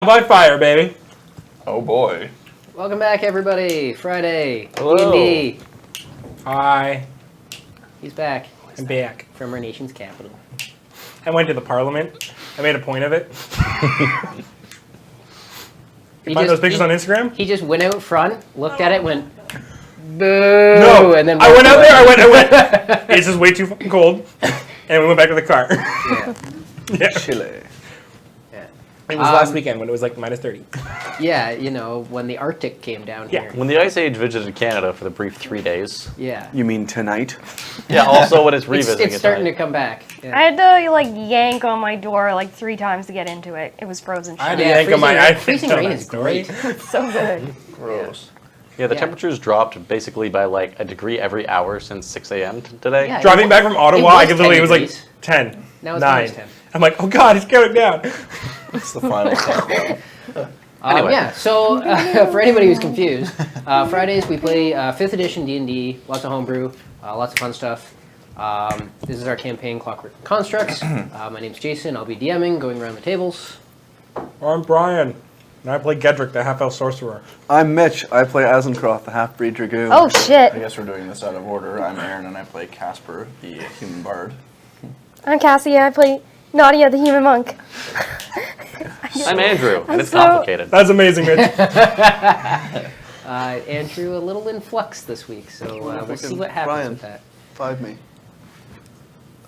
By fire, baby. Oh boy. Welcome back, everybody. Friday. Hello. D&D. Hi. He's back I'm back. from our nation's capital. I went to the parliament. I made a point of it. You find those pictures on Instagram? He just went out front, looked at it, went, boo, No. and then I went out there. I went. It's just way too fucking cold. And we went back to the car. Yeah. Yeah. Chile. Yeah. It was last weekend when it was like minus 30. Yeah, you know, when the Arctic came down Yeah. here. When the Ice Age visited Canada for the brief 3 days. Yeah. You mean tonight? Yeah, also when it's It's, revisiting it's it starting to tonight. come back. Yeah. I had to like yank on my door like 3 times to get into it. It was frozen I had shut. to Yeah, yank on my freezing iPhone. rain is great. It's so good. Gross. Yeah, the Yeah. temperatures dropped basically by like a degree every hour since 6 a.m. today. Yeah. Driving back from Ottawa, was I could literally, 10 it was like degrees. 10, Now it's 9. minus 10. I'm like, oh god, it's counting down. It's the final countdown. Anyway. Yeah, so for anybody who's confused, Fridays we play 5th edition D&D, lots of homebrew, lots of fun stuff. This is our campaign, Clockwork and Constructs. My name's Jason, I'll be DMing, going around the tables. I'm Brian, and I play Gedrick, the half-elf sorcerer. I'm Mitch. I play Azencroft, the half-breed dragoon. Oh I shit. guess we're doing this out of order. I'm Aaron and I play Casper, the human bard. I'm Cassie. I play Nadia, the human monk. I'm Andrew, and it's so- complicated. That's amazing, Mitch. Andrew, a little in flux this week, so we'll see what happens Brian. with that. 5 me.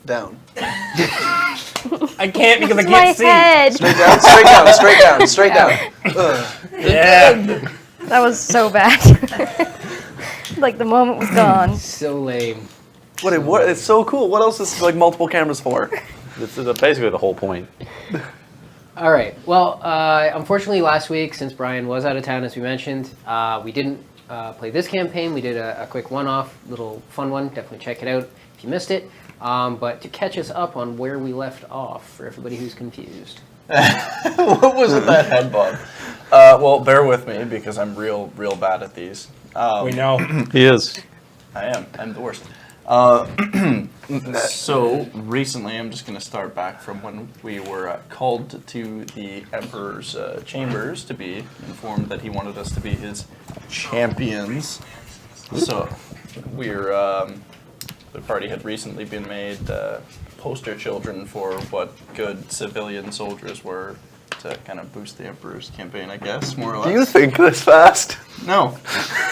Down. I can't because I My can't see. head. Straight down, straight down, straight down, straight down. Ugh. Yeah. That was so bad. Like the moment was gone. So lame. What? It's so cool. What else is like multiple cameras for? This is basically the whole point. All right. Well, unfortunately, last week, since Brian was out of town, as we mentioned, we didn't play this campaign. We did a quick one-off, little fun one. Definitely check it out if you missed it. But to catch us up on where we left off, for everybody who's confused. What was it that head bob? Well, bear with me because I'm real bad at these. We know. He is. I am. I'm the worst. So recently, I'm just going to start back from when we were called to the Emperor's chambers to be informed that he wanted us to be his champions. So we're the party had recently been made poster children for what good civilian soldiers were to kind of boost the Emperor's campaign, I guess, more or less. Do you think this fast? No.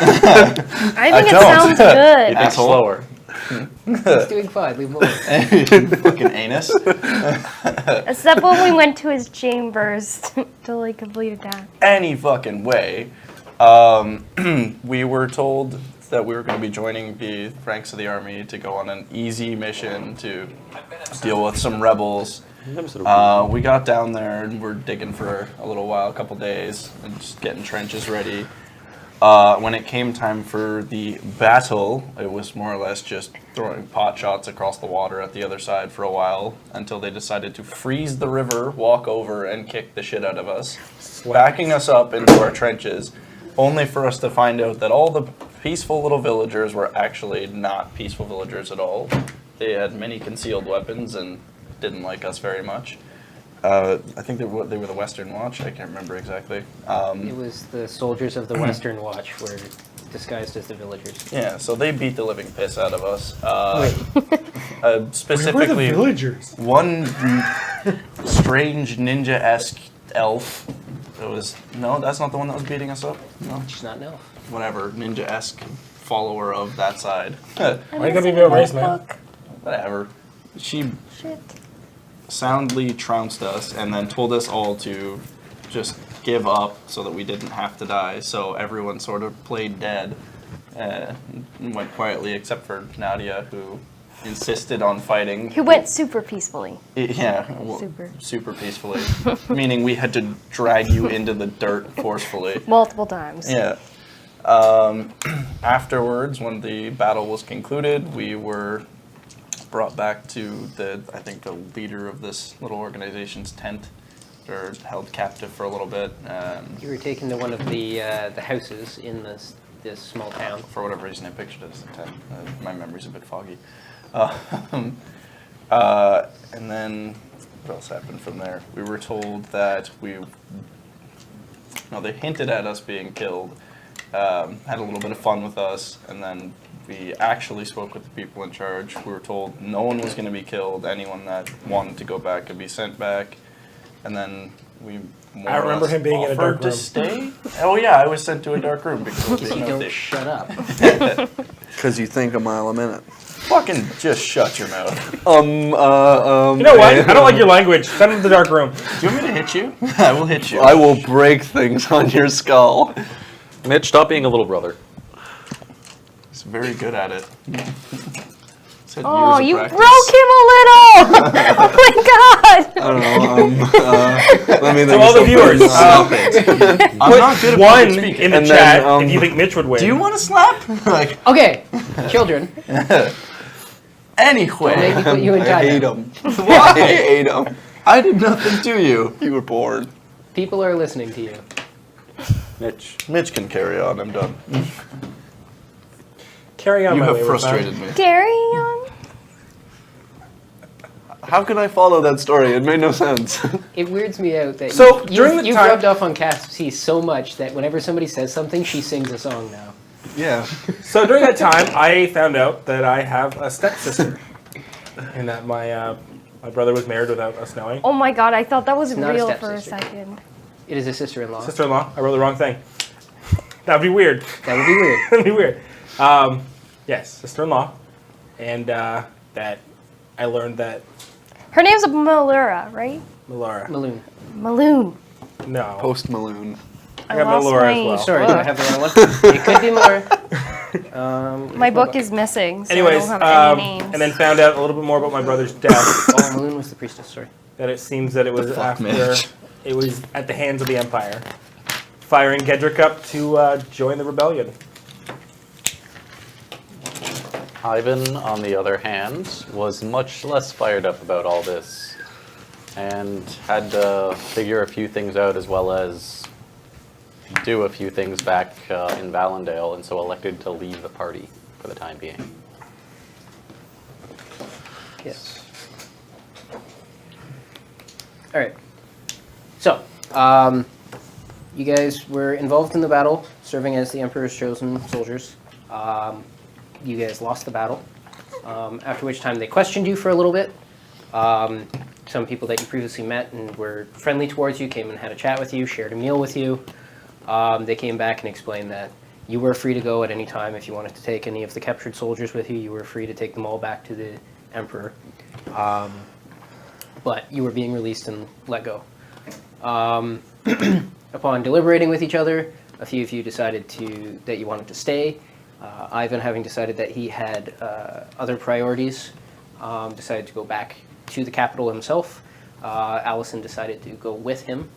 I think it don't. sounds You good. think Asshole. slower. He's doing fine. Leave him alone. Fucking anus. Except when we went to his chambers to like complete a task. Any fucking way. We were told that we were going to be joining the ranks of the army to go on an easy mission to deal with some rebels. We got down there and we're digging for a little while, a couple days, and just getting trenches ready. When it came time for the battle, it was more or less just throwing pot shots across the water at the other side for a while until they decided to freeze the river, walk over, and kick the shit out of us, backing us up into our trenches, only for us to find out that all the peaceful little villagers were actually not peaceful villagers at all. They had many concealed weapons and didn't like us very much. I think they were the Western Watch. I can't remember exactly. It was the soldiers of the Western Watch were disguised as the villagers. Yeah, so they beat the living piss out of us. Where were the Specifically, villagers? one strange ninja-esque elf. It was that's not the one that was beating us up. No, She's not an elf. whatever, ninja-esque follower of that side. Why you gotta be real race, man? Whatever. She Shit. soundly trounced us and then told us all to just give up so that we didn't have to die. So everyone sort of played dead and went quietly, except for Nadia, who insisted on fighting. Who went super peacefully. Yeah, well, Super. super peacefully. Meaning we had to drag you into the dirt forcefully. Multiple times. Yeah. Afterwards, when the battle was concluded, we were brought back to the leader of this little organization's tent, or held captive for a little bit. You were taken to one of the houses in this small town. For whatever reason, I pictured it as a tent. My memory's a bit foggy. And then, what else happened from there? We were told that we no, they hinted at us being killed, had a little bit of fun with us, and then we actually spoke with the people in charge. We were told no one was going to be killed. Anyone that wanted to go back could be sent back. And then we more I or remember less him being in a offered dark to room. stay. Oh yeah, I was sent to a dark room because I was You being don't updated. shut up. Because you think a mile a minute. Fucking just shut your mouth. You know what? I don't like your language. Send him to the dark room. Do you want me to hit you? I will hit you. I will break things on your skull. Mitch, stop being a little brother. He's very good at it. Said Oh, years of you practice. broke him a little! Oh my god! I don't know. Let me think To of all the something. viewers, Stop it. I'm not good at one public speaking. in the And then, chat if you think Mitch would win. Do you want to slap? Like, Okay, children. anyway. Make me put you in I hate time. him. Why? I hate him. I did nothing to you. You were born. People are listening to you. Mitch. Mitch can carry on. I'm done. Carry on, You my have wayward son. frustrated me. Carry on. How can I follow that story? It made no sense. It weirds me out that So, during the you've time- rubbed off on Cassie so much that whenever somebody says something, she sings a song now. Yeah. So during that time, I found out that I have a stepsister, and that my brother was married without us knowing. Oh my god, I thought that was not a real for a stepsister. second. It is a sister-in-law. Sister-in-law. I wrote the wrong thing. That'd be weird. That would be weird. That'd be weird. Yes, sister-in-law, and that I learned that Her name's Melura, right? Melora. Maloon. Maloon. No. Post Maloon. I got Melora as well. Sorry, do I have the wrong one? It could be Melora. My book is missing, so Anyways, I don't have any names. and then found out a little bit more about my brother's death. Oh, Maloon was the priestess. Sorry. That it seems that it was fuck, after Mitch? it was at the hands of the Empire, firing Gedrick up to join the rebellion. Ivan, on the other hand, was much less fired up about all this and had to figure a few things out as well as do a few things back in Valendale, and so elected to leave the party for the time being. Yes. All right. So, you guys were involved in the battle, serving as the Emperor's chosen soldiers. You guys lost the battle, after which time they questioned you for a little bit. Some people that you previously met and were friendly towards you came and had a chat with you, shared a meal with you. They came back and explained that you were free to go at any time. If you wanted to take any of the captured soldiers with you, you were free to take them all back to the Emperor. But you were being released and let go. Upon deliberating with each other, a few of you decided that you wanted to stay. Ivan, having decided that he had other priorities, decided to go back to the capital himself. Allison decided to go with him,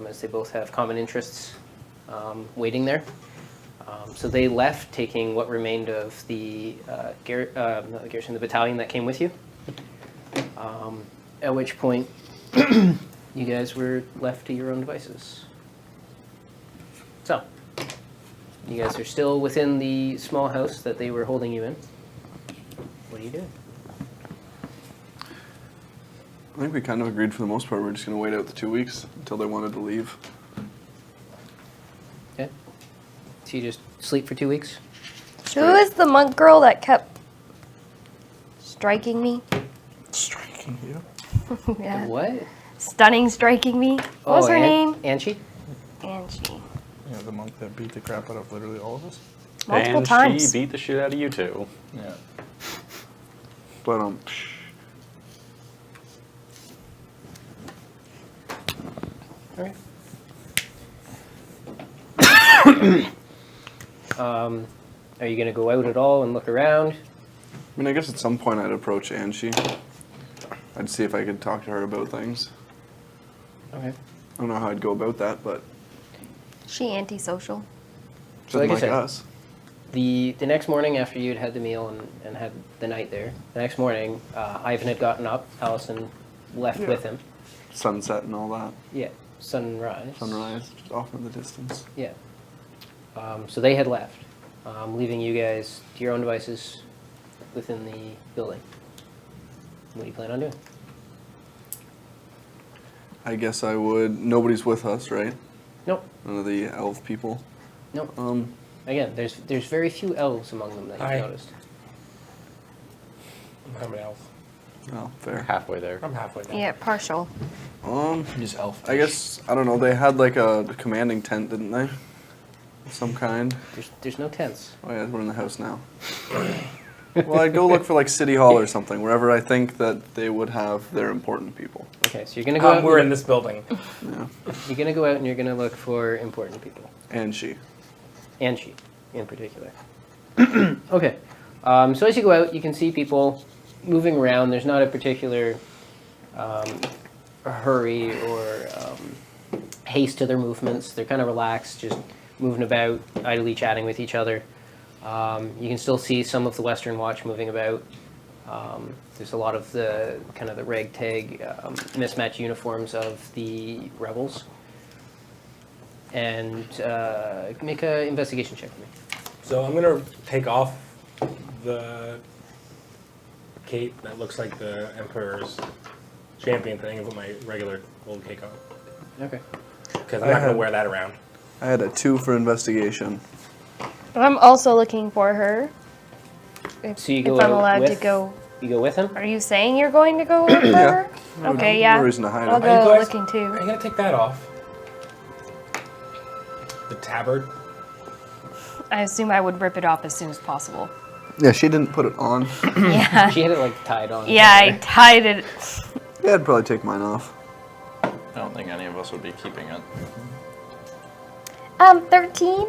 as they both have common interests waiting there. So they left, taking what remained of the not the garrison, the battalion that came with you. At which point, you guys were left to your own devices. So, you guys are still within the small house that they were holding you in. What are you doing? I think we kind of agreed for the most part. We're just going to wait out the 2 weeks until they wanted to leave. Okay. So you just sleep for 2 weeks? Who is the monk girl that kept striking me? Striking you? Yeah. What? Stunning striking me. What was her name? Angie? Angie. Yeah, the monk that beat the crap out of literally all of us. Multiple and times. she beat the shit out of you too. Yeah. But, Alright. Are you going to go out at all and look around? I mean, I guess at some point I'd approach Angie. I'd see if I could talk to her about things. Okay. I don't know how I'd go about that, but She antisocial. So like I doesn't said, us. The next morning after you'd had the meal and had the night there, the next morning, Ivan had gotten up, Allison left Yeah. with him. Sunset and all that. Yeah. Sunrise. Sunrise, just off in the distance. Yeah. So they had left, leaving you guys to your own devices within the building. What do you plan on doing? I guess I would. Nobody's with us, right? Nope. None of the elf people. Nope. Um, Again, there's very few elves among them that Hi. you've noticed. I'm an elf. oh, fair. Halfway there. I'm halfway there. Yeah, partial. He's elf. I guess I don't know. They had like a commanding tent, didn't they? Of some kind. There's no tents. Oh yeah, we're in the house now. Well, I'd go look for like City Hall or something, wherever I think that they would have their important people. Okay, so you're gonna go out. We're in this building. Yeah. You're gonna go out and you're gonna look for important people, And she. and she, in particular. Okay. So as you go out, you can see people moving around. There's not a particular hurry or haste to their movements. They're kind of relaxed, just moving about, idly chatting with each other. You can still see some of the Western Watch moving about. There's a lot of the kind of the ragtag, mismatched uniforms of the rebels. And make an investigation check for me. So I'm gonna take off the cape that looks like the Emperor's champion thing and put my regular gold cape on. Okay. Because I'm not gonna wear that around. I had a 2 for investigation. I'm also looking for her. If, So you go if I'm out allowed with- to go. You go with him? Are you saying you're going to go look for her? Okay, yeah. No reason to hide I'll it. Are you go guys- looking Are too. you gonna take that off? The tabard? I assume I would rip it off as soon as possible. Yeah, she didn't put it on. Yeah. She had it like tied on. Yeah, I tied it. Yeah, I'd probably take mine off. I don't think any of us would be keeping it. 13.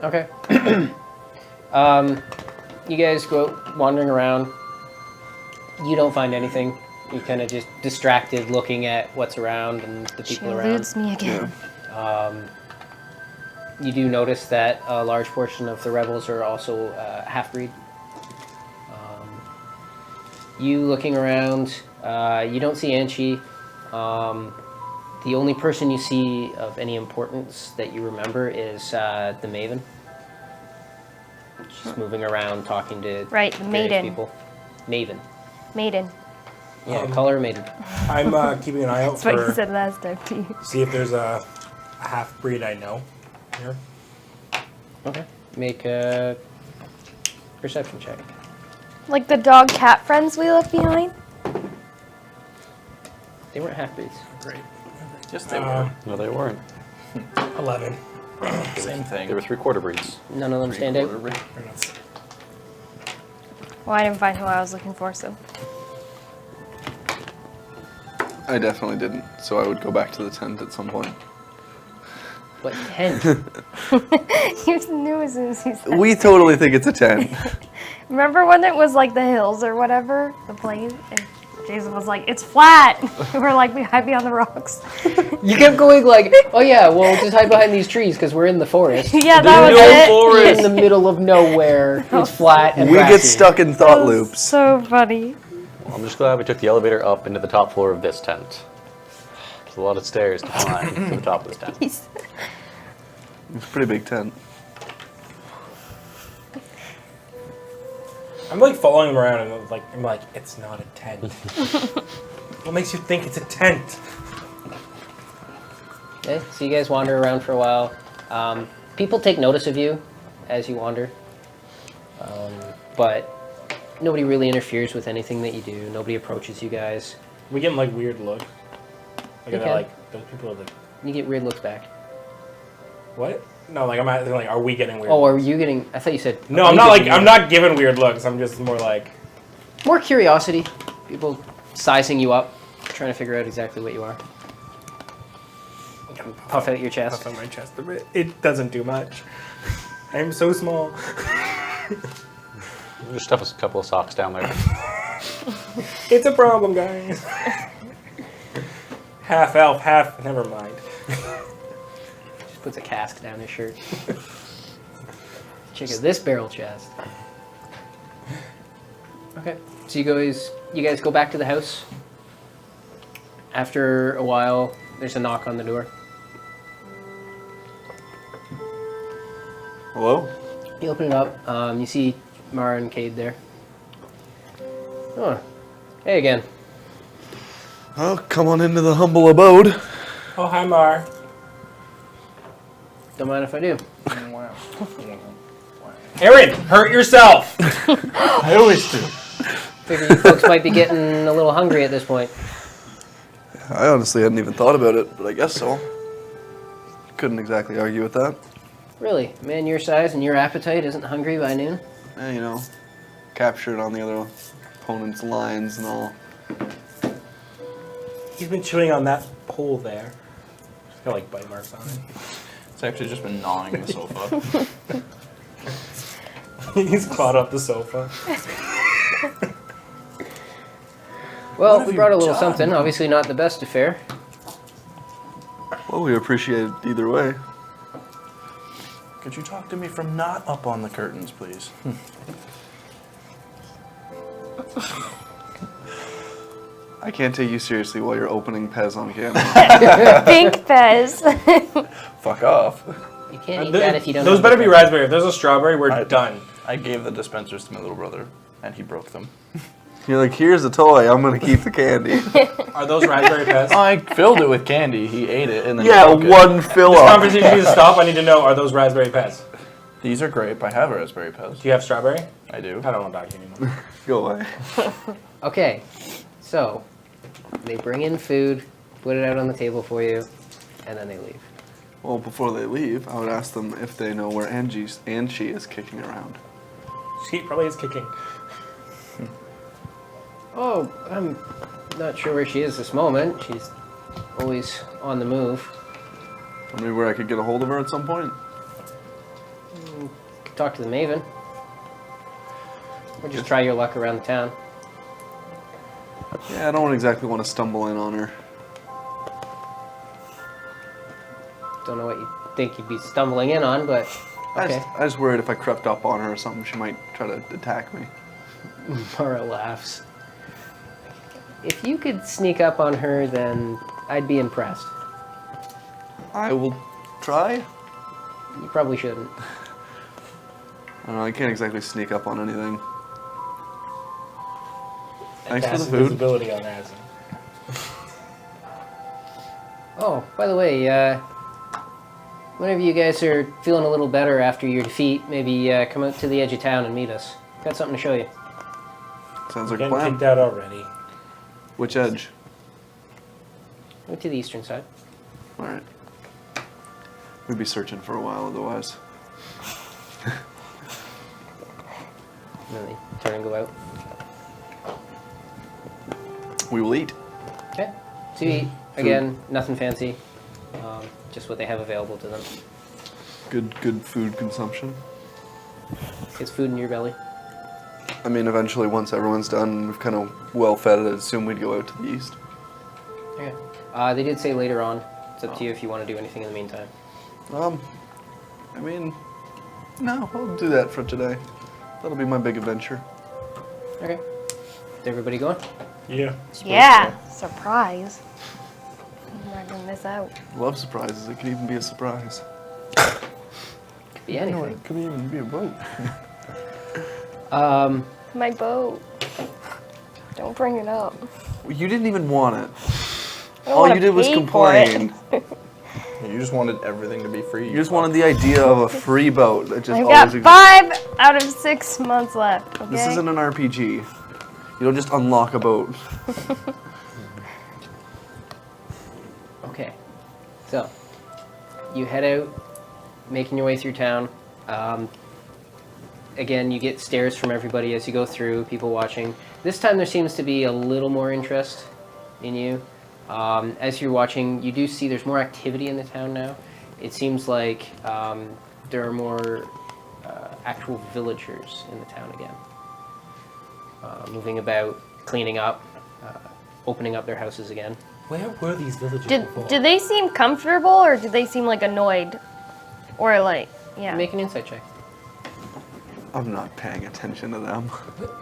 Okay. You guys go out wandering around. You don't find anything. You're kind of just distracted looking at what's around and the She people around. eludes me again. You do notice that a large portion of the rebels are also half-breed. You looking around, you don't see Anchi. The only person you see of any importance that you remember is the Maven. She's moving around, talking to Right, the various maiden. people. Maven. Maiden. Yeah, call her a maiden. I'm keeping an eye out That's what you for said last time too. see if there's a half breed I know here. Okay. Make a perception check. Like the dog cat friends we left behind? They weren't half-breeds. Great. Yes, they were. No, they weren't. 11. Same thing. They were 3/4 breeds. None of them stand out. Or not. Well, I didn't find who I was looking for, so. I definitely didn't, so I would go back to the tent at some point. But 10. You knew as soon as you said. We totally think it's a 10. Remember when it was like the hills or whatever? The plain? And Jason was like, it's flat. We're like, we hide behind the rocks. You kept going like, oh yeah, well just hide behind these trees because we're in the forest. Yeah, that was no it. forest in the middle of nowhere. It's flat and We get grassy. stuck in That thought was loops. so funny. Well, I'm just glad we took the elevator up into the top floor of this tent. There's a lot of stairs to climb to the top of this tent. It's a pretty big tent. I'm like following him around and I'm like, it's not a tent. What makes you think it's a tent? Okay, so you guys wander around for a while. People take notice of you as you wander, but nobody really interferes with anything that you do. Nobody approaches you guys. We getting like weird looks. Like, Okay. they're like those people are like, You get weird looks back. what? No, like I'm asking, like, are we getting weird? Oh, are looks? you getting? I thought you said. No, are I'm you not like getting I'm weird- not giving weird looks. I'm just more like More curiosity. People sizing you up, trying to figure out exactly what you are. Puff out your chest. puff on my chest a bit. It doesn't do much. I'm so small. Just stuff a couple of socks down there. It's a problem, guys. Half elf, half. Never mind. Just puts a cask down his shirt. Check out this barrel chest. Okay, so you guys go back to the house. After a while, there's a knock on the door. Hello? You open it up. You see Mara and Cade there. Oh, hey again. Oh, come on into the humble abode. Oh, hi, Mar. Don't mind if I do. Aaron, hurt yourself. I always do. Figure you folks might be getting a little hungry at this point. I honestly hadn't even thought about it, but I guess so. Couldn't exactly argue with that. Really, a man your size and your appetite isn't hungry by noon? You know, captured on the other opponent's lines and all. He's been chewing on that pole there. It's got like bite marks on it. It's actually just been gnawing the sofa. He's clawed up the sofa. Well, have we you brought a little done? something. Obviously not the best affair. Well, we appreciate it either way. Could you talk to me from not up on the curtains, please? I can't take you seriously while you're opening Pez on camera. Pink Pez. Fuck off. You can't eat that if you don't. Those have better the be raspberry. If there's a strawberry, we're done. I gave the dispensers to my little brother, and he broke them. You're like, here's a toy, I'm gonna keep the candy. Are those raspberry Pez? I filled it with candy. He ate it, and then Yeah, he broke it. one fill This up. conversation needs to stop. I need to know, are those raspberry Pez? These are grape. I have a raspberry Pez. Do you have strawberry? I do. I don't want to talk to you anymore. Go away. Okay, so they bring in food, put it out on the table for you, and then they leave. Well, before they leave, I would ask them if they know where Angie is kicking around. She probably is kicking. Oh, I'm not sure where she is this moment. She's always on the move. Maybe where I could get a hold of her at some point. Could talk to the Maven. Or just try your luck around the town. Yeah, I don't exactly want to stumble in on her. Don't know what you think you'd be stumbling in on, but okay. I just worried if I crept up on her or something, she might try to attack me. Mara laughs. If you could sneak up on her, then I'd be impressed. I will try. You probably shouldn't. I don't know, I can't exactly sneak up on anything. Thanks for the Passive food. visibility on that. Oh, by the way, whenever you guys are feeling a little better after your defeat, maybe come out to the edge of town and meet us. Got something to show you. Sounds like a Getting plan. kicked out already. Which edge? Go to the eastern side. Alright. We'd be searching for a while otherwise. And then they turn and go out. We will eat. Okay. So you eat. Again, nothing fancy. Just what they have available to them. Good food consumption. It's food in your belly. I mean, eventually, once everyone's done, we've kind of well fed it. I assume we'd go out to the east. Okay. They did say later on. It's up to you if you want to do anything in the meantime. I mean, no, I'll do that for today. That'll be my big adventure. Okay. Is everybody going? Yeah. Yeah, surprise. I'm not gonna miss out. Love surprises. It could even be a surprise. Could be anything. It could even be a boat. My boat. Don't bring it up. You didn't even want it. I don't All wanna you did was pay for it. complain. You just wanted everything to be free. You just wanted the idea of a free boat that just I've always got exists. 5 out of 6 months left. Okay. This isn't an RPG. You don't just unlock a boat. Okay. So, you head out, making your way through town. Again, you get stares from everybody as you go through, people watching. This time there seems to be a little more interest in you. As you're watching, you do see there's more activity in the town now. It seems like there are more actual villagers in the town again. Moving about, cleaning up, opening up their houses again. Where were these villagers before? Did they seem comfortable or did they seem like annoyed? Or like, yeah. Make an insight check. I'm not paying attention to them.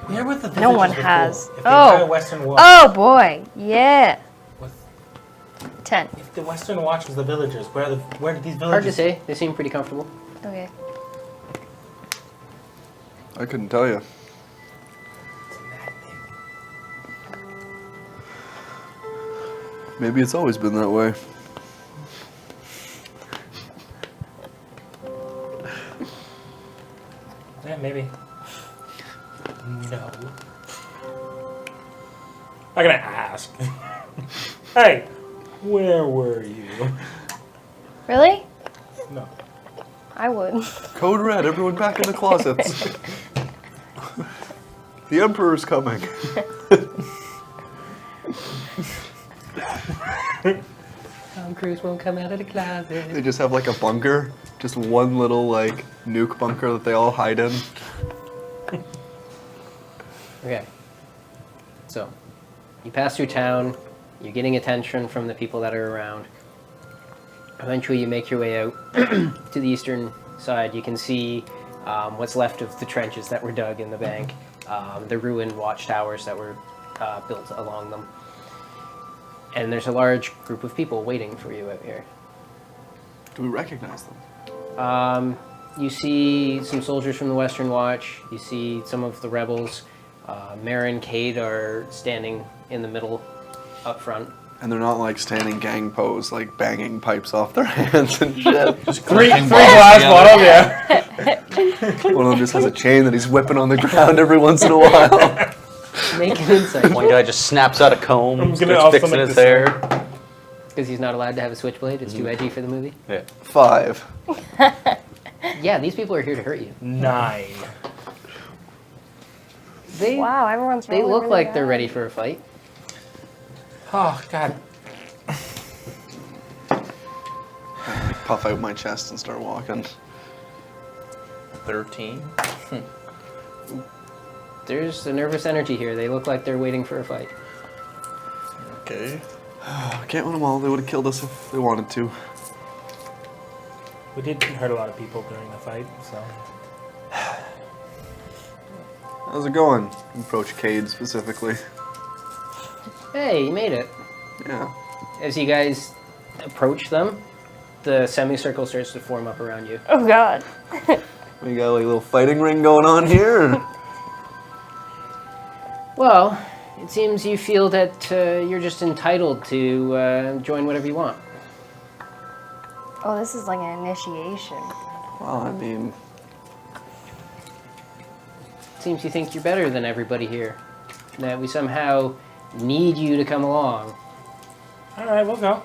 Where were the villagers No one before? has. If the Oh. entire Western Watch, Oh boy, yeah. was- 10. if the Western Watch was the villagers, where did these villagers? Hard to say. They seem pretty comfortable. Okay. I couldn't tell you. Maybe it's always been that way. Yeah, maybe. No. I'm gonna ask. Hey, where were you? Really? No. I would. Code red, everyone back in the closets. The Emperor's coming. Tom Cruise won't come out of the closet. They just have like a bunker, just one little like nuke bunker that they all hide in. Okay. So, you pass through town. You're getting attention from the people that are around. Eventually, you make your way out to the eastern side. You can see what's left of the trenches that were dug in the bank, the ruined watchtowers that were built along them. And there's a large group of people waiting for you out here. Do we recognize them? You see some soldiers from the Western Watch. You see some of the rebels. Mara and Cade are standing in the middle up front. And they're not like standing gang pose, like banging pipes off their hands and shit. Three glass bottle, yeah. One of them just has a chain that he's whipping on the ground every once in a while. Make an insight. One guy just snaps out a comb, I'm gonna starts also fixing make his this hair. Because he's not allowed to have a switchblade. It's too edgy for the movie. Yeah. 5. Yeah, these people are here to hurt you. 9. They Wow, everyone's they rolling look really like they're high. ready for a fight. Oh, God. Puff out my chest and start walking. 13. There's a nervous energy here. They look like they're waiting for a fight. Okay. Can't win them all. They would have killed us if they wanted to. We did hurt a lot of people during the fight, so. How's it going? Approach Cade specifically. Hey, you made it. Yeah. As you guys approach them, the semicircle starts to form up around you. Oh God. We got like a little fighting ring going on here. Well, it seems you feel that you're just entitled to join whatever you want. Oh, this is like an initiation. Well, I mean, It seems you think you're better than everybody here. That we somehow need you to come along. All right, we'll go.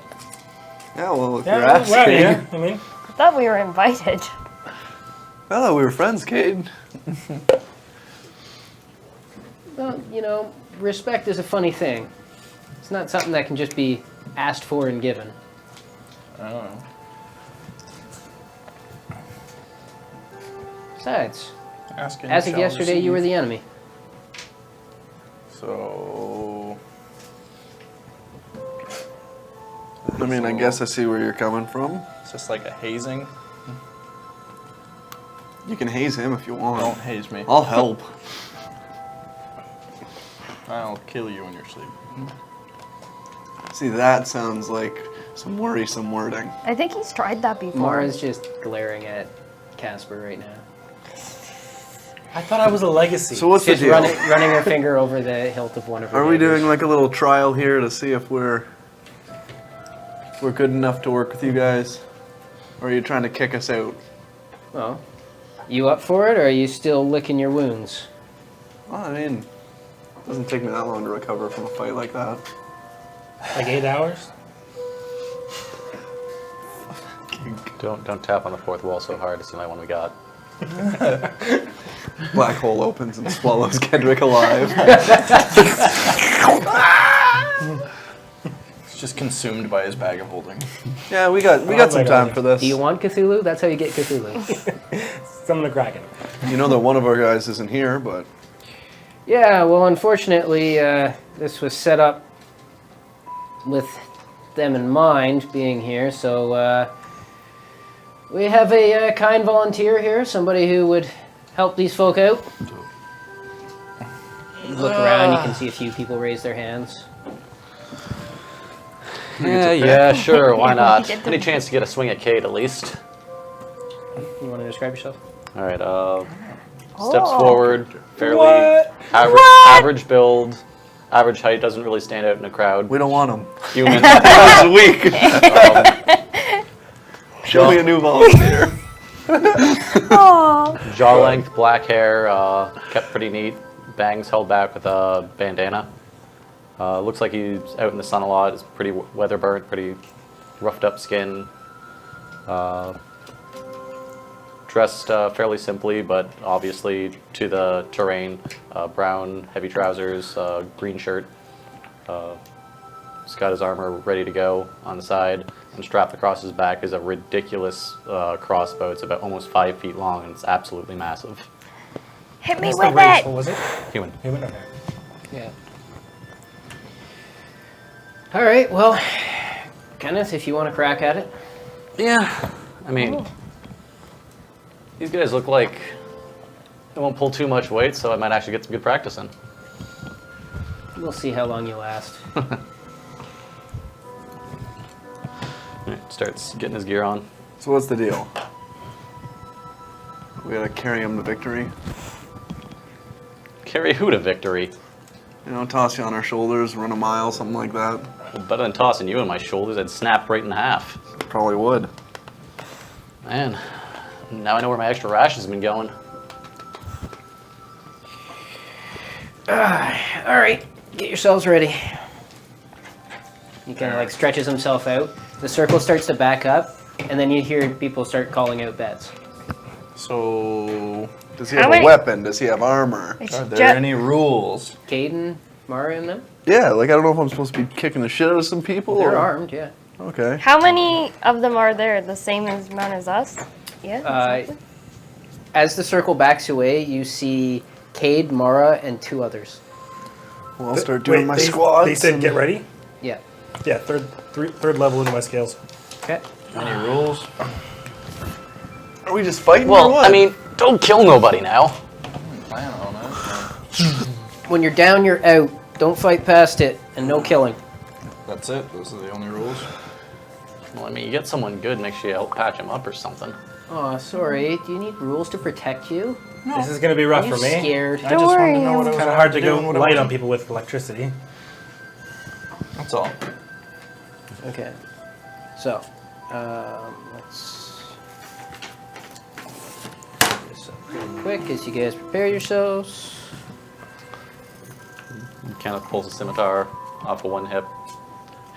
yeah, well, if Yeah, you're asking. well, yeah. I mean, I thought we were invited. I thought we were friends, Cade. Well, you know, respect is a funny thing. It's not something that can just be asked for and given. I don't know. Besides, Asking as of shall yesterday, you were receive. the enemy. So. I mean, I guess I see where you're coming from. It's just like a hazing. You can haze him if you want. Don't haze me. I'll help. I'll kill you in your sleep. See, that sounds like some worrisome wording. I think he's tried that before. Mara's just glaring at Casper right now. I thought I was a legacy. So what's the Just deal? running her finger over the hilt of one of her Are we daggers. doing like a little trial here to see if we're good enough to work with you guys? Or are you trying to kick us out? Well, you up for it, or are you still licking your wounds? Well, I mean, it doesn't take me that long to recover from a fight like that. Like 8 hours? Don't tap on the fourth wall so hard. It's the only one we got. Black hole opens and swallows Kendrick alive. It's just consumed by his bag of holding. Yeah, we got some time for this. Do you want Cthulhu? That's how you get Cthulhu. Some of the Kraken. You know that one of our guys isn't here, but Yeah, well, unfortunately, this was set up with them in mind being here, so we have a kind volunteer here, somebody who would help these folk out. You look around, you can see a few people raise their hands. Yeah, sure. Why not? Get Any chance to get a swing at Cade at least? You want to describe yourself? All right. Steps Oh. forward, fairly What? average build, average height. Doesn't really stand out in a crowd. we don't want him. Human. That was weak. Show me a new volunteer. Aw. Jaw length, black hair, kept pretty neat. Bangs held back with a bandana. Looks like he's out in the sun a lot. It's pretty weather burnt, pretty roughed up skin. Dressed fairly simply, but obviously to the terrain. Brown heavy trousers, green shirt. He's got his armor ready to go on the side, and strapped across his back is a ridiculous crossbow. It's about almost 5 feet long, and it's absolutely massive. Hit me What's with the race? it. What was it? Human. Human. Okay. Yeah. All right. Well, Kenneth, if you want to crack at it. Yeah. I mean, these guys look like they won't pull too much weight, so I might actually get some good practice in. We'll see how long you last. Starts getting his gear on. So what's the deal? We gotta carry him to victory. Carry who to victory? You know, toss you on our shoulders, run a mile, something like that. Well, better than tossing you on my shoulders, I'd snap right in half. Probably would. Man, now I know where my extra rations have been going. All right. Get yourselves ready. He kind of like stretches himself out. The circle starts to back up, and then you hear people start calling out bets. So, does he How have many- a weapon? Does he have armor? It's Are there ju- any rules? Caden, Mara, and them? Yeah, like I don't know if I'm supposed to be kicking the shit out of some people. They're or... armed, yeah. Okay. How many of them are there? The same amount as us? Yeah. Exactly. As the circle backs away, you see Cade, Mara, and 2 others. Well, I'll start doing my they, squats. They said and- get ready. Yeah. Yeah, third level into my scales. Okay. Any rules? Are we just fighting or Well, what? I mean, don't kill nobody now. Plan on it. When you're down, you're out. Don't fight past it, and no killing. That's it. Those are the only rules. Well, I mean, you get someone good, make sure you help patch him up or something. Oh, sorry. Do you need rules to protect you? This is gonna be rough Are you for me. scared? I just wanted to know what I was Kind of hard to do go and what I light wasn't. on people with electricity. That's all. Okay. So, let's do this up real quick as you guys prepare yourselves. Kenneth pulls a scimitar off of one hip,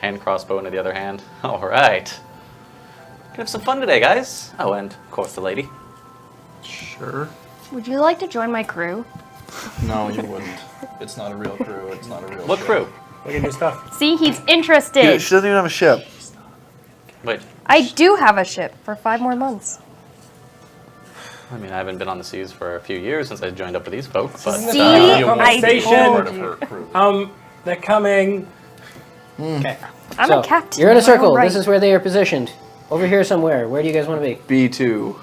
hand crossbow into the other hand. All right. Gonna have some fun today, guys. Oh, and of course the lady. Sure. Would you like to join my crew? No, you wouldn't. It's not a real crew. It's not a real What ship. crew? Look at new stuff. See, he's Dude, interested. she doesn't even have a ship. Wait, I do have a ship for 5 more months. I mean, I haven't been on the seas for a few years since I joined up with these folks, but See, you I station. Part told of you. her crew. They're coming. Okay. I'm So, a captain. you're in a in my own circle. right. This is where they are positioned. Over here somewhere. Where do you guys want to B2. be?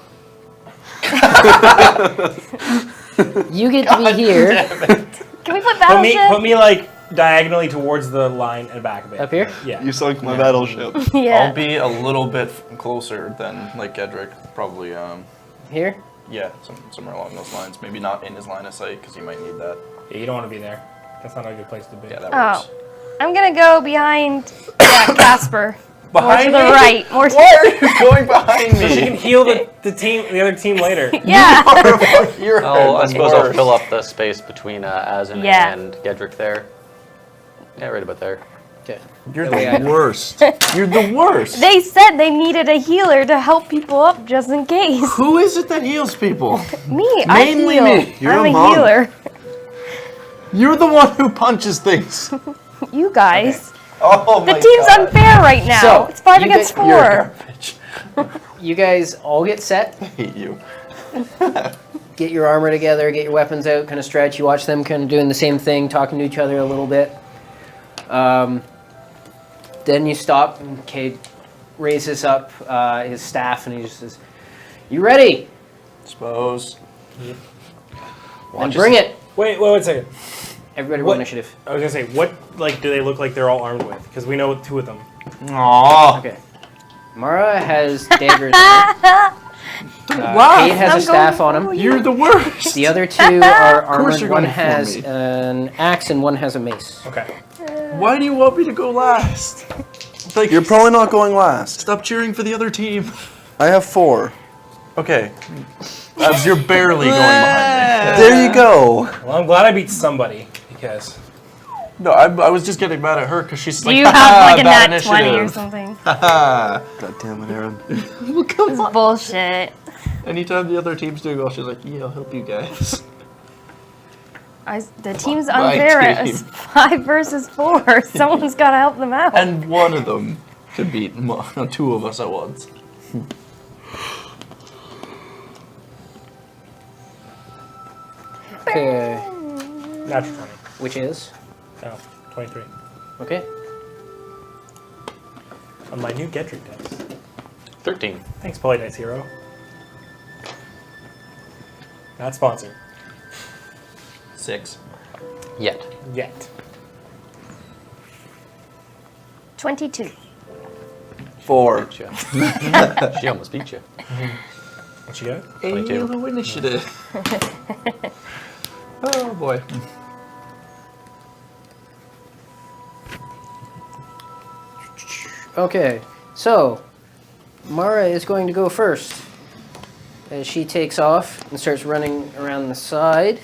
You get to be here. Can we play Put Battleship? me like diagonally towards the line and back of it. Up here? Yeah. You sunk my battleship. Yeah. I'll be a little bit closer than like Edric. Probably, Here? yeah, somewhere along those lines. Maybe not in his line of sight because he might need that. Yeah, you don't want to be there. That's not a good place to be. Yeah, that Oh. works. I'm gonna go behind Casper. More to Behind the me? right. More to Why are you going behind So she me? can heal the other team later. Yeah. You're I suppose I'll worse. fill up the space between Azen Yeah. and Gedrick there. Yeah, right about there. Okay. You're That way I the know. worst. You're the worst. They said they needed a healer to help people up just in case. Who is it that heals people? Me, I Mainly heal. me. You're I'm a a monk. healer. You're the one who punches things. You guys. Oh The my team's God. unfair right now. So, it's 5 you against get- 4. You guys all get set. I hate you. Get your armor together. Get your weapons out. Kind of stretch. You watch them kind of doing the same thing, talking to each other a little bit. Then you stop, and Cade raises up his staff, and he just says, "You ready? Suppose. And bring it." Wait a second. Everybody roll What? initiative. I was gonna say, what like do they look like they're all armed with? Because we know 2 of them. Aww. Okay. Mara has daggers. on her. Cade has I'm a staff going on for him. you. You're the worst. The other 2 are course armored. you're One going for has me. an axe and one has a mace. Okay. Why do you want me to go last? Like, You're probably not going last. stop cheering for the other team. I have 4. Okay. As you're barely going behind There you go. Well, I'm glad I beat somebody because me. No, I was just getting mad at her because she's Do like, you have like a bad nat 20 or initiative. something? God damn it, Aaron. This is bullshit. Anytime the other team's doing well, she's like, yeah, I'll help you guys. The team's My unfair. team. It's 5 versus 4. Someone's got to help them out. And one of them could beat two of us at once. Okay. natural 20. Which is? No, 23. Okay. On my new Getrick test. 13. Thanks, Polydice Hero. Not sponsored 6. Yet. yet. 22. 4. Beat ya. She almost beat you. What you got? 22. Halo initiative. Oh boy. Okay. So, Mara is going to go first. As she takes off and starts running around the side.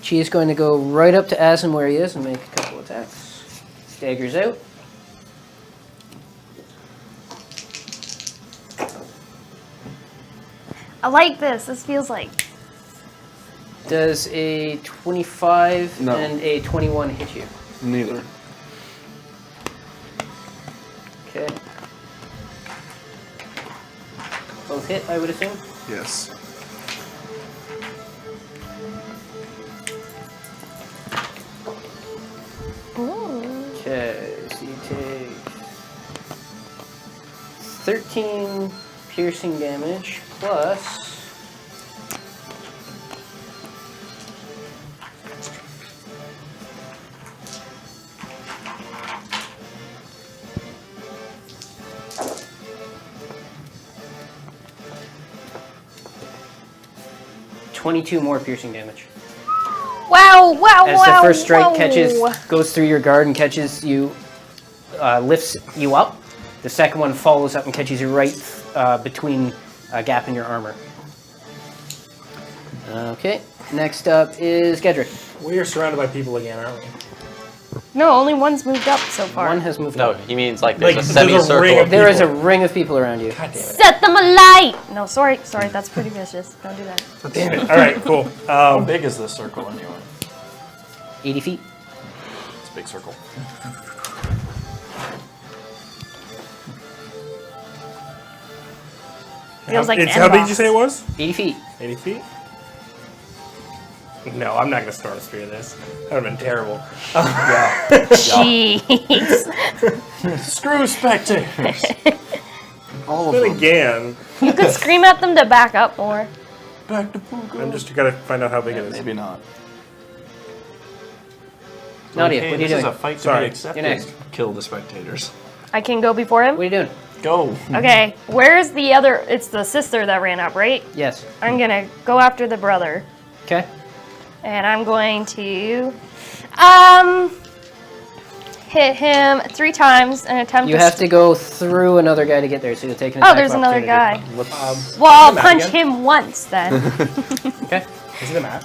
She is going to go right up to Asim where he is and make a couple attacks. Daggers out. I like this. This feels like. Does a 25 No. and a 21 hit you? Neither. Okay. Both hit, I would assume? Yes. Okay, so you take 13 piercing damage plus 22 more piercing damage. Wow, wow, As wow. the first strike wow. catches, goes through your guard and catches you, lifts you up. The second one follows up and catches you right between a gap in your armor. Okay, next up is Gedrick. We are surrounded by people again, aren't we? No, only one's moved up so far. One has moved No, up. he means like there's Like, a there's a semicircle. ring of There is a people. ring of people around you. God damn it. Set them alight! No, sorry, that's pretty vicious. Don't do that. Damn it. All right, cool. How big is this circle anyway? 80 feet. It's a big circle. Feels like an How big did box. you say it was? 80 feet. 80 feet? No, I'm not going to storm spear this. That would have been terrible. Jeez. Screw spectators. All of Then them. again, You could scream at them to back up more. Back to Pugo. I'm just got to find out how big it is. Maybe not. Nadia, Hey, what are you this doing? is a fight to Sorry. be accepted. You're next. Kill the spectators. I can go before him? What are you doing? Go. Okay, where's the other? It's the sister that ran up, right? Yes. I'm gonna go after the brother. Okay. And I'm going to hit him 3 times and attempt You have to go through another guy to get there, so you'll take an Oh, attack there's of another opportunity. guy. Well, I'll map punch again? him once then. Okay. Is it a map?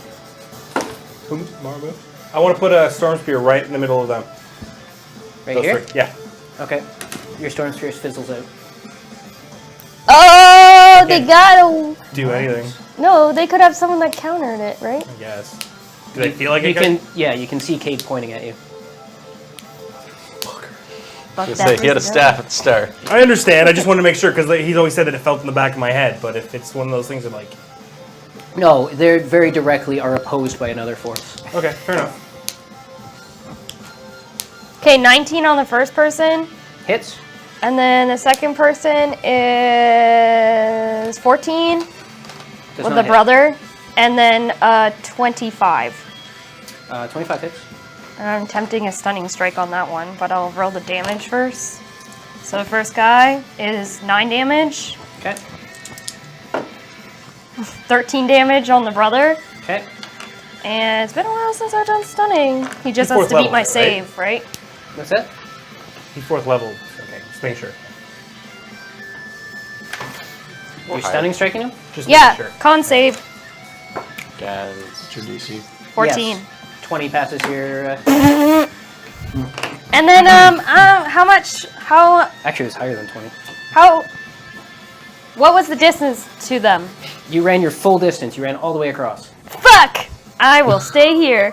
Who? Mara move? I want to put a storm spear right in the middle of them. Right Those here? three. Yeah. Okay. Your storm spear fizzles out. Oh, they Okay. got Do anything, No, they could have someone that countered it, right? I guess. Do they feel like You it can, yeah, you can see Kate pointing at you. Fuck Just that say he had a person. staff at the start. I understand. I just wanted to make sure because he's always said that it felt in the back of my head. But if it's one of those things that like, No, they're very directly are opposed by another force. okay, fair enough. Okay, 19 on the first person, Hits. and then the second person is 14 Does with not the hit. brother, and then 25. 25 hits. And I'm attempting a stunning strike on that one, but I'll roll the damage first. So the first guy is 9 damage, Okay. 13 damage on the brother, Okay. and it's been a while since I've done stunning. He just He's has to fourth beat my level, right? save, right? That's it. He's 4th level. Okay, just make sure. You're stunning striking him? Just Yeah, making sure. con save. Guys. What's your DC? 14. Yes. 20 passes your. And then, how much, Actually, it's higher than 20. what was the distance to them? You ran your full distance. You ran all the way across. Fuck! I will stay here.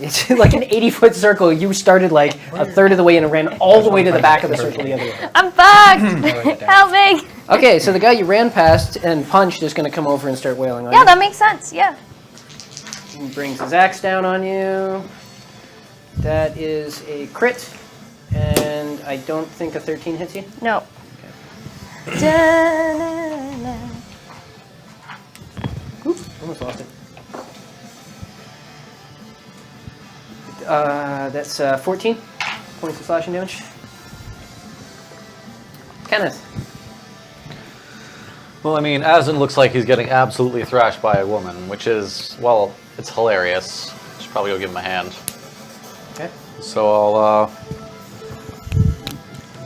It's like an 80-foot circle. You started like a third of the way and ran all the way to the back of the circle the other way. I'm fucked! Help me! Okay, so the guy you ran past and punched is going to come over and start wailing on Yeah, you. that makes sense, yeah. He brings his axe down on you. That is a crit. And I don't think a 13 hits you. No. Da-na-na. Oops, almost lost it. That's 14 points of slashing damage. Kenneth. Well, I mean, Asin looks like he's getting absolutely thrashed by a woman, which is, well, it's hilarious. Should probably go give him a hand. Okay. So I'll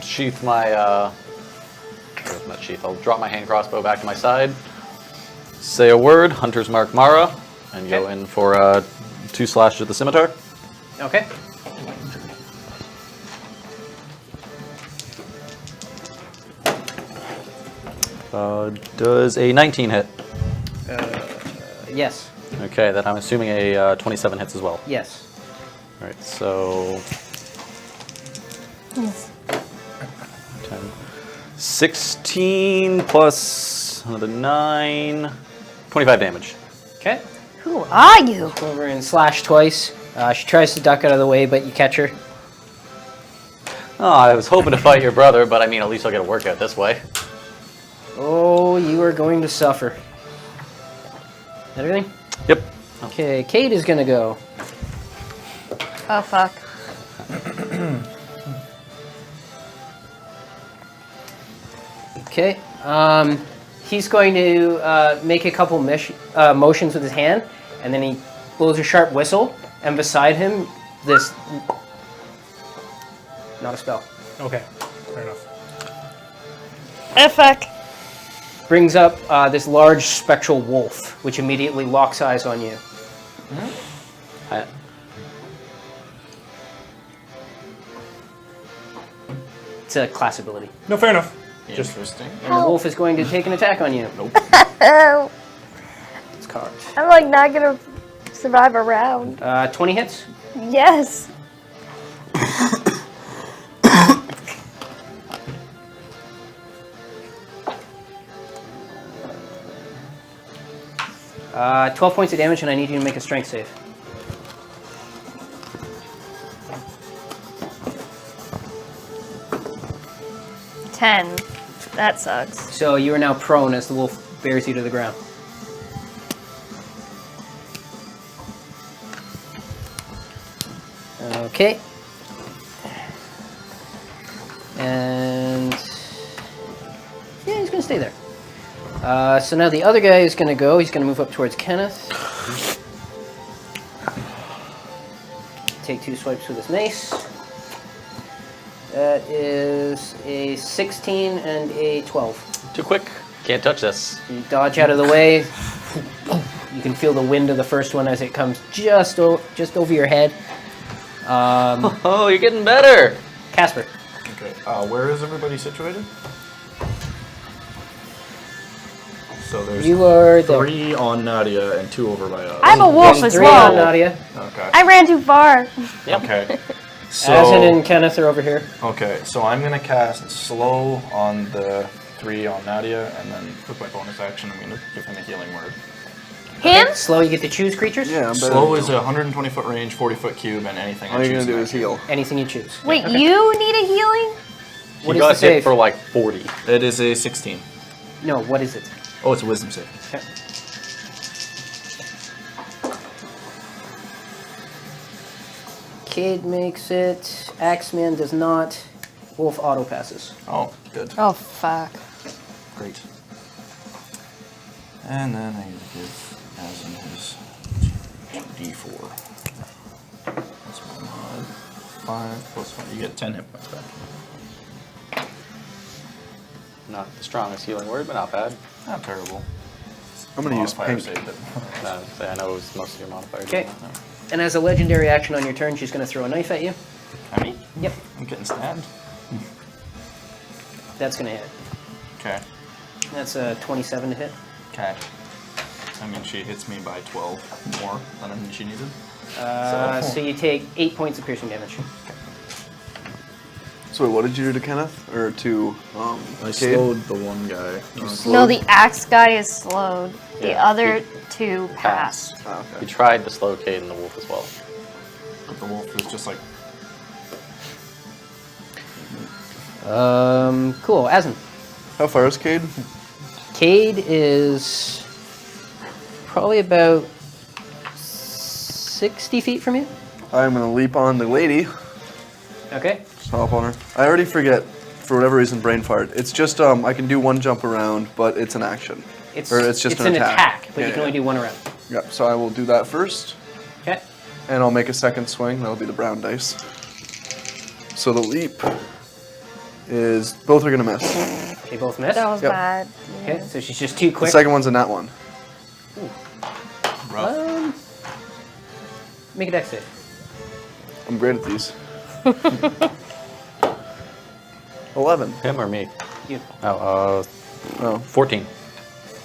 sheath my, not sheath, I'll drop my hand crossbow back to my side, say a word, Hunter's Mark Mara, and go Okay. in for 2 slashes at the scimitar. Okay. Does a 19 hit? Yes. Okay, then I'm assuming a 27 hits as well. Yes. All right, so Yes. 10, 16 plus another 9, 25 damage. Okay. Who are you? Come over and slash twice. She tries to duck out of the way, but you catch her. Oh, I was hoping to fight your brother, but I mean, at least I'll get a workout this way. Oh, you are going to suffer. Is that everything? Yep. Okay, Kate is going to go. Oh, fuck. Okay. He's going to make a couple motions with his hand, and then he blows a sharp whistle, and beside him, this... Not a spell. Okay, fair enough. Oh, fuck. Brings up this large spectral wolf, which immediately locks eyes on you. I- It's a class ability. No, fair enough. Interesting. And the wolf is going to take an attack on you. Oh, It's carved. I'm like not gonna survive a round. 20 hits. Yes. 12 points of damage, and I need you to make a strength save. Ten. That sucks. So you are now prone as the wolf bears you to the ground. Okay. And yeah, he's gonna stay there. So now the other guy is gonna go. He's gonna move up towards Kenneth. Take 2 swipes with his mace. That is a 16 and a 12. Too quick. Can't touch this. You dodge out of the way. You can feel the wind of the first one as it comes just over your head. Oh, you're getting better. Casper. Okay. Where is everybody situated? So there's You are there. 3 on Nadia and 2 over by us. I have a wolf as 3 on well. Nadia. Okay. I ran too far. Okay. Asin and Kenneth are over here. Okay, so I'm gonna cast slow on the 3 on Nadia, and then with my bonus action, I'm gonna give him a healing word. Him? Slow, you get to choose creatures? Yeah, I'm better. Slow is a 120 foot range, 40 foot cube, and anything. All I you're choose gonna do in is that heal. Anything you choose. Wait, you need a healing? What He is got the save? hit for like 40. cube. It is a 16. No, what is it? Oh, it's a wisdom save. Okay. Cade makes it. Axeman does not. Wolf auto passes. Oh, good. Oh, fuck. Great. And then I need to give Asin his D4. That's my mod. 5 plus 5. You get 10 hit points back. Not the strongest healing word, but not bad. Not terrible. I'm gonna use Modifier pink. saved it. I know it was most of your modifiers. Okay. And as a legendary action on your turn, she's going to throw a knife at you. I mean, Yep. I'm getting stabbed. That's going to hit. Okay. That's a 27 to hit. Okay. I mean, she hits me by 12 more than she needed. So you take 8 points of piercing damage. So wait, what did you do to Kenneth? Or to I Cade? slowed the one guy. No, the axe guy is slowed. The Yeah. other two passed. Oh, We okay. tried to slow Cade and the wolf as well. But the wolf was just like, Cool. Asin. How far is Cade? Cade is probably about 60 feet from you. I'm gonna leap on the lady. Okay. Just hop on her. I already forget, for whatever reason, brain fart. It's just I can do one jump around, but it's an action. Or it's just an an attack. but Yeah, you can yeah. only do one around. Yep. So I will do that first, Okay. and I'll make a second swing. That'll be the brown dice. So the leap is both are gonna miss. They both miss. That was Yep. bad. Okay, so she's just too The quick. second one's a nat one. rough. Make a dex save. I'm great at these. 11. Him or me? You. Oh, Oh. 14.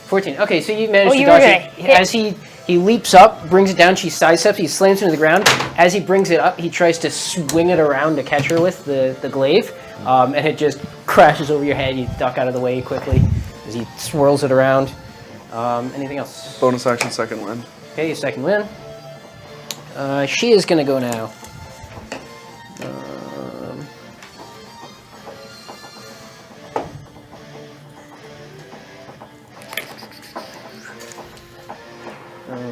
14. Okay, so you managed Oh, to you dodge were it. gonna hit. As he leaps up, brings it down, she sidesteps, he slams into the ground. As he brings it up, he tries to swing it around to catch her with the glaive, and it just crashes over your head. You duck out of the way quickly as he swirls it around. Anything else? Bonus action, second wind. Okay, your second win. She is going to go now.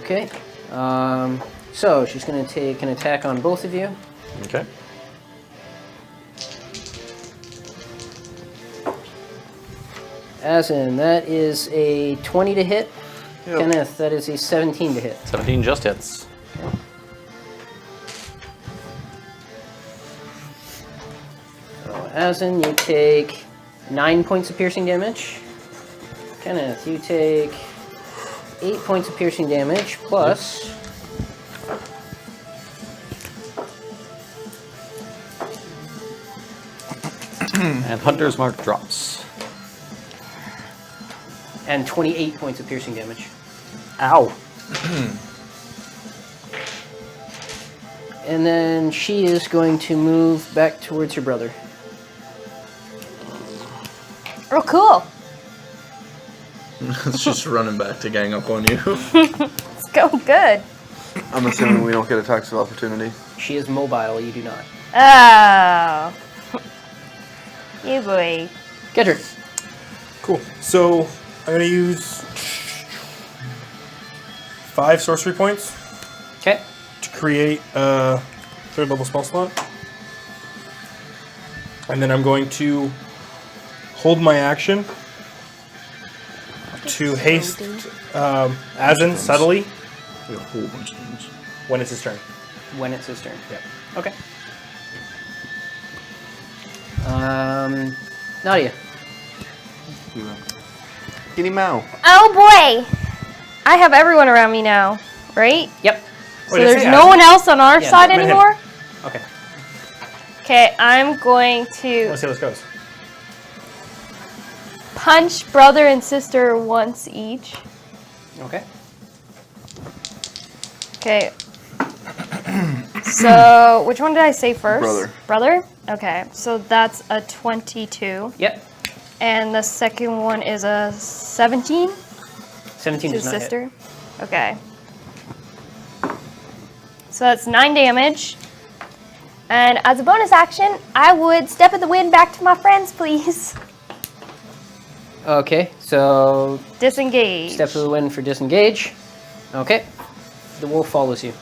Okay. So she's going to take an attack on both of you. Okay. As in, that is a 20 to hit. Yep. Kenneth, that is a 17 to hit. 17 just hits. So, as in, you take 9 points of piercing damage. Kenneth, you take 8 points of piercing damage, plus... And Hunter's Mark drops. and 28 points of piercing damage. Ow. And then she is going to move back towards her brother. Oh, cool. It's just running back to gang up on you. It's going good. I'm assuming we don't get attacks of opportunity. She is mobile, you do not. Oh. Yeah, boy. Gedrick. Cool. So I'm gonna use 5 sorcery points Okay. to create a 3rd level spell slot. And then I'm going to hold my action to haste Asin subtly Like a whole bunch of things. when it's his turn. When it's his turn. Yep. Okay. Nadia. Kitty Mow. Oh boy! I have everyone around me now, right? Yep. So Wait, I there's say no Asin? one else on our Yeah, side but him. anymore? Okay. Okay, I'm going Let's to see how this goes. punch brother and sister once each. Okay. Okay. So, which one did I say first? Brother. Brother? Okay, so that's a 22. Yep. And the second one is a 17 17 to does not hit. sister. Okay. So that's 9 damage. And as a bonus action, I would step in the wind back to my friends, please. Okay, so Disengage. step to the wind for disengage. Okay. The wolf follows you.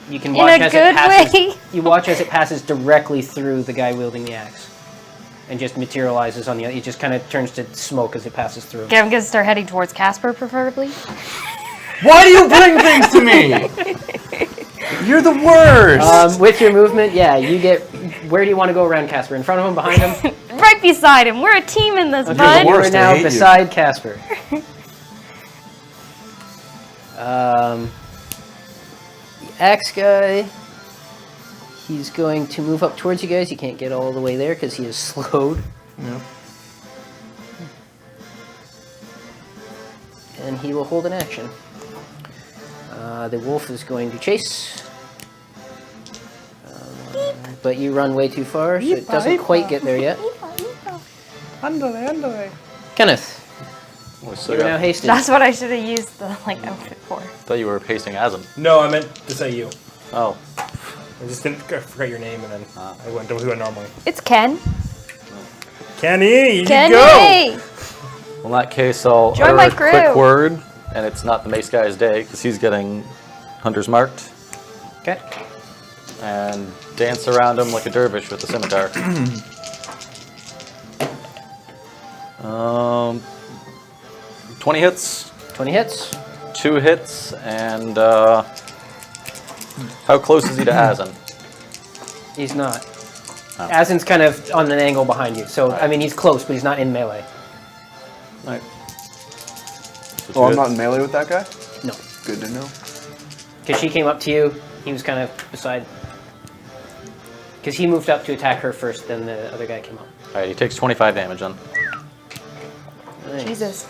You can In watch a as good it passes. way. You watch as it passes directly through the guy wielding the axe, and just materializes on the. It just kind of turns to smoke as it passes through. Okay, I'm gonna start heading towards Casper, preferably. Why do you bring things to me? You're the worst. With your movement, yeah, you get. Where do you want to go around Casper? In front of him, behind him? Right beside him. We're a team in this, Okay, bud. you are worst, I now hate you. beside Casper. The axe guy. He's going to move up towards you guys. You can't get all the way there because he is slowed. Yep. And he will hold an action. The wolf is going to chase. But you run way too far, so it doesn't quite get there yet. Kenneth, So you're now hasted. That's what I should have used the outfit for. thought you were pasting as him. No, I meant to say you. Oh, I just didn't I forgot your name, and then I went to who I normally. It's Ken. Kenny, you Kenny! go. well, in that case, I'll Join utter my a crew. quick word, and it's not the mace guy's day because he's getting hunter's marked, Okay. and dance around him like a dervish with the scimitar. 20 hits, 20 hits. 2 hits, and how close is he to Azen? He's not. Oh. Azin's kind of on an angle behind you. So, I mean, he's close, but he's not in melee. Right. Oh, I'm not in melee with that guy? No. Good to know. Because she came up to you, he was kind of beside. Because he moved up to attack her first, then the other guy came up. Alright, he takes 25 damage then. Nice. Jesus.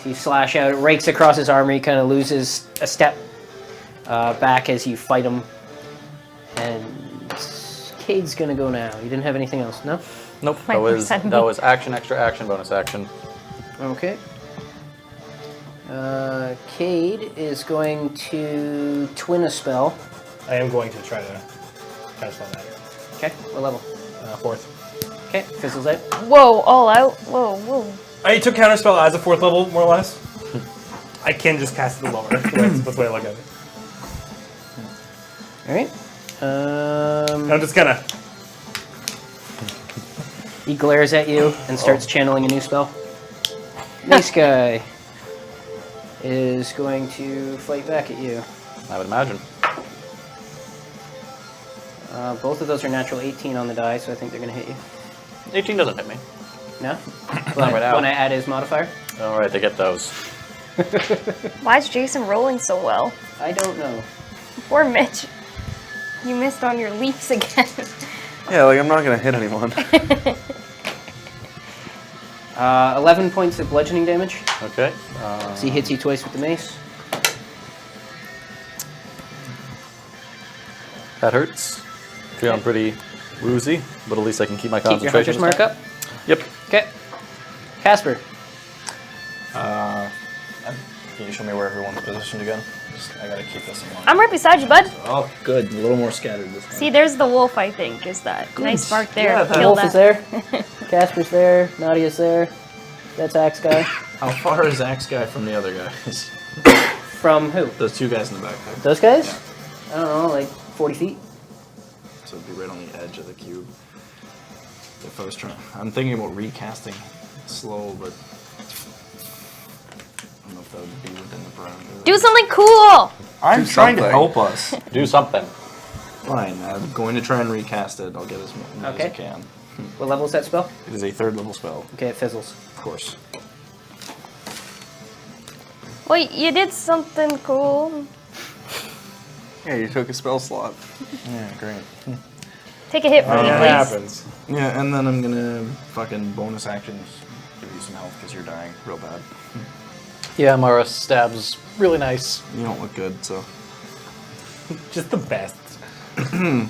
You slash out, it rakes across his armor, he kind of loses a step back as you fight him. And Cade's gonna go now. You didn't have anything else, no? Nope, My that was percent. action, extra action, bonus action. Okay. Cade is going to twin a spell. I am going to try to counterspell that. Okay, what level? 4th. Okay, fizzles out. Whoa, all out. Whoa, whoa. I took counterspell as a 4th level, more or less. I can just cast it lower. That's the way I look at it. Alright. I'm just gonna. He glares at you and starts channeling a new spell. This guy is going to fight back at you. I would imagine. Both of those are natural 18 on the die, so I think they're going to hit you. 18 doesn't hit me. No? Not right now. When I add his modifier? Alright, they get those. Why is Jason rolling so well? I don't know. Poor Mitch. You missed on your leaps again. Yeah, like I'm not gonna hit anyone. 11 points of bludgeoning damage. Okay. So he hits you twice with the mace. That hurts. Feeling pretty woozy, but at least I can keep my Keep your concentration. hunter's mark up. Yep. Okay. Casper. Can you show me where everyone's positioned again? I gotta keep this in mind. I'm right beside you, bud. Oh, good. A little more scattered this time. See, there's the wolf, I think, is that. Nice mark there. Yeah, The Kill wolf is that. there. Casper's there. Nadia's there. That's Axe Guy. How far is Axe Guy from the other guys? From who? Those two guys in the back there. Those guys? I don't know, like 40 feet. So it'd be right on the edge of the cube. If I was trying, I'm thinking about recasting slow, but I don't know if that would be within the parameters. Do something cool! I'm trying to help us. Do something. Fine, I'm going to try and recast it. I'll get as much as I Okay. can. What level is that spell? It is a 3rd level spell, Okay, it fizzles. of course. Wait, you did something cool. Yeah, you took a spell slot. Yeah, great. Take a hit for me, That please. happens. Yeah, and then I'm gonna fucking bonus actions give you some health because you're dying real bad. Yeah, Mara stabs really nice. You don't look good, so. Just the best. Level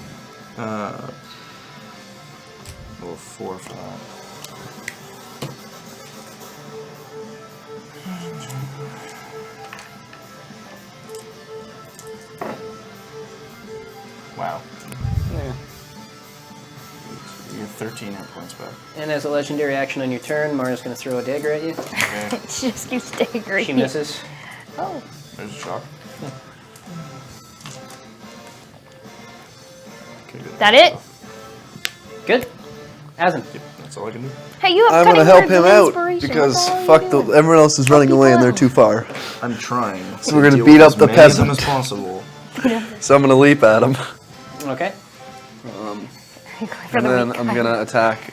4 for that. Wow. Yeah. You get 13 hit points back. And as a legendary action on your turn, Mara's going to throw a dagger at you. Okay. She just keeps staggering. She misses. Oh. There's a shock. Okay, good. That it? Good. Asin. Yep, that's all I can do. Hey, you have I'm cutting gonna help words him of out inspiration. because That's all you fuck do. everyone else is running away and they're too far. I'm trying. So we're to gonna deal beat with up as the many of them peasant. as possible. So I'm gonna leap at him, Okay. For and the then weak I'm guy. gonna attack,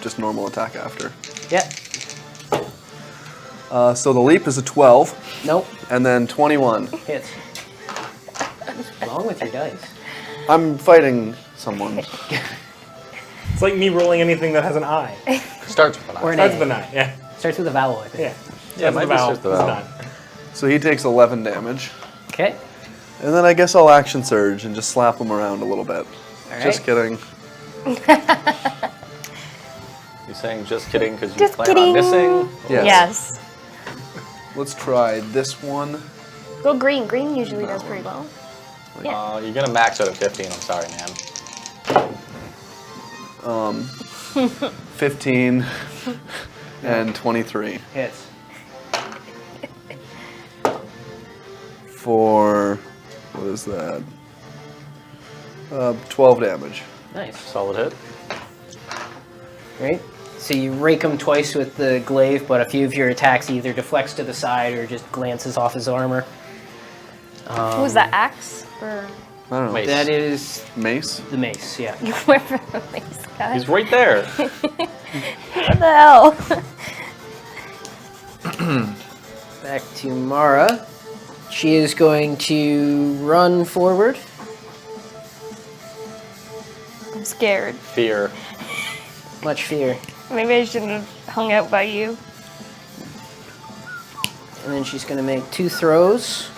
just normal attack after. Yeah. So the leap is a 12, Nope. and then 21. Hits. What's wrong with your dice? I'm fighting someone. It's like me rolling anything that has an I. Starts with an Or I. an Starts A. with an I, yeah. Starts with a vowel, I think. Yeah. Yeah, Starts might with be a vowel. starts with a It's vowel. done. So he takes 11 damage. Okay. And then I guess I'll action surge and just slap him around a little bit. All Just right. kidding. You saying just kidding because you Just plan kidding. on missing? Yes. Yes. Let's try this one. Go green. Green usually does pretty well. Yeah. You're gonna max out at 15. I'm sorry, man. 15 and 23 Hits. for, what is that? 12 damage. Nice. Solid hit. Right? So you rake him twice with the glaive, but a few of your attacks either deflects to the side or just glances off his armor. Who's that, axe? Or I don't know. Mace. That is Mace? the mace, yeah. you went for the mace guy? He's right there. What the hell? Back to Mara. She is going to run forward. I'm scared. Fear. Much fear. Maybe I shouldn't have hung out by you. And then she's going to make 2 throws.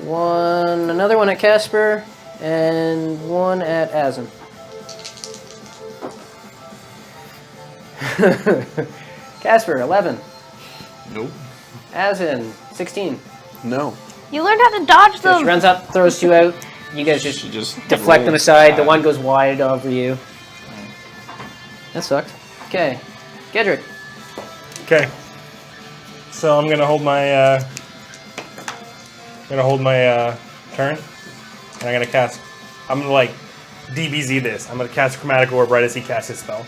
Another one at Casper, and one at Azin. Casper, 11. Nope. Azin, 16. No. You learned how to dodge So she them. runs up, throws 2 out. You guys just She just deflect them rolled. aside. The one goes wide over you. That sucked. Okay. Gedrick. Okay. So I'm gonna hold my turn, and I'm gonna cast. I'm gonna like DBZ this. I'm gonna cast Chromatic Orb right as he casts his spell.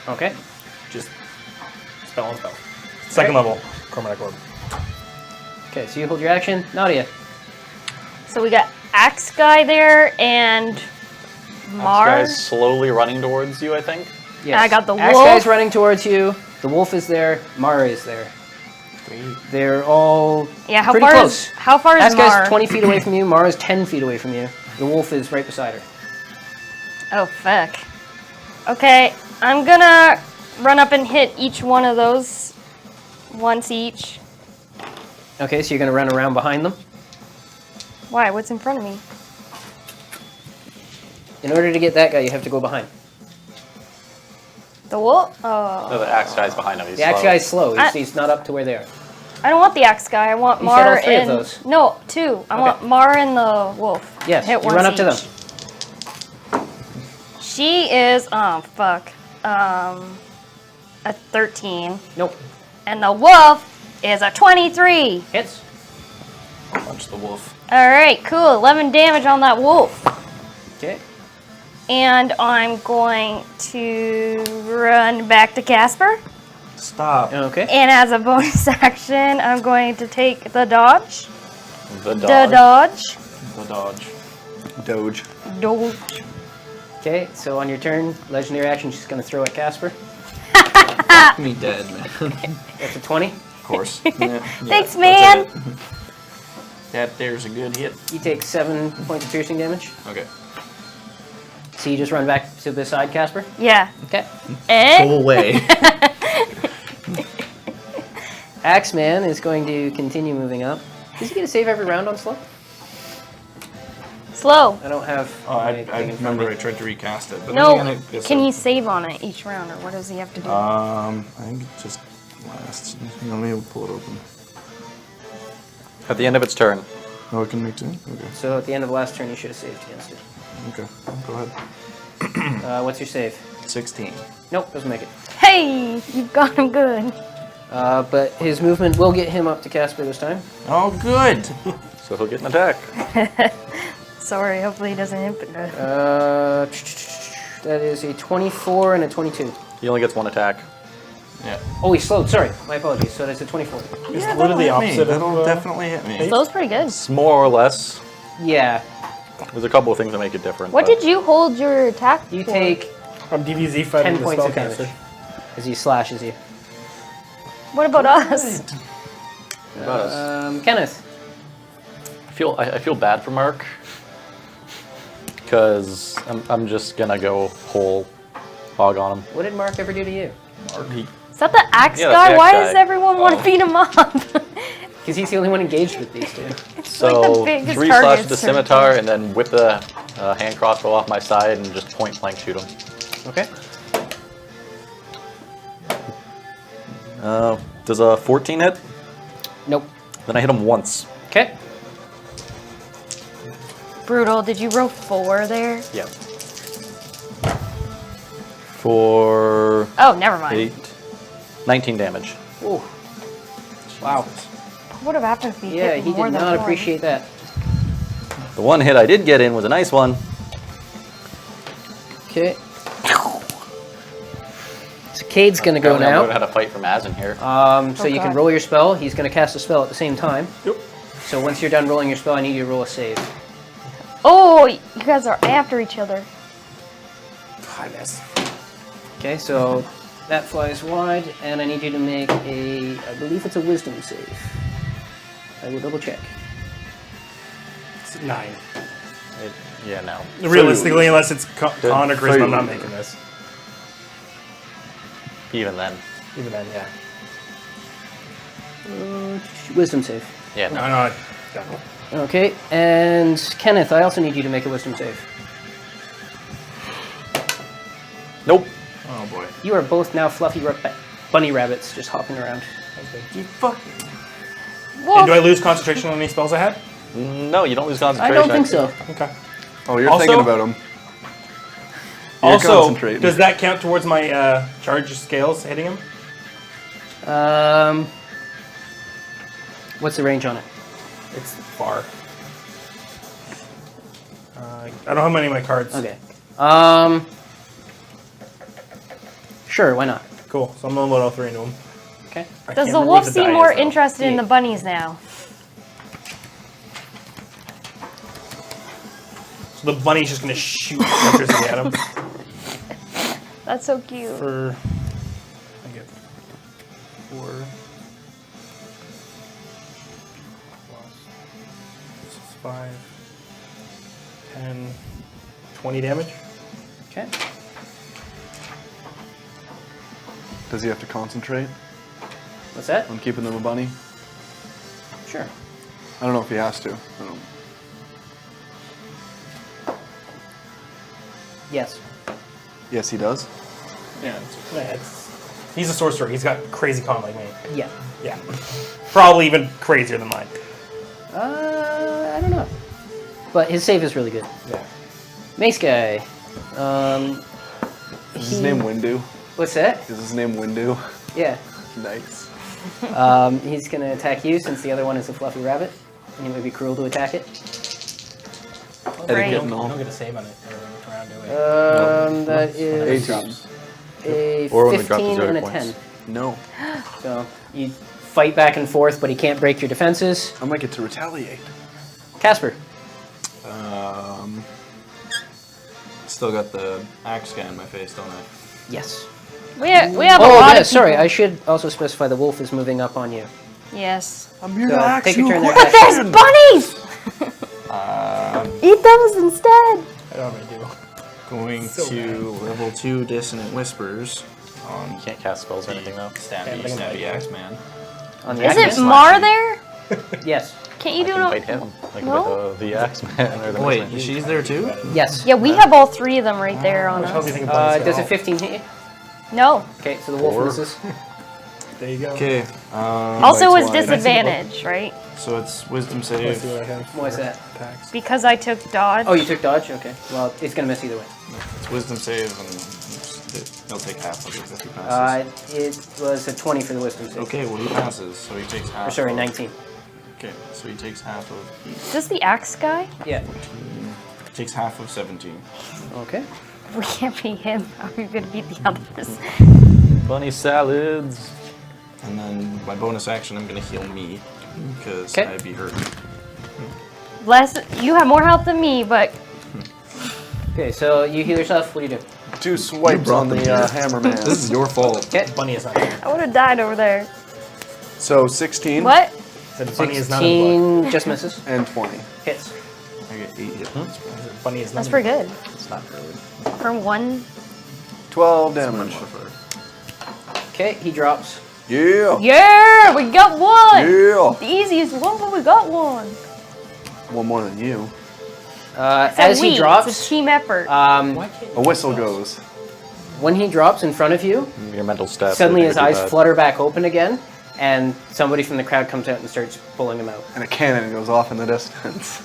Okay. Just spell on spell. Second level Chromatic Orb. Okay, so you hold your action. Nadia. So we got axe guy there and This Mar. guy's slowly running towards you, I think. Yes. I got the Axe wolf. guy's running towards you. The wolf is there. Mara is there. They're all Yeah, how pretty far close. is how far is Axe Mar? guy's 20 feet away from you. Mara's 10 feet away from you. The wolf is right beside her. Oh fuck. Okay, I'm gonna run up and hit each one of those once each. Okay, so you're going to run around behind them. Why? What's in front of me? In order to get that guy, you have to go behind. The wolf? Oh. No, the axe guy's behind him. He's The axe slow. guy's slow. I- He's not up to where they are. I don't want the axe guy. I want You said Mar all 3 of and those. no, 2. I want Mar and the wolf. Yes, hit you once run up to each. them. She is a 13, Nope. and the wolf is a 23. Hits. Punch the wolf. All right, cool. 11 damage on that wolf. Okay. And I'm going to run back to Casper. Stop. Okay. And as a bonus action, I'm going to take the dodge. The dog. The dodge. The dodge. Doge. Dodge. Okay, so on your turn, legendary action, she's going to throw at Casper. Me dead, man. That's a 20. Of course. Yeah, Thanks, that's man. it. That there's a good hit. You take 7 points of piercing damage. Okay. So you just run back to beside Casper. Yeah. Okay. Eh? Go away. Axeman is going to continue moving up. Does he get a save every round on slow? Slow. I don't have. Oh, my I thing in front of remember I me. tried to recast it. But No. then again, I guess Can I- he save on it each round, or what does he have to do? I think it just lasts. Let me pull it open. At the end of its turn. Oh, it can make 2? Okay. So at the end of the last turn, you should have saved against it. Okay. Go ahead. What's your save? 16. Nope, doesn't make it. Hey, you got him good. But his movement will get him up to Casper this time. Oh, good. So he'll get an attack. Sorry, hopefully he doesn't hit me. That is a 24 and a 22. He only gets 1 attack. Yeah. Oh, he slowed. Sorry, my apologies. So that's a 24. It's literally the opposite of That'll definitely hit me. Slow's pretty good. It's more or less. Yeah. There's a couple of things that make it different. What but did you hold your attack You for? take I'm DVZ fighting 10 the points of spellcaster. damage as he slashes you. What about us? Kenneth. I feel bad for Mark because I'm just gonna go whole hog on him. What did Mark ever do to you? Is that the axe Yeah, that's guy? the Why axe does guy. everyone want to beat him up? Because he's the only one engaged with these two. It's like the So biggest 3 slash targets. with the scimitar and then whip the hand crossbow off my side and just point blank shoot him. Okay. Does a 14 hit? Nope. Then I hit him once. Okay. Brutal. Did you roll 4 there? Yeah. For Oh, never mind. 8, 19 damage. Ooh. Wow. What would have happened if he Yeah, hit he more did than not one? appreciate that. The one hit I did get in was a nice one. Okay. So Cade's gonna go Apparently I'm learning now. how to fight from Asin here. So Oh, you can God. roll your spell. He's gonna cast a spell at the same time. Yep. So once you're done rolling your spell, I need you to roll a save. Oh, you guys are after each other. I missed. Okay, so that flies wide, and I need you to make a, I believe it's a wisdom save. I will double check. It's 9. Yeah, no. Realistically, unless it's con or charisma, So I'm not you- making this. Even then. Even then, yeah. Wisdom save. Yeah, no. No. Okay, and Kenneth, I also need you to make a wisdom save. Nope. Oh boy. You are both now fluffy bunny rabbits just hopping around. You fuck. Well, And do I lose concentration on any spells I had? No, you don't lose I concentration. don't think so. Okay. Oh, you're Also- thinking about him. You're Also, concentrating. does that count towards my charge scales hitting him? What's the range on it? It's far. I don't have many of my cards. Okay. Sure, why not? Cool. So I'm gonna load all 3 into him. Okay. I does can't the remember wolf what seem die more is, though. interested in the bunnies now? So the bunny's just gonna shoot electricity at him That's so cute. for. I get 4 plus 5, 10, 20 damage. Okay. Does he have to concentrate What's that? on keeping them a bunny? Sure. I don't know if he has to. I don't. Yes. Yes, he does. Yeah, he's a sorcerer. He's got crazy con like me. Yeah. Yeah. Probably even crazier than mine. I don't know. But his save is really good. Yeah. Mace guy. Is his name Windu? What's that? Is his name Windu? Yeah. Nice. He's gonna attack you since the other one is a fluffy rabbit. And he would be cruel to attack it. Great. You don't get a save on it every round, do we? That is 18. a Or when we drop the 15 zero and a points. 10. No. So you fight back and forth, but he can't break your defenses. I might get to retaliate. Casper. Still got the axe guy in my face, don't I? Yes. We have a Oh, lot yeah, of sorry. people. I should also specify the wolf is moving up on you. Yes. I'm here So to ask take you your a turn there, question. Casper. There's bunnies! Eat those instead. I don't know what I do. Going So to level 2 Dissonant Whispers on You can't cast spells or anything though. Stabby Axeman. On the Isn't axe man? Mar there? Yes. Can't you I do can no? fight him, like No? with the Axeman or the Wait, Mistman. she's there too? Yes. Yeah, we have all 3 of them right there on What the hell do you us. think of Does a 15 hit you? No. Okay, so the wolf Four. misses. There you go. Okay. Also, bites it's wide. disadvantage, right? So it's Wisdom Let's see save. what I have. What's that? Attacks. Because I took dodge. Oh, you took dodge? Okay. Well, it's going to miss either way. It's Wisdom save, and he'll take half of it if he passes. It was a 20 for the wisdom save. Okay, well he passes, so he takes half. Or sorry, of- 19. Okay, so he takes half of. Is this the axe guy? Yeah. Takes half of 17. Okay. We can't beat him. How are we gonna beat the others? Bunny salads. And then my bonus action, I'm gonna heal me because 'Kay. I'd be hurt. You have more health than me, but Okay, so you heal yourself. What do you do? 2 swipes brought on the them here. hammer man. This is your fault. Okay. Bunny is not. I would have died over there. So 16 What? Said bunny is not in the 16 just misses. and 20. Hits. I get 8 hit points. book. Bunny is not. That's in pretty the good. It's not really. For one. 12 Much damage. prefer. Okay, he drops. Yeah. Yeah, we got one. Yeah. The easiest one, but we got one. One more than you. As he It's a drops, team effort. Why can't A whistle goes. when he drops in front of you, Your mental stats. suddenly are his too eyes bad. flutter back open again, and somebody from the crowd comes out and starts pulling him out. And a cannon goes off in the distance.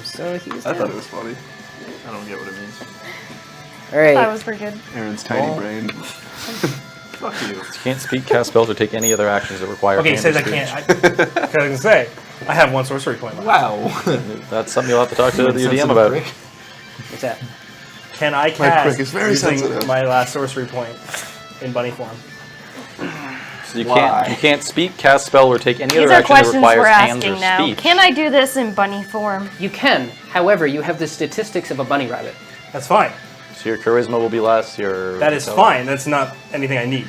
So he's I down. thought it was funny. I don't get what it means. All right. That was pretty good. Aaron's tiny brain. Fuck you. You can't speak, cast spells, or take any other actions that require. Okay, hand or says I speech. can't. I was gonna say I have 1 sorcery point left. Wow. That's something you'll have to talk to the DM Sensitive about. prick. What's that? Can I prick cast is very using sensitive. my last sorcery point in bunny form? So you Why? can't speak, cast spell, or take any These other are action that questions requires we're hands asking or now. speech. Can I do this in bunny form? You can. However, you have the statistics of a bunny rabbit. That's fine. So your charisma will be less. Your That is fine. That's not anything I need.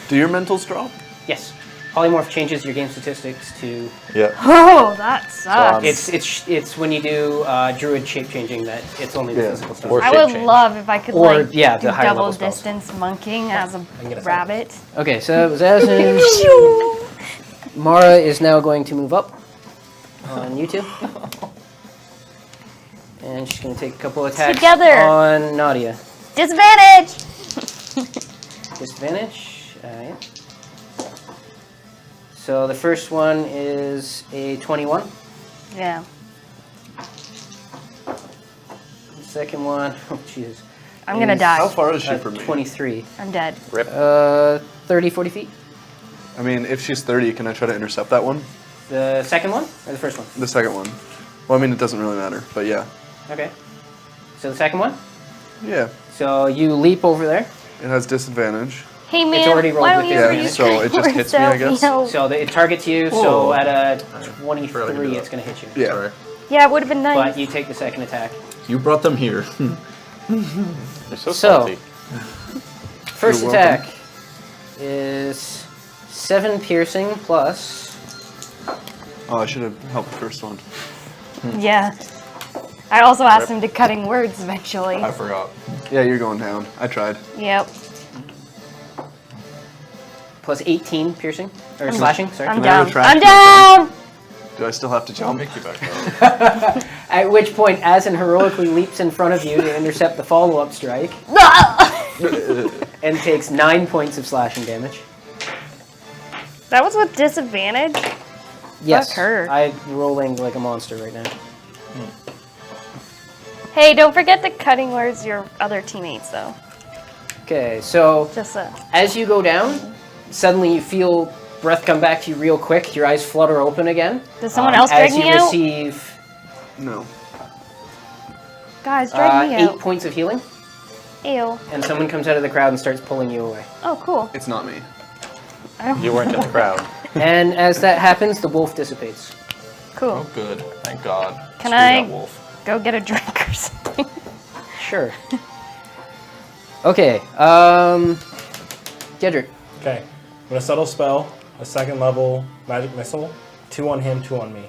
Do your mentals drop? Yes. Polymorph changes your game statistics to. Yeah. Oh, that sucks. It's when you do druid shape changing that it's only the Yeah. physical stuff. Or I shape would change. love if I could Or, like yeah, do the higher double level spells. distance monkeying as a can get a rabbit. Okay, so that was Asin. Mara is now going to move up on you two. And she's going to take a couple attacks Together. on Nadia. Disadvantage! Disadvantage. Alright. So the first one is a 21. Yeah. The second one, oh Jesus. I'm gonna is, die. How far is she from me? 23. I'm dead. 30, 40 feet. I mean, if she's 30, can I try to intercept that one? The second one or the first one? The second one. Well, I mean, it doesn't really matter, but yeah. Okay. So the second one? Yeah. So you leap over there. It has disadvantage. Hey man, already rolled why don't with you disadvantage. use So it just your hits me, I words guess? out? So it targets you, Oh. so at a Forgot I could 23, do it's that. going to hit you. Yeah. Sorry. Yeah, it would have been nice. But you take the second attack. You brought them here. You're so So- salty. First You're welcome. attack is 7 piercing plus. Oh, I should have helped the first one. Yeah. I also asked him to cutting words eventually. I forgot. Yeah, you're going down. I tried. Yep. Plus 18 piercing. Or slashing, sorry. I'm Can I down. retract I'm my down! Do I still have to I'll jump? make you back up. At which point, Asin heroically leaps in front of you to intercept the follow-up strike and takes 9 points of slashing damage. That was with disadvantage? Yes, her. I'm rolling like a monster right now. Hey, don't forget to cutting words your other teammates though. Okay, so Just as you go down, suddenly you feel breath come back to you real quick. Your eyes flutter open again. Does someone else drag as me you out? receive No. Guys, drag me 8 out. points of healing, Ew. and someone comes out of the crowd and starts pulling you away. Oh, cool. It's not me. You weren't in the crowd. And as that happens, the wolf dissipates. Cool. Oh, good. Thank God. Can Screw I- that wolf. Go get a drink or something. Sure. Okay, Gedrick. Okay. I'm gonna subtle spell, a 2nd level magic missile, 2 on him, 2 on me.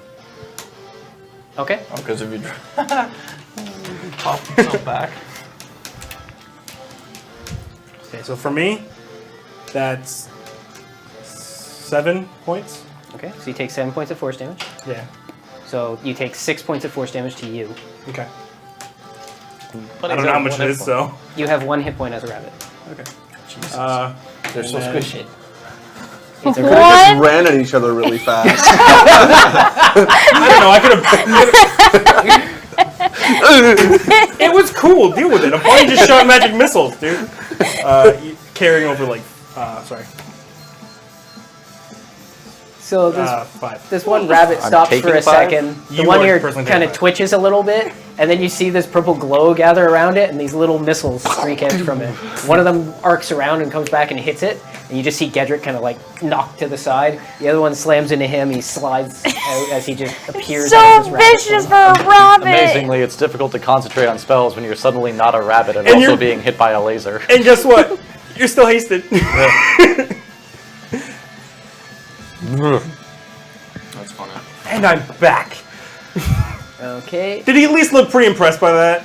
Okay. Oh, because if you pop himself back. Okay, so for me, that's 7 points. Okay, so you take 7 points of force damage. Yeah. So you take 6 points of force damage to you. Okay. But I don't know how much it is, so. You have 1 hit point as a rabbit. Okay. They're so then- squishy. It's a They What? just ran at each other really fast. I don't know. I could have. It was cool. Deal with it. I'm probably just shot magic missiles, dude. Carrying over like, sorry, So this 5. this one rabbit I'm stops taking for a 5? second. The You one are here personally kind of taking 5. twitches a little bit, and then you see this purple glow gather around it, and these little missiles streak out from it. One of them arcs around and comes back and hits it, and you just see Gedrick kind of like knocked to the side. The other one slams into him. He slides out as he just appears. out of So his rabbit vicious form. for a rabbit. Amazingly, it's difficult to concentrate on spells when you're suddenly not a rabbit and, And also you're- being hit by a laser. And guess what? You're still hasted. That's funny. And I'm back. Okay. Did he at least look pretty impressed by that?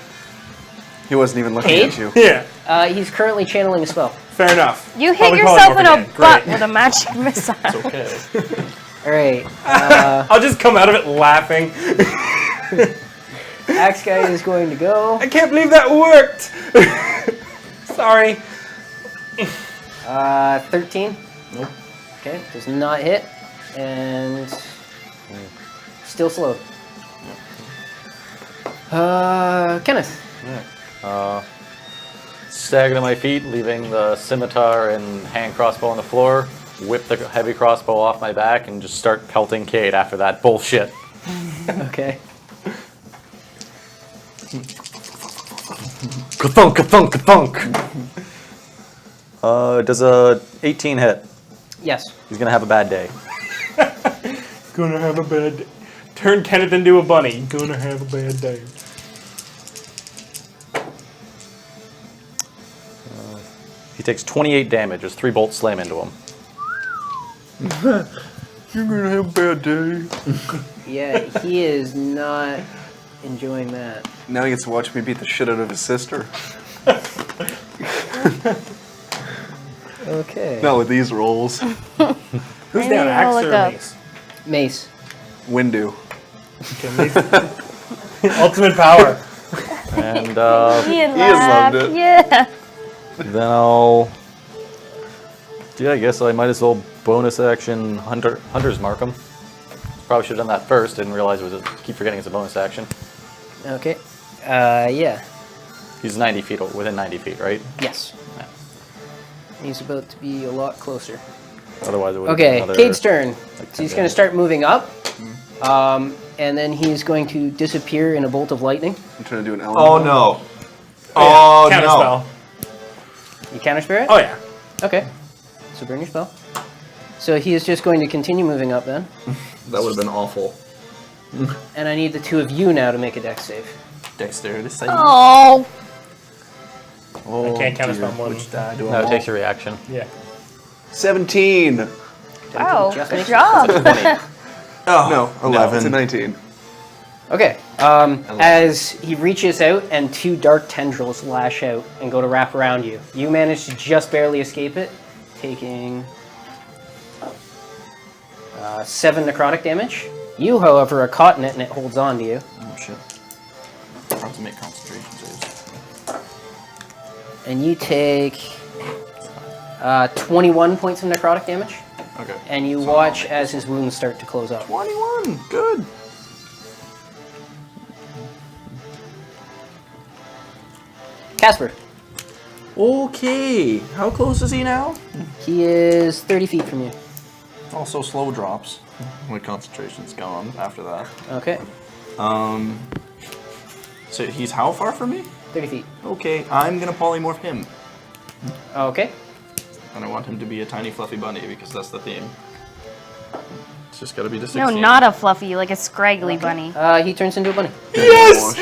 He wasn't even looking Eight? at you. Yeah, He's currently channeling a spell. fair enough. You hit Probably yourself calling in him a again. butt Great. with a magic missile. It's okay. All right. I'll just come out of it laughing. Axe guy is going to go. I can't believe that worked. Sorry. 13. Nope. Okay, does not hit, and still slow. Kenneth. Stagger to my feet, leaving the scimitar and hand crossbow on the floor, whip the heavy crossbow off my back, and just start pelting Cade after that bullshit. Okay. Ka-thunk, ka-thunk, ka-thunk! Does a 18 hit? Yes. He's gonna have a bad day. Gonna have a bad day. Turn Kenneth into a bunny. Gonna have a bad day. He takes 28 damage as 3 bolts slam into him. You're gonna have a bad day. Yeah, he is not enjoying that. Now he gets to watch me beat the shit out of his sister. Okay. Not with these rolls. Who's Maybe down, I'll axe look or up. mace? Mace. Windu. Okay, mace. Ultimate power. And Ian He has laughed. loved it. Yeah. then I'll... Yeah, I guess I might as well bonus action Hunter's Mark him. Probably should have done that first, didn't realize it was keep forgetting it's a bonus action. Okay. Yeah. He's 90 feet, within 90 feet, right? Yes. Yeah. He's about to be a lot closer. Otherwise it would Okay, have been Cade's turn. like So 10 he's going to damage. start moving up, and then he's going to disappear in a bolt of lightning. I'm trying to do an element. Oh no. Oh, Oh counter no. spell. You counter spirit? Oh yeah. Okay. So burn your spell. So he is just going to continue moving up then. That would have been awful. And I need the two of you now to make a dex save. Dexterity save. Oh. Oh, I can't counter spell dear. more than Which die do I No, it roll? takes your reaction. yeah. 17. Wow. Just Good make- job. Oh, No, 11. It's a 19. Okay. As he reaches out and two dark tendrils lash out and go to wrap around you, you manage to just barely escape it, taking 7 necrotic damage. You, however, are caught in it and it holds on to you. Oh shit. I have to make concentration saves. And you take 21 points of necrotic damage. Okay. And you So I'll watch make as his wounds start to close up. 21. Good. Casper. Okay. How close is he now? He is 30 feet from you. Also slow drops. My concentration's gone after that. Okay. So he's how far from me? 30 feet. Okay, I'm gonna polymorph him. Okay. And I want him to be a tiny fluffy bunny because that's the theme. It's just gotta be the 16. No, not a fluffy, like a scraggly bunny. He turns into a bunny. Yes!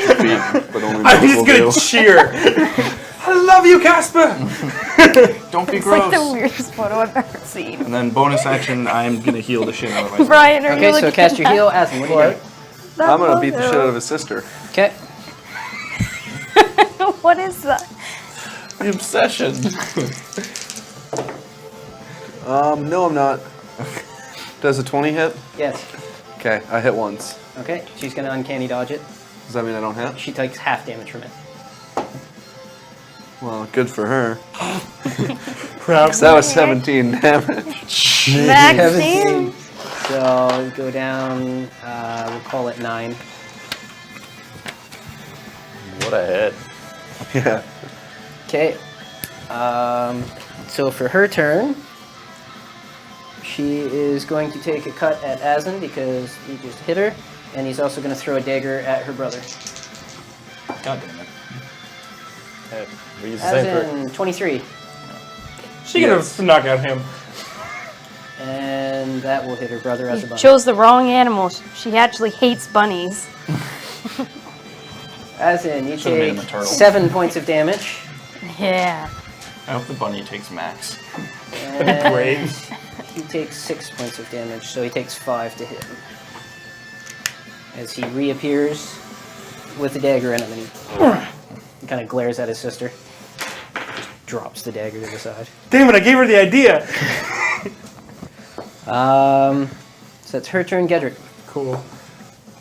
But only I'm Max just will gonna do. cheer. I love you, Casper. Don't be It's gross. like the weirdest photo I've ever seen. And then bonus action, I'm gonna heal the shit out of myself. Brian, are you Okay, so looking cast your at heal. Aslan, what do you got? that I'm gonna beat the photo? shit out of his sister. Okay. What is that? The obsession. No, I'm not. Does a 20 hit? Yes. Okay, I hit once. Okay, she's gonna uncanny dodge it. Does that mean I don't hit? She takes half damage from it. Well, good for her. Proud. 'Cause that was 17 damage. Maxine? So go down, we'll call it 9. What a hit. Yeah. Okay. So for her turn, she is going to take a cut at Aslan because he just hit her, and he's also going to throw a dagger at her brother. God damn it. Hey, we use the same As trick. in 23. She could have knocked out him. And that will hit her brother as a You bunny. chose the wrong animal. She actually hates bunnies. As in, you Should've made him take a turtle. 7 points of damage. Yeah. I hope the bunny takes max. And Great. he takes 6 points of damage, so he takes 5 to hit him. As he reappears with the dagger in him, and he kind of glares at his sister. Just drops the dagger to the side. Damn it! I gave her the idea. So it's her turn, Gedrick. Cool.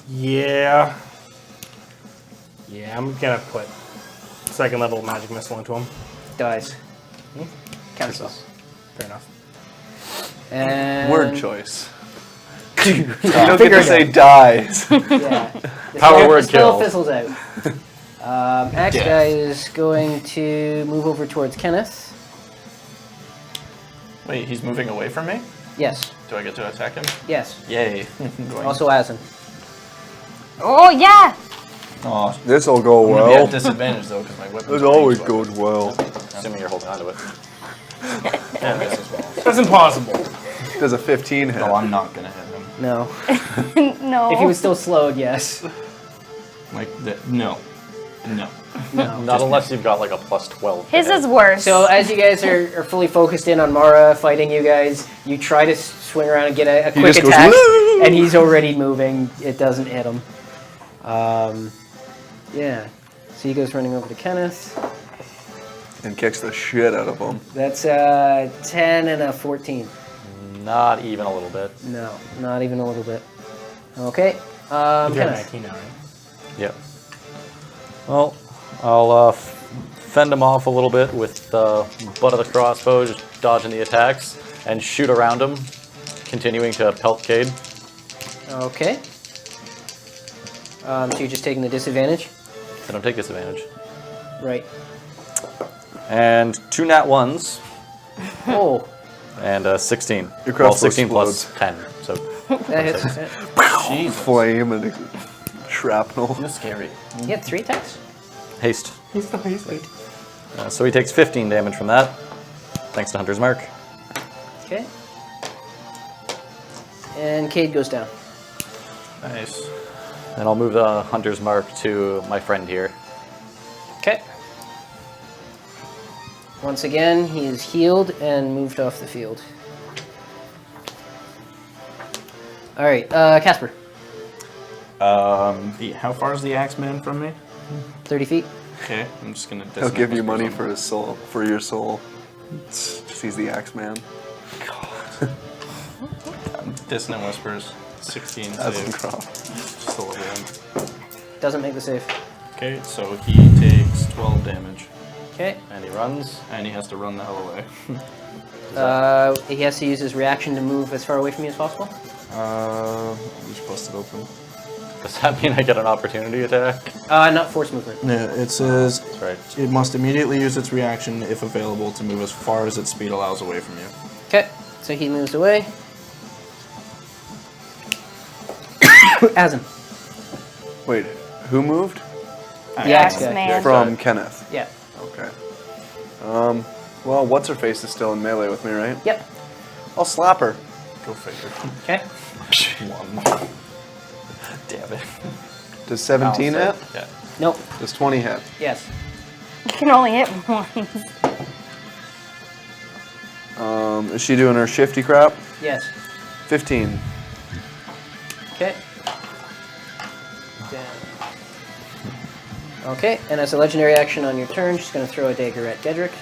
Yeah. Yeah, I'm gonna put second level magic missile into him. Dies. Cancel. Fair enough. And Word choice. you You don't get figure to it say out. dies. Yeah. The Power spell- word the spell kill. fizzles out. Axe Death. guy is going to move over towards Kenneth. Wait, he's moving away from me? Yes. Do I get to attack him? Yes. Yay. Also Asin. Oh, yeah. Aw. This'll go I'm gonna be well. at disadvantage though, because my weapon's This a always ranged goes weapon. well. Assuming you're holding onto it. And this as well. That's impossible. Does a 15 hit? No, I'm not gonna hit him. No. No. If he was still slowed, yes. Like, no. No. No. Not unless you've got like a plus 12. His is worse. So as you guys are fully focused in on Mara fighting you guys, you try to swing around and get a He quick just goes, attack, "Woo!" and he's already moving. It doesn't hit him. Yeah. So he goes running over to Kenneth. And kicks the shit out of him. That's a 10 and a 14. Not even a little bit. No, not even a little bit. Okay. You're at Kenneth. 19 now, right? Yep. Well, I'll fend him off a little bit with the butt of the crossbow, just dodging the attacks, and shoot around him, continuing to pelt Cade. Okay. So you're just taking the disadvantage? I don't take disadvantage. Right. And 2 nat 1s, Oh, and 16. Your crossbow 16 plus explodes. 10, so that hits. Flame and shrapnel. You're scary. You had 3 attacks? haste. He's still hasty. So he takes 15 damage from that, thanks to Hunter's Mark. Okay. And Cade goes down. Nice. And I'll move the Hunter's Mark to my friend here. Okay. Once again, he is healed and moved off the field. All right, Casper, How far is the Axeman from me? 30 feet. Okay, I'm just gonna. He'll give you money for his soul, for your soul. He's the axe man. Dissonant Whispers. 16 That's save. incredible. Just a level 1. Doesn't make the save. Okay, so he takes 12 damage, Okay. And he runs. and he has to run the hell away. He has to use his reaction to move as far away from you as possible. Which post it open? Does that mean I get an opportunity attack? Not force movement. Yeah, it says That's right. it must immediately use its reaction, if available, to move as far as its speed allows away from you. Okay, so he moves away. Asin. Wait, who moved? The axe guy. Axeman. From Kenneth. Yeah. Okay. Well, what's her face is still in melee with me, right? Yep. I'll slap her. Go figure. Okay. 1. Damn it. Does 17 hit? Yeah. Nope. Does 20 hit? Yes. You can only hit once. Is she doing her shifty crap? Yes. 15. Okay. Down. Okay, and as a legendary action on your turn, she's going to throw a dagger at Gedrick.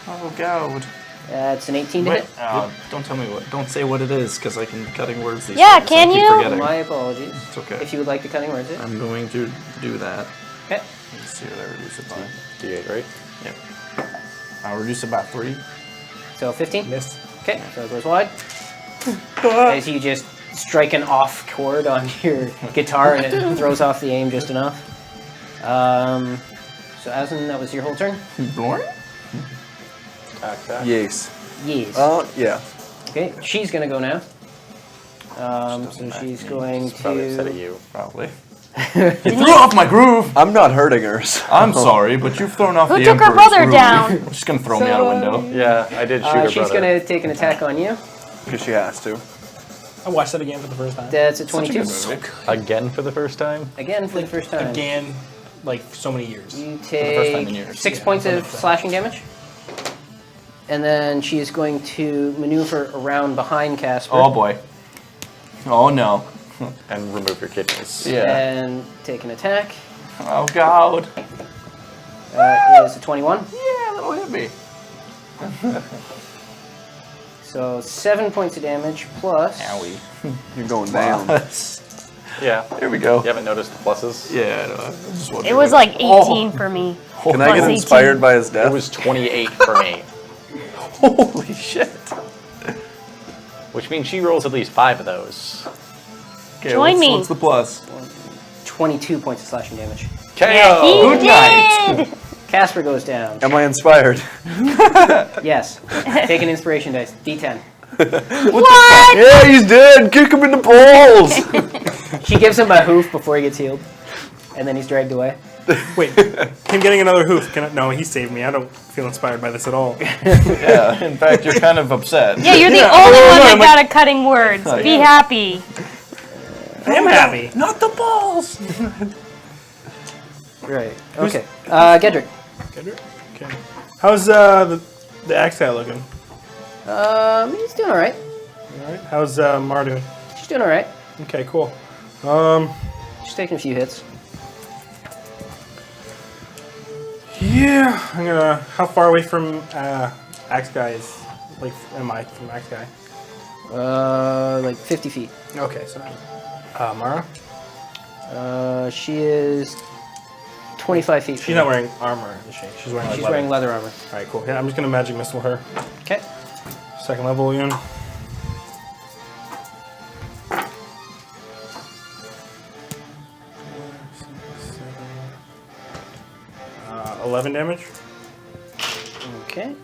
Oh, God. It's an 18 to Wait, hit. Don't tell me what. Don't say what it is, because I can cutting words these Yeah, days. can I keep you? forgetting. My apologies. It's okay. If you would like to cutting words it. I'm going to do that. Okay. Let's see what I reduce it by. D8, right? Yep. I'll reduce it by 3. So 15? Missed. Okay, so it goes wide. As you just strike an off chord on your guitar and it throws off the aim just enough. So Asin, that was your whole turn? Attack. Yes. Yes. Yeah. Okay, she's gonna go now. So she's going Probably upset at to you. Probably. You threw off my groove. I'm not hurting her. So. I'm sorry, but you've thrown off Who the took her Emperor's brother groove. down? She's gonna throw me out a window. Yeah, I did shoot her She's brother. going to take an attack on you. Because she has to. I watched that again for the first time. That's a 22. Again for the first time? Again for the first time. Again, like so many years. You first time in take years. 6 Yeah, points something of like that. slashing damage. And then she is going to maneuver around behind Casper. Oh boy. Oh no. And remove your kidneys. Yeah. And take an attack. Oh god. Is a 21. Yeah, that'll hit me. So 7 points of damage plus. Owie. You're going down. Yeah. Here we go. You haven't noticed the pluses? Yeah, I know. I'm just wondering It was what- like 18 for me. Can I Plus get 18. inspired by his death? It was 28 for me. Holy shit. Which means she rolls at least 5 of those. Okay, Join me. What's the plus? 22 points of slashing damage. KO! He Good night. did! Casper goes down. Am I inspired? Yes. Take an inspiration dice. D10. What? Yeah, he's dead. Kick him in the balls. She gives him a hoof before he gets healed. And then he's dragged away. Wait, him getting another hoof? No, he saved me. I don't feel inspired by this at all. Yeah, in fact, you're kind of upset. Yeah, you're the Yeah, only I one know, that I'm got a cutting words. Be happy. I am happy. Not the balls. Right. Okay. Gedrick. Okay. How's the axe guy looking? He's doing alright. All right. How's Mar doing? She's doing alright. Okay, cool. She's taking a few hits. Yeah, I'm gonna. How far away from axe guy am I from axe guy? Like 50 feet. Okay, so Mara. She is 25 feet. She's not wearing armor, is she? She's wearing. Like, She's leather. wearing leather armor. All right, cool. Yeah, I'm just gonna magic missile her. Okay. Second level again. Uh, 11 damage. Okay.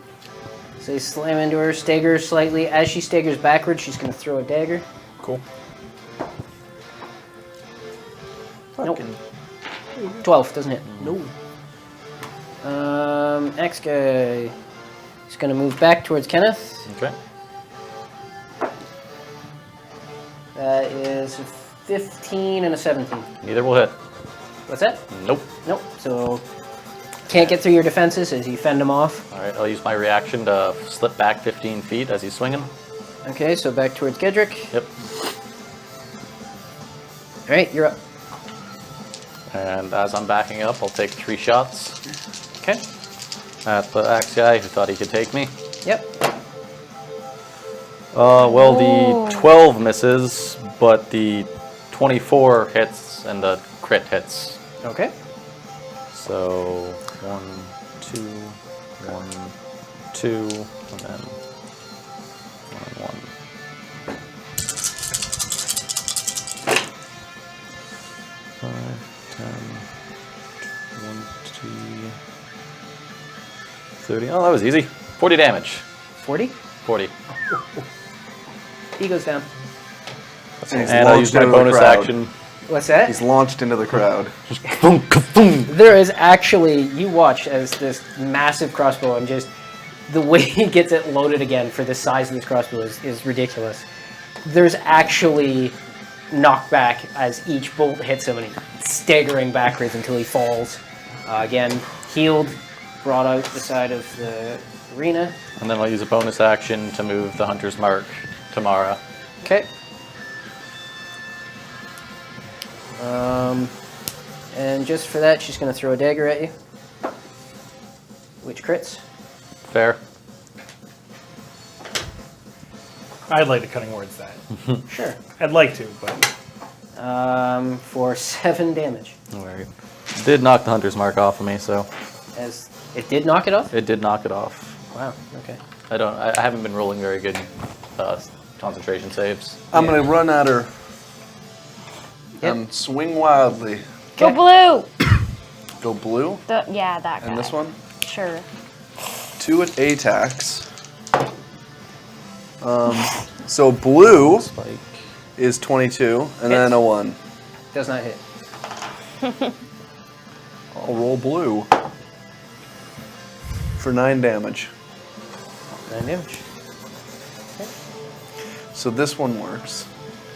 So you slam into her, stagger slightly. As she staggers backwards, she's going to throw a dagger. Cool. Nope. 12 doesn't hit. No. X guy. He's going to move back towards Kenneth. Okay. That is a 15 and a 17. Neither will hit. What's that? Nope. Nope. So can't get through your defenses as you fend him off. Alright, I'll use my reaction to slip back 15 feet as he's swinging. Okay, so back towards Gedrick. Yep. All right, you're up. And as I'm backing up, I'll take 3 shots Okay. at the axe guy who thought he could take me. Yep. Well, Oh. the 12 misses, but the 24 hits and the crit hits. Okay. So 1, 2, 1, 2, and then 1, 1. Five, 10, 20, 30. Oh, that was easy. 40 damage. 40. 40. He goes down. And And I'll use my bonus action. What's that? He's launched into the crowd. There is actually, you watch as this massive crossbow and just the way he gets it loaded again for the size of this crossbow is ridiculous. There's actually knockback as each bolt hits him and he's staggering backwards until he falls. Again, healed, brought out the side of the arena. And then I'll use a bonus action to move the Hunter's Mark to Mara. Okay. And just for that, she's going to throw a dagger at you. Which crits? Fair. I'd like to cutting words that. Sure. I'd like to, but For 7 damage. Alright. Did knock the Hunter's Mark off of me, so As it did knock it off? it did knock it off. Wow, okay. I haven't been rolling very good concentration saves. I'm going to run at her Yep. and swing wildly. Go blue! Go blue. Yeah, that guy. And this one? Sure. 2 attacks. So blue Spike. is 22, and then a 1. Does not hit. I'll roll blue. For 9 damage. 9 damage. So this one works.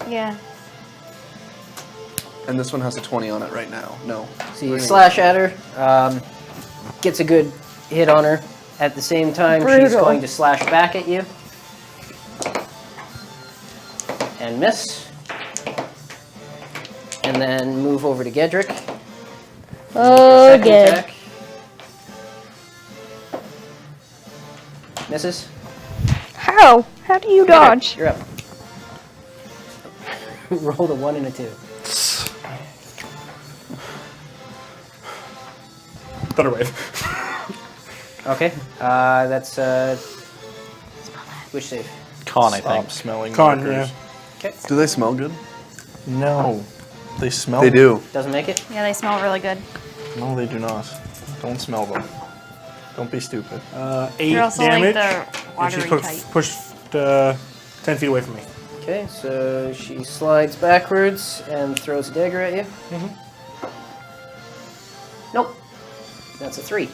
Yeah. And this one has a 20 on it right now. No. So you slash at her, gets a good hit on her. At the same time, she's Brutal. going to slash back at you. And miss. And then move over to Gedrick. Oh, Second good. attack. Misses. How? How do you dodge? You're up. Rolled a 1 and a 2. Thunder wave. Okay. That's which save? Con, I Stop think. smelling Con, markers. Okay. Do they smell good? No. They smell. They do. Doesn't make it. Yeah, they smell really good. No, they do not. Don't smell them. Don't be stupid. 8 You're also damage. like the and she's watery type. pushed 10 feet away from me. Okay, so she slides backwards and throws a dagger at you. Nope. That's a 3.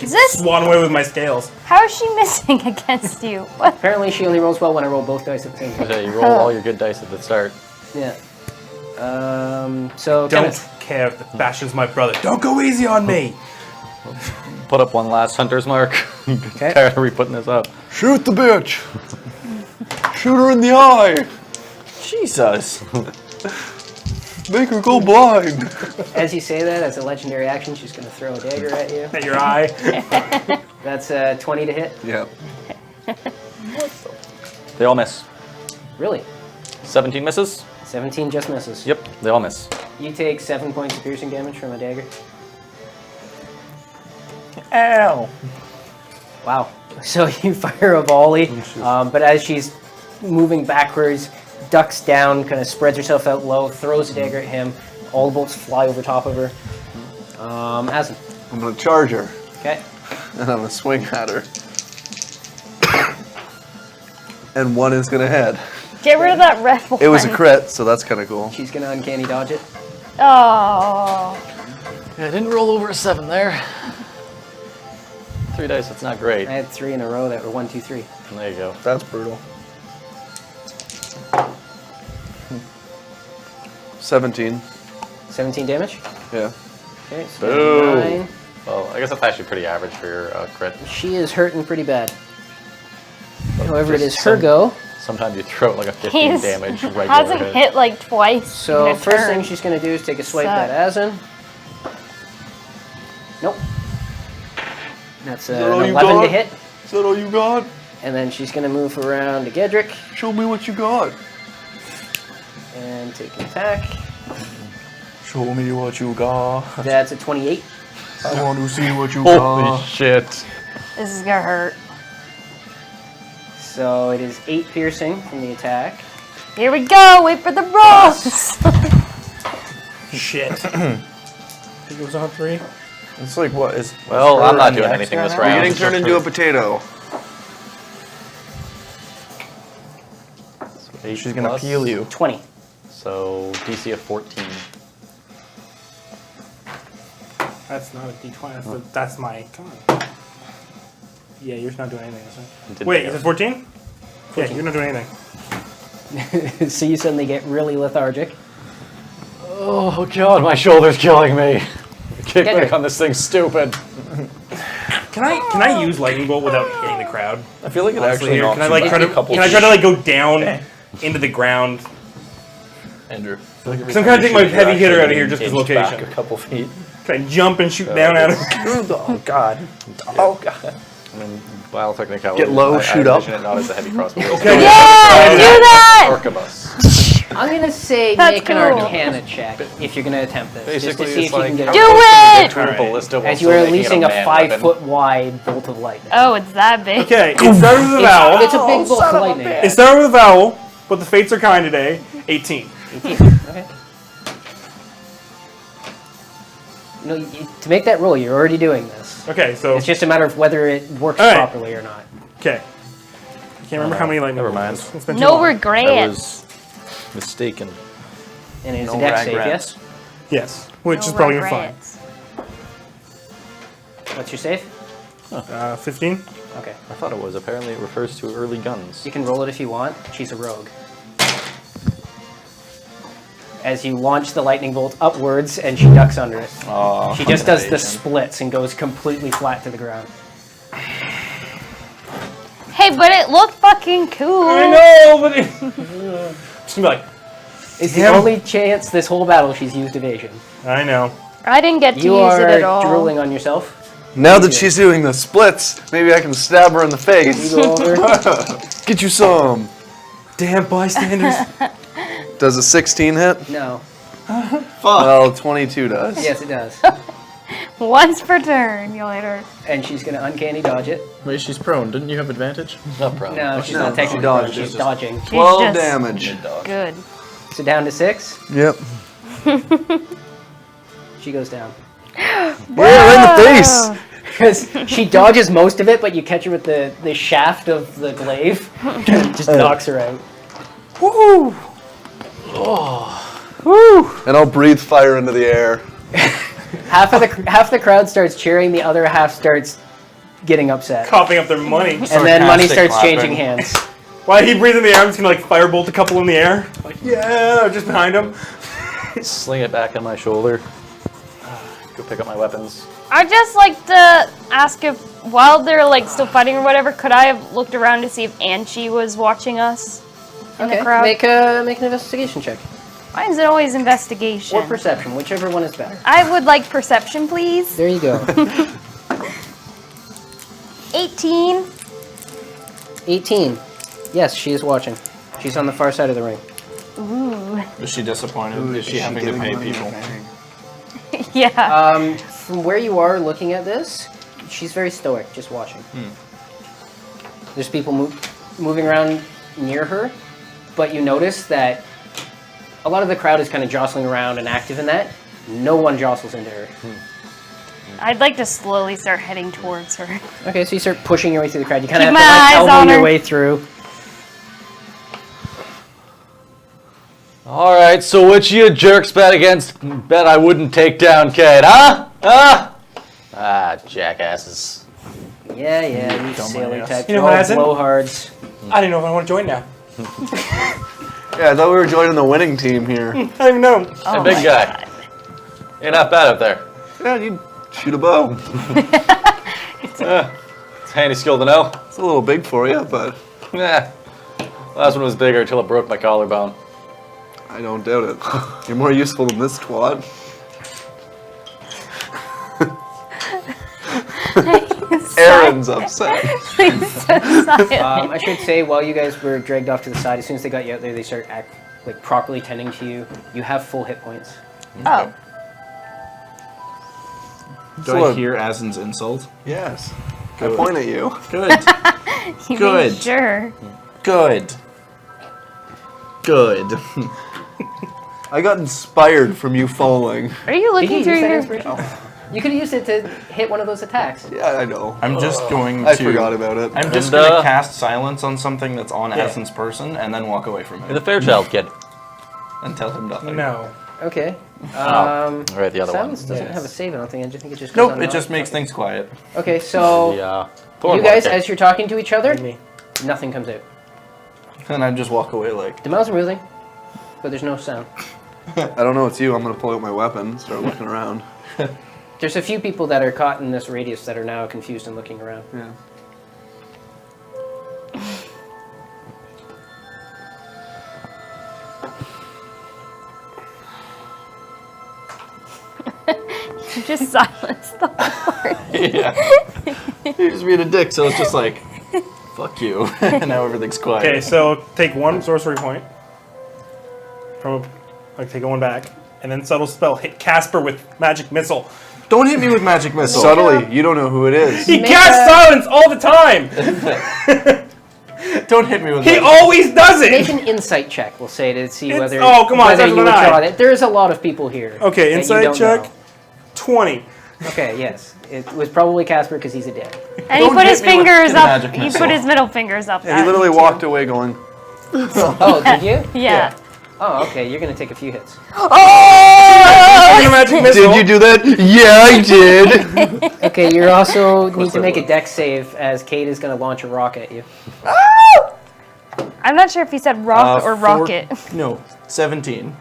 Is this? Swan away with my scales. How is she missing against you? What? Apparently she only rolls well when I roll both dice at the same time. Okay, you roll all your good dice at the start. Yeah. So Don't Kenneth. care if the Bastion's my brother. Don't go easy on me. Put up one last hunter's mark. Okay. Tired of re-putting this up. Shoot the bitch! Shoot her in the eye! Jesus. Make her go blind! As you say that, as a legendary action, she's going to throw a dagger at you. At your eye. That's 20 to hit. Yep. They all miss. Really? 17 misses? 17 just misses. Yep, they all miss. You take 7 points of piercing damage from a dagger. Ow. Wow. So you fire a volley, but as she's moving backwards, ducks down, kind of spreads herself out low, throws a dagger at him. All the bolts fly over top of her. Asin. I'm gonna charge her, Okay. and I'm gonna swing at her. And one is gonna hit. Get rid of that red one. It was a crit, so that's kind of cool. She's going to uncanny dodge it. Oh. Yeah, I didn't roll over a 7 there. 3 dice, that's not great. I had 3 in a row that were 1, 2, 3. And there you go. That's brutal. 17. 17 damage. Yeah. Okay, so Boo. 9. Well, I guess that's actually pretty average for your crit. She is hurting pretty bad. However, it just is her go. Sometimes you throw like a 15 He's damage regular hasn't hit. hit like twice. So in a first turn. thing she's going to do is take a swipe Suck. at Asin. Nope. That's that an all you 11 to got? hit. Is that all you got? And then she's going to move around to Gedrick Show me what you got. and take an attack. Show me what you got. That's a 28. I want to see what you Holy got. shit. This is gonna hurt. So it is 8 piercing from the attack. Here we go. Wait for the rolls. Shit. I think it was on 3. It's like what is? Well, her I'm not and the doing X anything guy this now? You're round. getting turned into a potato. She's gonna peel you. 20. So DC of 14. That's not a D20. That's my con. Yeah, you're not doing anything. Is it? Didn't Wait, go. is it 14? Yeah, you're not doing anything. So you suddenly get really lethargic. Oh god, my shoulder's killing me. Get Kickback her. on this thing's stupid. Can I use lightning bolt without hitting the crowd? I feel like it Honestly, actually here, knocks can I you like back try to a couple can I try to feet. like go down into the ground? Andrew. Because I'm trying to take my heavy hitter out of here just because Back location. a couple feet. Can I jump and shoot down at him? Oh god. Oh god. I mean, while technicality. Get low, shoot up. I envision it not as a heavy crossbow. Okay. Yeah, do that. Arquebus. I'm going to say That's make an cool. Arcana check if you're going to attempt this. Basically, just to see it's if you can like get Do it. it. To a ballista while As you still are making it releasing a man 5 weapon. foot wide bolt of lightning. Oh, it's that big. Okay, it started with a vowel. It's a big bolt of lightning. It started with a vowel, but the fates are kind today. 18. 18. Okay. No, to make that roll, you're already doing this. Okay, so It's just a matter of whether it works All right. properly or not. okay. I can't remember how many lightning Never bolts. mind. It's been too No long. I regrets. was mistaken. And it's No a dex save, regrets. yes? Yes, which No is probably rogue fine. riots. What's your save? 15. Okay. I thought it was. Apparently, it refers to early guns. You can roll it if you want. She's a rogue. As you launch the lightning bolt upwards, and she ducks under it. Oh, She just does the evasion. splits and goes completely flat to the ground. Hey, but it looked fucking cool. I know, but just gonna be like, It's the Damn. only chance this whole battle she's used evasion. I know. I didn't get to You use it at are all. drooling on yourself. Now that she's doing the splits, maybe I can stab her in the You face. go over. Get you some. Damn bystanders. Does a 16 hit? No. Well, 22 does. Yes, it does. Once per turn, you later. And she's going to uncanny dodge it. Wait, she's prone. Didn't you have advantage? Not prone. No, she's no, not technically she dodged. prone, she's She's dodging. She's 12 just damage. good. So down to 6. Yep. She goes down. Yeah, right in the face. Because she dodges most of it, but you catch her with the shaft of the glaive. And just knocks her out. Woo! And I'll breathe fire into the air. Half the crowd starts cheering, the other half starts getting upset. Coughing up their money. And then money Sarcastic starts changing clapping. hands. While he breathes in the air, I'm just gonna like firebolt a couple in the air. Like, yeah, just behind him. Sling it back on my shoulder. Go pick up my weapons. I'd just like to ask if, while they're like still fighting or whatever, could I have looked around to see if Anchi was watching us in the crowd? Make an investigation check. Why is it always investigation? Or perception, whichever one is better. I would like perception, please. There you go. 18. 18. Yes, she is watching. She's on the far side of the ring. Is she disappointed? Is she having to pay people? Yeah. From where you are looking at this, she's very stoic, just watching. There's people moving around near her, but you notice that a lot of the crowd is kind of jostling around and active in that. No one jostles into her. I'd like to slowly start heading towards her. Okay, so you start pushing your way through the crowd. You kind of Keep have to my eyes elbow on your her. way through. All right, so which of you jerks bet I wouldn't take down Kate, huh? Huh? Ah, jackasses. Yeah, you Don't silly mind us. type. You know what, Asin? Blowhards. I didn't know if I want to join now. Yeah, I thought we were joining the winning team here. I don't even know. Oh Hey, big my guy. God. You're not bad up there. Yeah, you shoot a bow. It's a handy skill to know. It's a little big for you, but Yeah. Last one was bigger until it broke my collarbone. I don't doubt it. You're more useful than this twat. Aaron's upset. I should say, while you guys were dragged off to the side, as soon as they got you out there, they start properly tending to you. You have full hit points. Oh. Do I hear Asin's insult? Yes. I point at you. Good. You Good. mean sure. Good. Good. I got inspired from you falling. Are you Did you looking use through that your... inspiration? Oh. You could have used it to hit one of those attacks. Yeah, I know. I'm just going to. I forgot about it. I'm just And, going to cast silence on something that's on Asin's person and then walk away from You're the him Fairchild kid. and tell him nothing. No. Okay. All right, the other Silence one. doesn't Yes. have a save, I don't think. I just think it just goes Nope, on it just non- makes things quiet. Okay, so Yeah. you guys, as you're talking to each other, Me. nothing comes out. And I just walk away like, The mouths are moving, but there's no sound. I don't know, it's you. I'm going to pull out my weapon and start looking around. There's a few people that are caught in this radius that are now confused and looking around. Yeah. Just silence the whole party. yeah. He was being a dick, so it's just like, fuck you. And now everything's quiet. Okay, so take one sorcery point from take one back, and then subtle spell hit Casper with magic missile. Don't hit me with magic missile. Subtly, you don't know who it is. He Make casts a- silence all the time. Don't hit me with He magic. always does Make it. an insight check, we'll say, to see It's- whether, oh, come on, whether it's you not would an draw eye. it. There's a lot of people here. Okay, that you insight don't check. know. 20. Okay, yes. It was probably Casper because he's a dick. And he Don't put hit his me with fingers the up. magic He missile. put his middle fingers up. Yeah, he at literally me, walked too. away going, Oh, did you? Yeah. Oh, okay. You're gonna take a few hits. Magic missile. Did you do that? Yeah, I did. Okay, you also need to make a dex save as Kate is gonna launch a rock at you. I'm not sure if he said rock or rocket. No, 17.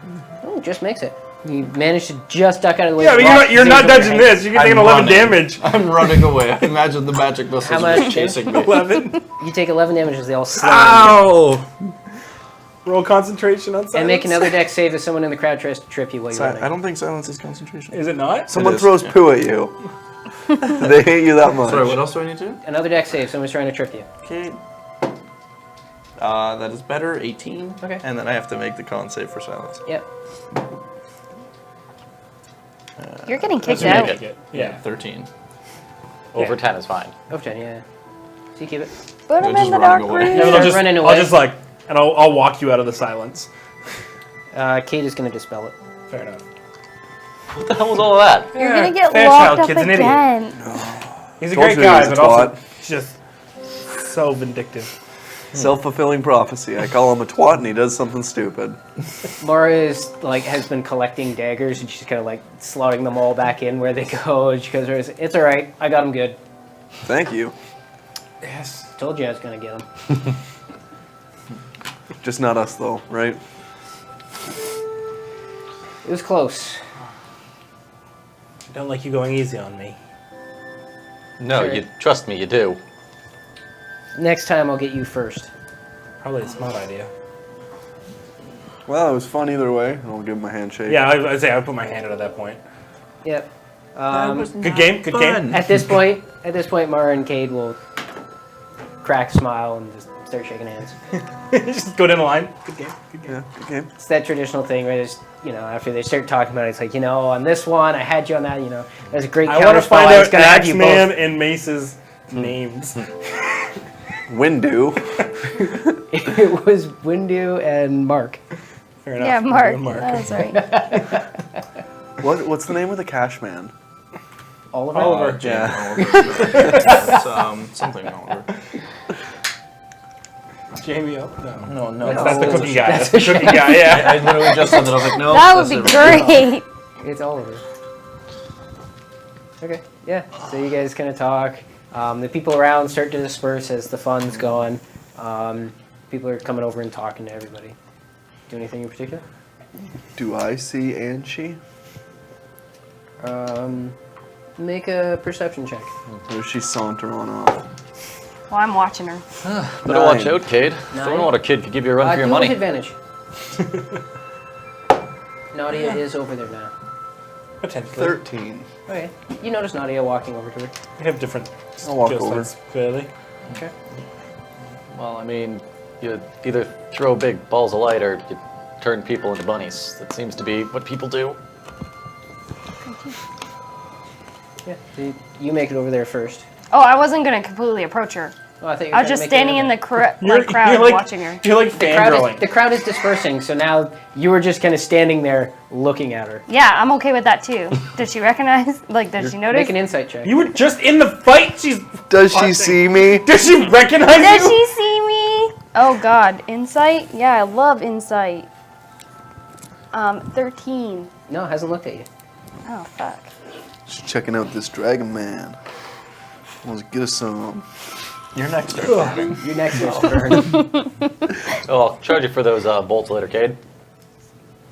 Oh, just makes it. You managed to just duck out of the way. Yeah, of the but rock you're not saves over dodging your head. this. You can take an 11 damage. I'm running away. I imagine the magic How missiles much? just chasing me. 11. You take 11 damage as they all slam. Ow! Roll concentration on silence. And make another dex save if someone in the crowd tries to trip you while you're running. I don't think silence is concentration. Is it not? Someone is, throws yeah. poo at you. They hate you that much. Sorry, what else do I need to do? Another dex save. Someone's trying to trip you. Okay. That is better, 18. Okay. And then I have to make the con save for silence. Yep. You're getting kicked That's out. what I get. Yeah. 13. Over Yeah. 10 is fine. Over 10, yeah. So you keep it. Put him just in the running dark away. room. Yeah, but Start I'll just, running I'll away. just like, and I'll walk you out of the silence. Kate is going to dispel it. Fair enough. What the hell was all of that? You're gonna get Fairchild, locked up kid's an idiot. again. He's a Told great you he guy, was a but also twat. he's just so vindictive. Self-fulfilling prophecy. I call him a twat and he does something stupid. Laura is like has been collecting daggers and she's kind of like slotting them all back in where they go. And she goes, "It's all right. I got them good. Thank you. Yes. Told you I was gonna get them." Just not us though, right? It was close. I don't like you going easy on me. No, Sure. you trust me, you do. Next time I'll get you first. Probably a smart idea. Well, it was fun either way. I'll give him a handshake. Yeah, I'd say I would put my hand out at that point. Yep. Good game. Good game. At this point, Mara and Cade will crack a smile and just start shaking hands. Just go down the line. Good game. Good game. Yeah, good game. It's that traditional thing where it's, after they start talking about it, it's like, on this one, I had you on that, that's a great I want to counterspell. find I was out going to have you Axeman both. and Mace's names. Windu. It was Windu and Mark. Fair enough. Yeah, We're Mark. doing That's right. What's the name of the cash man? Oliver? Oliver. Yeah. It's, something Oliver. Jamie. Oh, no. No, That's the cookie guy. That's That's the cookie guy. Yeah. I literally just said that. I was like, no. That would that's be it. great. It's Oliver. Okay, yeah. So you guys kind of talk. The people around start to disperse as the fun's going. People are coming over and talking to everybody. Do anything in particular? Do I see Anshi? Make a perception check. Or does she saunter on off? Well, I'm watching her. Better watch 9. out, Cade. Don't know what a kid could give you a run for your do money. with advantage. Nadia is over there now. Potentially. 13. Okay. You notice Nadia walking over to her. We have different I'll walk skill over. sets, clearly. Okay. Well, I mean, you either throw big balls of light or you turn people into bunnies. That seems to be what people do. Yeah. So you make it over there first. Oh, I wasn't gonna completely approach her. Oh, I thought you were I was trying to just make it standing in over. the crowd watching her. You're like The fangirling. crowd is dispersing, so now you were just kind of standing there looking at her. Yeah, I'm okay with that too. Did she recognize? Did she notice? Make an insight check. You were just in the fight. She's. Does she watching. see me? Does she recognize Did you? she see me? Oh God, insight? Yeah, I love insight. 13. No, hasn't looked at you. Oh fuck. Just checking out this dragon man. Let's get us some. You're next. Your next is turn. Oh, I'll charge you for those bolts later, Cade.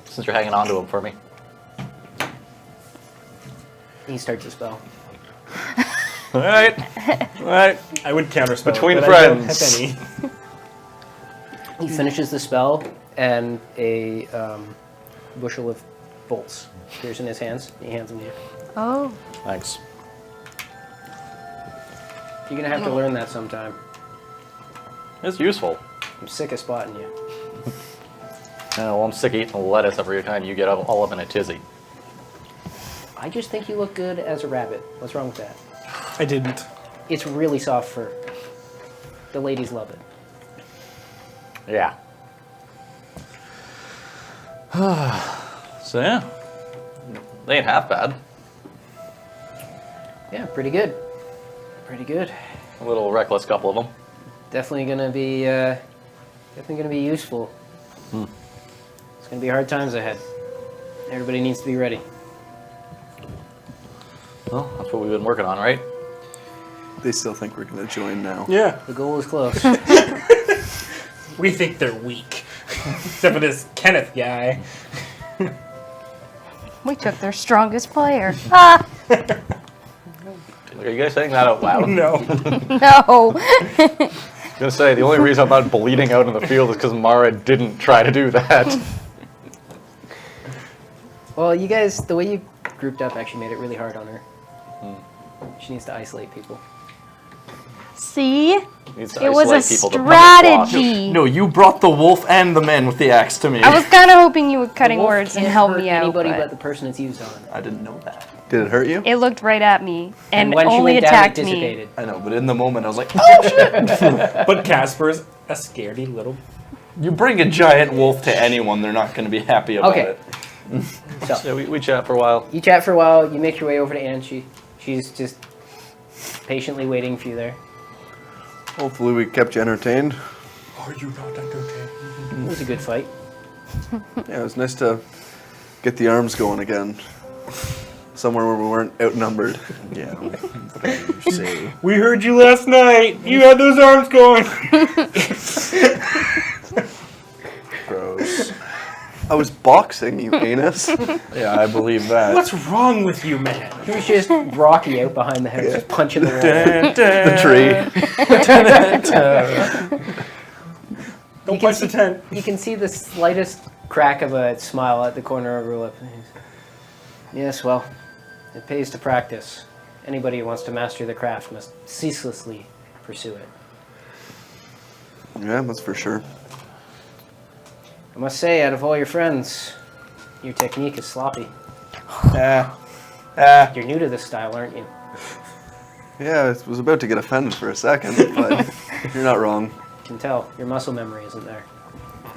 Since you're hanging on to them for me. He starts a spell. All right. All right. I would counterspell. Between but I don't friends. have any. He finishes the spell, and a bushel of bolts appears in his hands. He hands them to you. Oh. Thanks. You're gonna have to learn that sometime. It's useful. I'm sick of spotting you. Well, I'm sick of eating lettuce every time you get all up in a tizzy. I just think you look good as a rabbit. What's wrong with that? I didn't. It's really soft fur. The ladies love it. Yeah. So yeah, they ain't half bad. Yeah, pretty good. Pretty good. A little reckless couple of them. Definitely gonna be useful. Let's gonna be hard times ahead. Everybody needs to be ready. Well, that's what we've been working on, right? They still think we're going to join now. Yeah. The goal is close. We think they're weak. Except for this Kenneth guy. We took their strongest player. Ah, Are you guys saying that out loud? No. no. I was gonna say, the only reason I'm not bleeding out in the field is because Mara didn't try to do that. Well, you guys, the way you grouped up actually made it really hard on her. She needs to isolate people. See? Needs to It was a isolate people to public watch. strategy. No, you brought the wolf and the man with the axe to me. I was kind of hoping you would cutting The wolf words and can't help hurt me out. Anybody but but the person it's used on. I didn't know that. Did it hurt you? it looked right at me and when she only went down, attacked it me. dissipated. I know, but in the moment I was like, oh shit! But Casper's a scaredy little. You bring a giant wolf to anyone, they're not going to be happy about Okay. it. So we chat for a while. You chat for a while. You make your way over to Anne. She's just patiently waiting for you there. Hopefully we kept you entertained. Are you not entertained? It was a good fight. Yeah, it was nice to get the arms going again. Somewhere where we weren't outnumbered. Yeah, whatever you say. We heard you last night. You had those arms going. Gross. I was boxing, you anus. Yeah, I believe that. What's wrong with you, man? He was just Rocky out behind the house, just punching the wall. The tree. Don't punch the tent. You can see the slightest crack of a smile at the corner of her lip. Yes, well, it pays to practice. Anybody who wants to master the craft must ceaselessly pursue it. Yeah, that's for sure. I must say, out of all your friends, your technique is sloppy. You're new to this style, aren't you? Yeah, I was about to get offended for a second, but you're not wrong. I can tell. Your muscle memory isn't there.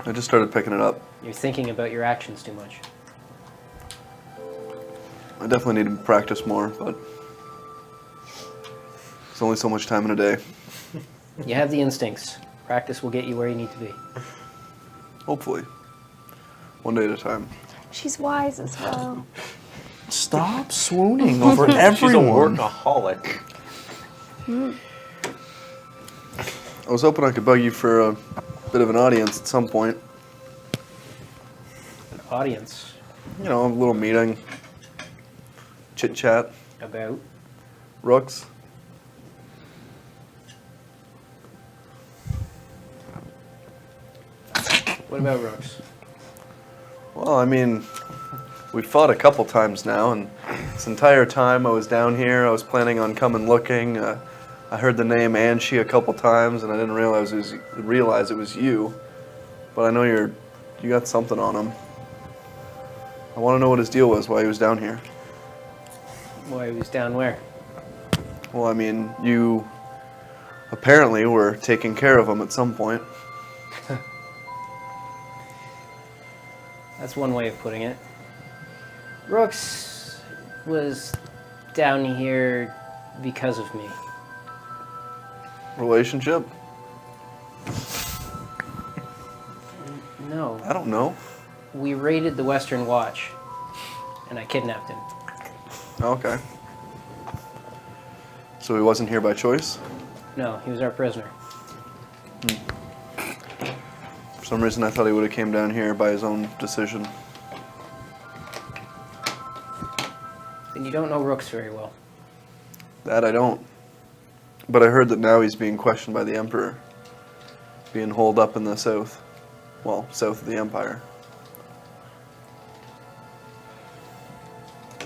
I just started picking it up. You're thinking about your actions too much. I definitely need to practice more, but it's only so much time in a day. You have the instincts. Practice will get you where you need to be. Hopefully. One day at a time. She's wise as well. Stop swooning over She's a everyone. workaholic. I was hoping I could bug you for a bit of an audience at some point. An audience You know, a little meeting. Chit chat. about... Rooks. What about Rooks? Well, I mean, we fought a couple times now, and this entire time I was down here, I was planning on coming looking. I heard the name Anshi a couple times, and I didn't realize it was you. But I know you got something on him. I want to know what his deal was, why he was down here. Why, he was down where? Well, I mean, you apparently were taking care of him at some point. That's one way of putting it. Rooks was down here because of me. Relationship? No. I don't know. We raided the Western Watch, and I kidnapped him. Okay. So he wasn't here by choice? No, he was our prisoner. For some reason I thought he would have came down here by his own decision. Then you don't know Rooks very well. That I don't. But I heard that now he's being questioned by the Emperor. Being holed up in the south. Well, south of the Empire.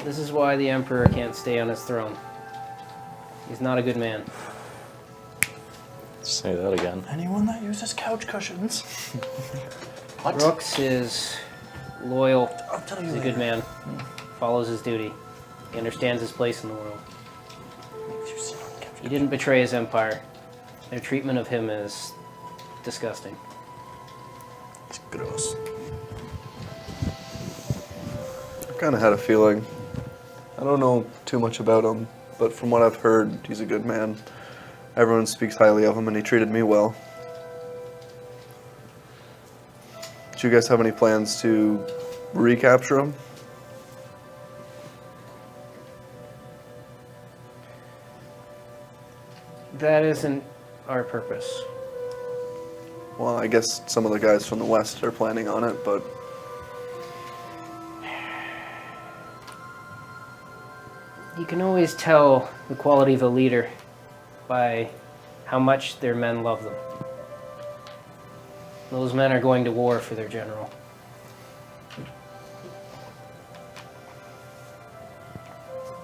This is why the Emperor can't stay on his throne. He's not a good man. Say that again. Anyone that uses couch cushions. What? Rooks is loyal. I'll tell you He's a later. good man. Follows his duty. He understands his place in the world. He didn't betray his empire. Their treatment of him is disgusting. It's gross. I kind of had a feeling. I don't know too much about him, but from what I've heard, he's a good man. Everyone speaks highly of him, and he treated me well. Do you guys have any plans to recapture him? That isn't our purpose. Well, I guess some of the guys from the West are planning on it, but You can always tell the quality of a leader by how much their men love them. Those men are going to war for their general.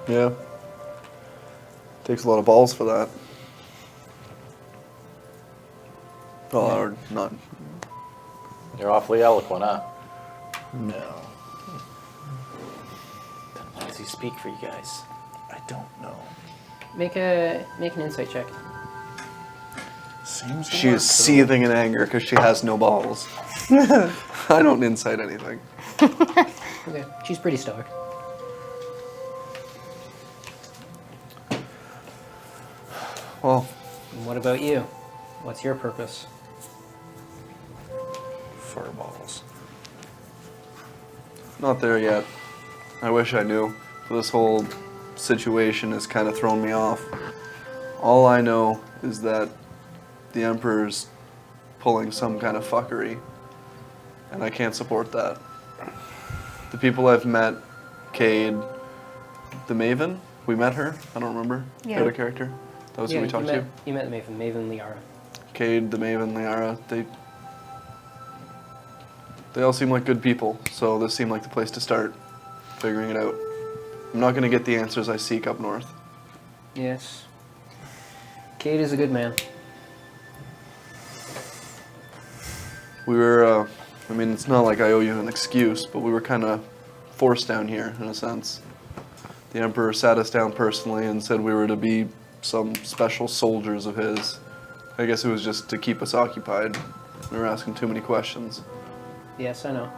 yeah. Takes a lot of balls for that. Well, or not. You're awfully eloquent, huh? No. Then why does he speak for you guys? I don't know. Make an insight check. Seems to She work, is though. seething in anger because she has no balls. I don't incite anything. Okay, she's pretty stoic. Well, And what about you? What's your purpose? Fur balls. not there yet. I wish I knew. This whole situation has kind of thrown me off. All I know is that the Emperor's pulling some kind of fuckery, and I can't support that. The people I've met, Cade, the Maven, we met her. I don't remember. Yeah. The other character. That was who we talked to. You met Maven Liara. Cade, the Maven, Liara. They all seem like good people, so this seemed like the place to start figuring it out. I'm not going to get the answers I seek up north. Yes. Cade is a good man. We were, I mean, it's not like I owe you an excuse, but we were kind of forced down here, in a sense. The Emperor sat us down personally and said we were to be some special soldiers of his. I guess it was just to keep us occupied. We were asking too many questions. Yes, I know.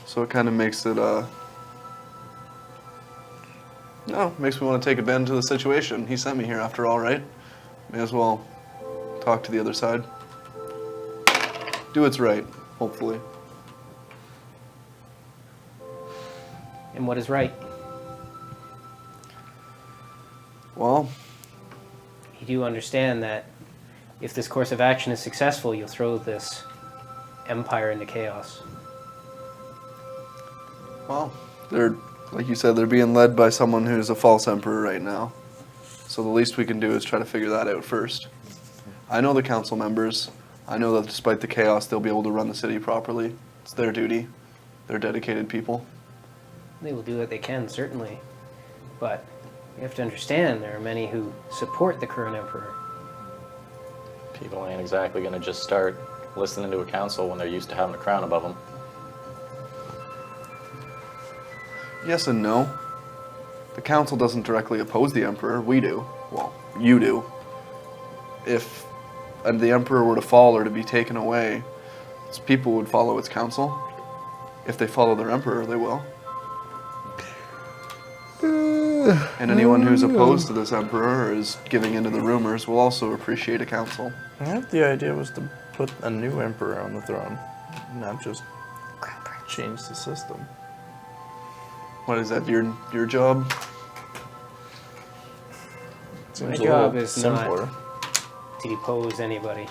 So it kind of makes it, makes me want to take advantage of the situation. He sent me here after all, right? May as well talk to the other side. Do what's right, hopefully. And what is right? Well, You do understand that if this course of action is successful, you'll throw this empire into chaos. well, they're, like you said, they're being led by someone who's a false emperor right now. So the least we can do is try to figure that out first. I know the council members. I know that despite the chaos, they'll be able to run the city properly. It's their duty. They're dedicated people. They will do what they can, certainly. But you have to understand there are many who support the current emperor. People ain't exactly gonna just start listening to a council when they're used to having a crown above them. Yes and no. The council doesn't directly oppose the emperor. We do. Well, you do. If the emperor were to fall or to be taken away, its people would follow its council. If they follow their emperor, they will. And anyone who's opposed to this emperor or is giving into the rumors will also appreciate a council. I think the idea was to put a new emperor on the throne, not just change the system. What is that, your job? Seems My a job little is not- simpler. To depose anybody.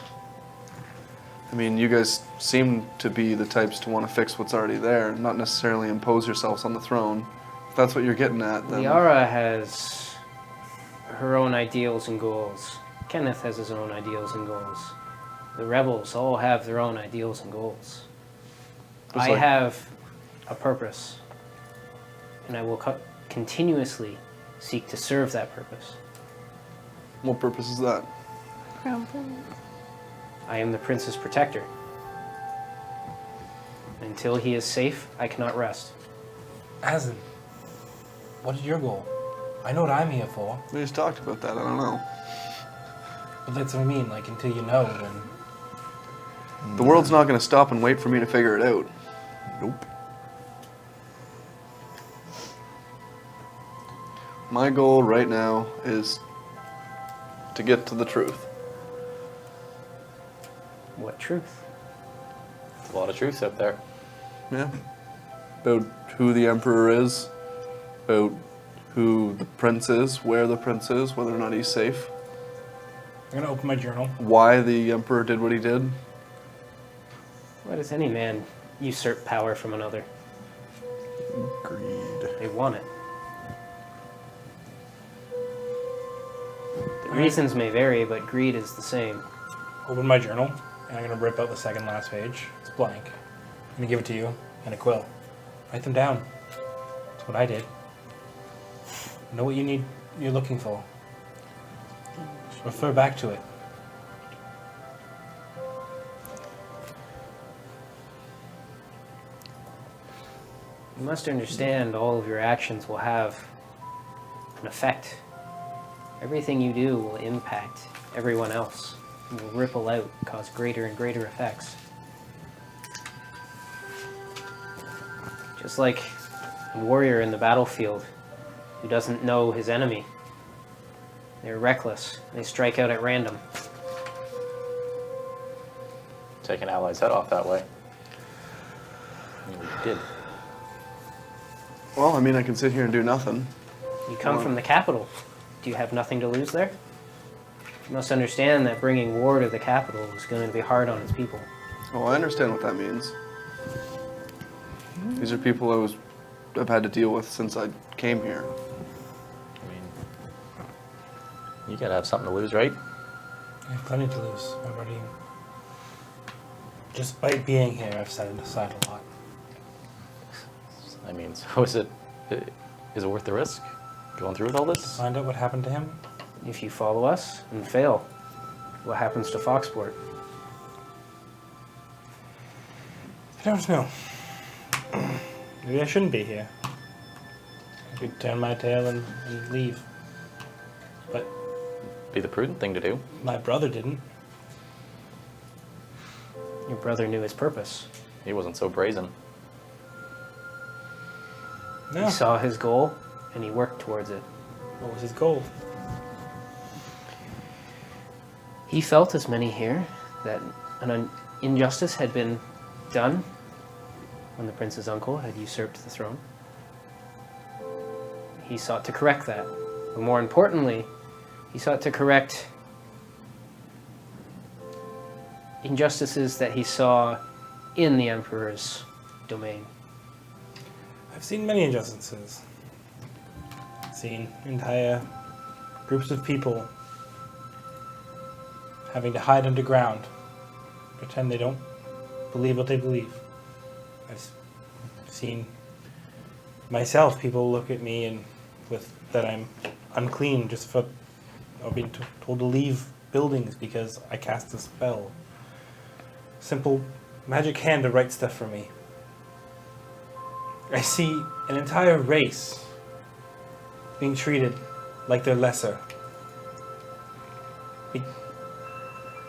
I mean, you guys seem to be the types to want to fix what's already there, not necessarily impose yourselves on the throne. If that's what you're getting at, then... Liara has her own ideals and goals. Kenneth has his own ideals and goals. The rebels all have their own ideals and goals. Just I like- have a purpose, and I will continuously seek to serve that purpose. What purpose is that? I am the prince's protector. Until he is safe, I cannot rest. Asin, what is your goal? I know what I'm here for, We just talked about that, I don't know. but that's what I mean, like, until you know, then... The world's not going to stop and wait for me to figure it out. Nope. My goal right now is to get to the truth. What truth? a lot of truths out there. Yeah. About who the emperor is, about who the prince is, where the prince is, whether or not he's safe, I'm gonna open my journal. why the emperor did what he did. Why does any man usurp power from another? Greed. They want it. The reasons may vary, but greed is the same. Open my journal, and I'm gonna rip out the second last page. It's blank. I'm gonna give it to you and a quill. Write them down. That's what I did. Know what you're looking for. Refer back to it. You must understand all of your actions will have an effect. Everything you do will impact everyone else. It will ripple out, cause greater and greater effects. Just like a warrior in the battlefield who doesn't know his enemy. They're reckless. They strike out at random. Take an ally's head off that way. And we did. Well, I mean, I can sit here and do nothing. You come from the capital. Do you have nothing to lose there? You must understand that bringing war to the capital is going to be hard on its people. Oh, I understand what that means. These are people I've had to deal with since I came here. I mean, you gotta have something to lose, right? I have plenty to lose already. Just by being here, I've set it aside a lot. I mean, so is it worth the risk? Going through with all this? Find out what happened to him. If you follow us and fail, what happens to Foxport? I don't know. Maybe I shouldn't be here. I could turn my tail and leave. But Be the prudent thing to do. my brother didn't. Your brother knew his purpose. He wasn't so brazen. No. He saw his goal, and he worked towards it. What was his goal? He felt, as many here, that an injustice had been done when the prince's uncle had usurped the throne. He sought to correct that. But more importantly, he sought to correct injustices that he saw in the emperor's domain. I've seen many injustices. Seen entire groups of people having to hide underground, pretend they don't believe what they believe. I've seen myself, people look at me and with that I'm unclean just for or being told to leave buildings because I cast a spell. Simple magic hand to write stuff for me. I see an entire race being treated like they're lesser.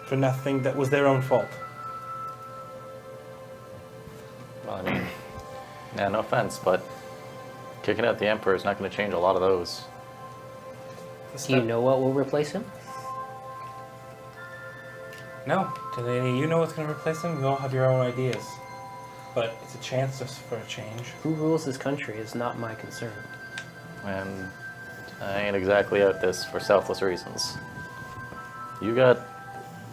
For nothing that was their own fault. Well, I mean, yeah, no offense, but kicking out the Emperor is not going to change a lot of those. Do you know what will replace him? No. Do any of you know what's going to replace him? You all have your own ideas. But it's a chance just for a change. Who rules this country is not my concern. And I ain't exactly out this for selfless reasons. You got...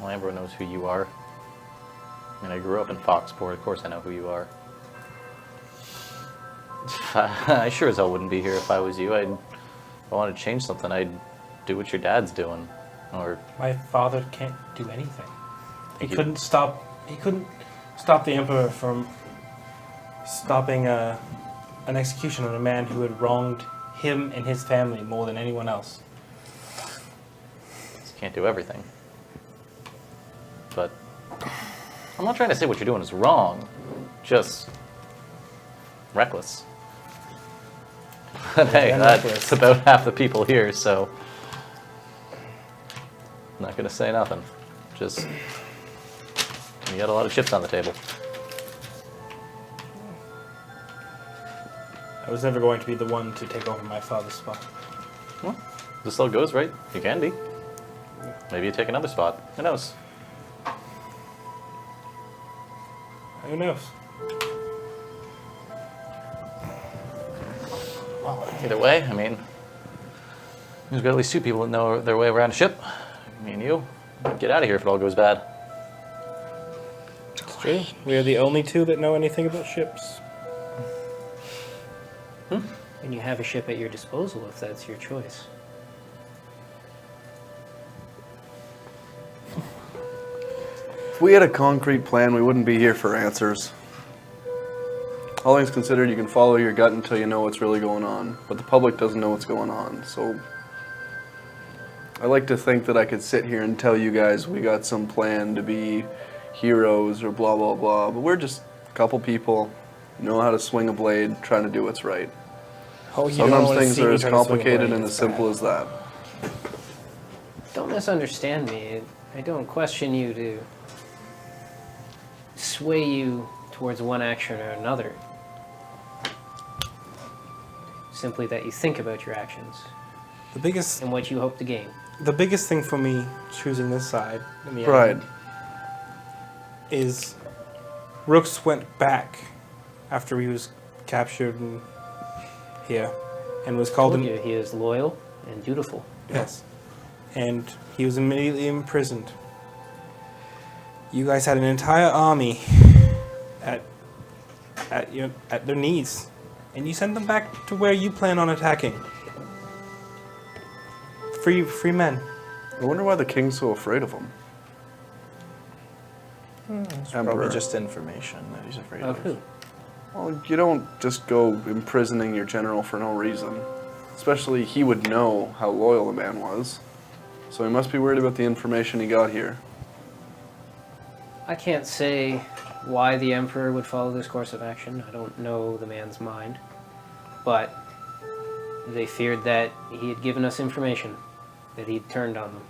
Well, everyone knows who you are. I mean, I grew up in Foxport. Of course I know who you are. I sure as hell wouldn't be here if I was you. If I wanted to change something, I'd do what your dad's doing. Or... My father can't do anything. He couldn't stop the Emperor from stopping an execution of a man who had wronged him and his family more than anyone else. Just can't do everything. But I'm not trying to say what you're doing is wrong, just reckless. But hey, And that's reckless. about half the people here, so I'm not gonna say nothing. Just you got a lot of chips on the table. I was never going to be the one to take over my father's spot. Well, this still goes, right? You can be. Maybe you take another spot. Who knows? Who knows? Well, either way, I mean, there's got at least two people that know their way around a ship. Me and you. Get out of here if it all goes bad. It's true. We are the only two that know anything about ships. And you have a ship at your disposal if that's your choice. If we had a concrete plan, we wouldn't be here for answers. All things considered, you can follow your gut until you know what's really going on, but the public doesn't know what's going on, so I like to think that I could sit here and tell you guys we got some plan to be heroes or blah blah blah, but we're just a couple people who know how to swing a blade, trying to do what's right. Oh, you Sometimes don't things see are me as try to swing a complicated blade, and as it's simple bad. as that. Don't misunderstand me. I don't question you to sway you towards one action or another. Simply that you think about your actions The biggest and what you hope to gain. thing for me choosing this side in the Pride. end is Rooks went back after he was captured and here and was called Told in. you, he is loyal and dutiful. Yes. And he was immediately imprisoned. You guys had an entire army at their knees, and you sent them back to where you plan on attacking. Free men. I wonder why the king's so afraid of him. It's Emperor. probably just information that he's afraid Of of. who? Well, you don't just go imprisoning your general for no reason. Especially he would know how loyal the man was. So he must be worried about the information he got here. I can't say why the Emperor would follow this course of action. I don't know the man's mind. But they feared that he had given us information, that he'd turned on them.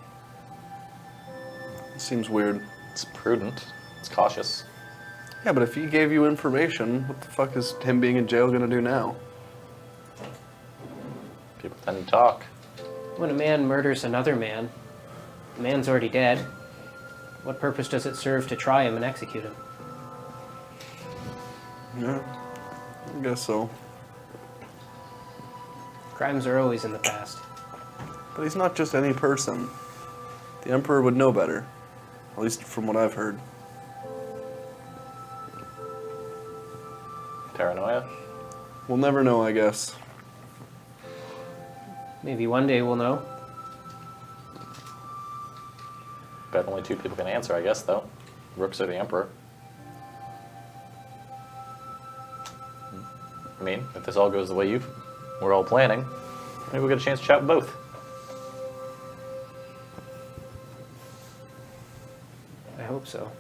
It seems weird. It's prudent. It's cautious. Yeah, but if he gave you information, what the fuck is him being in jail gonna do now? People tend to talk. When a man murders another man, the man's already dead. What purpose does it serve to try him and execute him? Yeah, I guess so. Crimes are always in the past. But he's not just any person. The Emperor would know better. At least from what I've heard. Paranoia. We'll never know, I guess. Maybe one day we'll know. Bet only two people can answer, I guess, though. Rooks or the Emperor. I mean, if this all goes the way we're all planning, maybe we'll get a chance to chat with both. I hope so.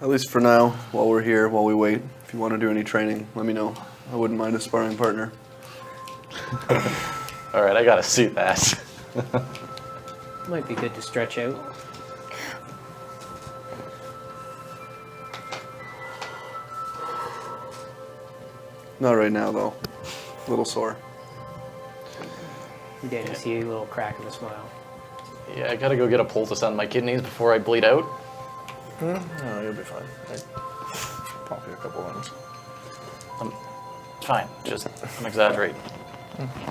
At least for now, while we're here, while we wait. If you want to do any training, let me know. I wouldn't mind a sparring partner. All right, I gotta see that. Might be good to stretch out. Not right now, though. A little sore. You didn't see a little crack in the smile. Yeah, I gotta go get a poultice on my kidneys before I bleed out. No, you'll be fine. Pop you a couple ones. Fine, just I'm exaggerating.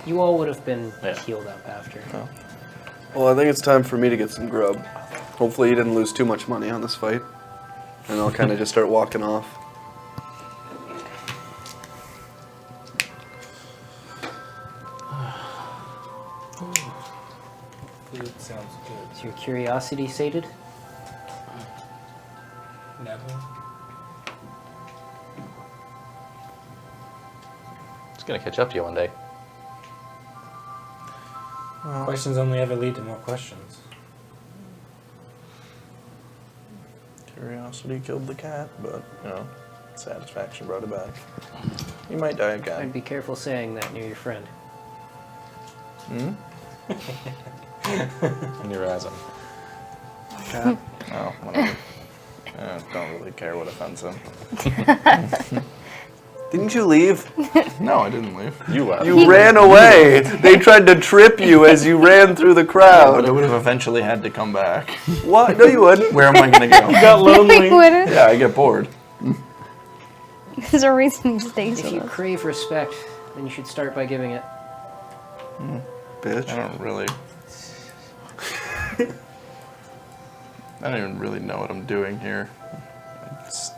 You all would have been Yeah. healed up after. Oh. Well, I think it's time for me to get some grub. Hopefully you didn't lose too much money on this fight. And I'll kind of just start walking off. Food sounds good. Is your curiosity sated? Never. It's gonna catch up to you one day. Questions only ever lead to more questions. Curiosity killed the cat, but, you know, satisfaction brought it back. You might die again. I'd be careful saying that near your friend. In your eyes. Cat? Oh, whatever. I don't really care what offends him. Didn't you leave? No, I didn't leave. You left. You ran away. They tried to trip you as you ran through the But I crowd. would have eventually had to come back. What? No, you wouldn't. Where am I going to go? Got lonely. Yeah, I get bored. There's a reason he stays If with you us. crave respect, then you should start by giving it. Bitch. I don't really. I don't even really know what I'm doing here. I just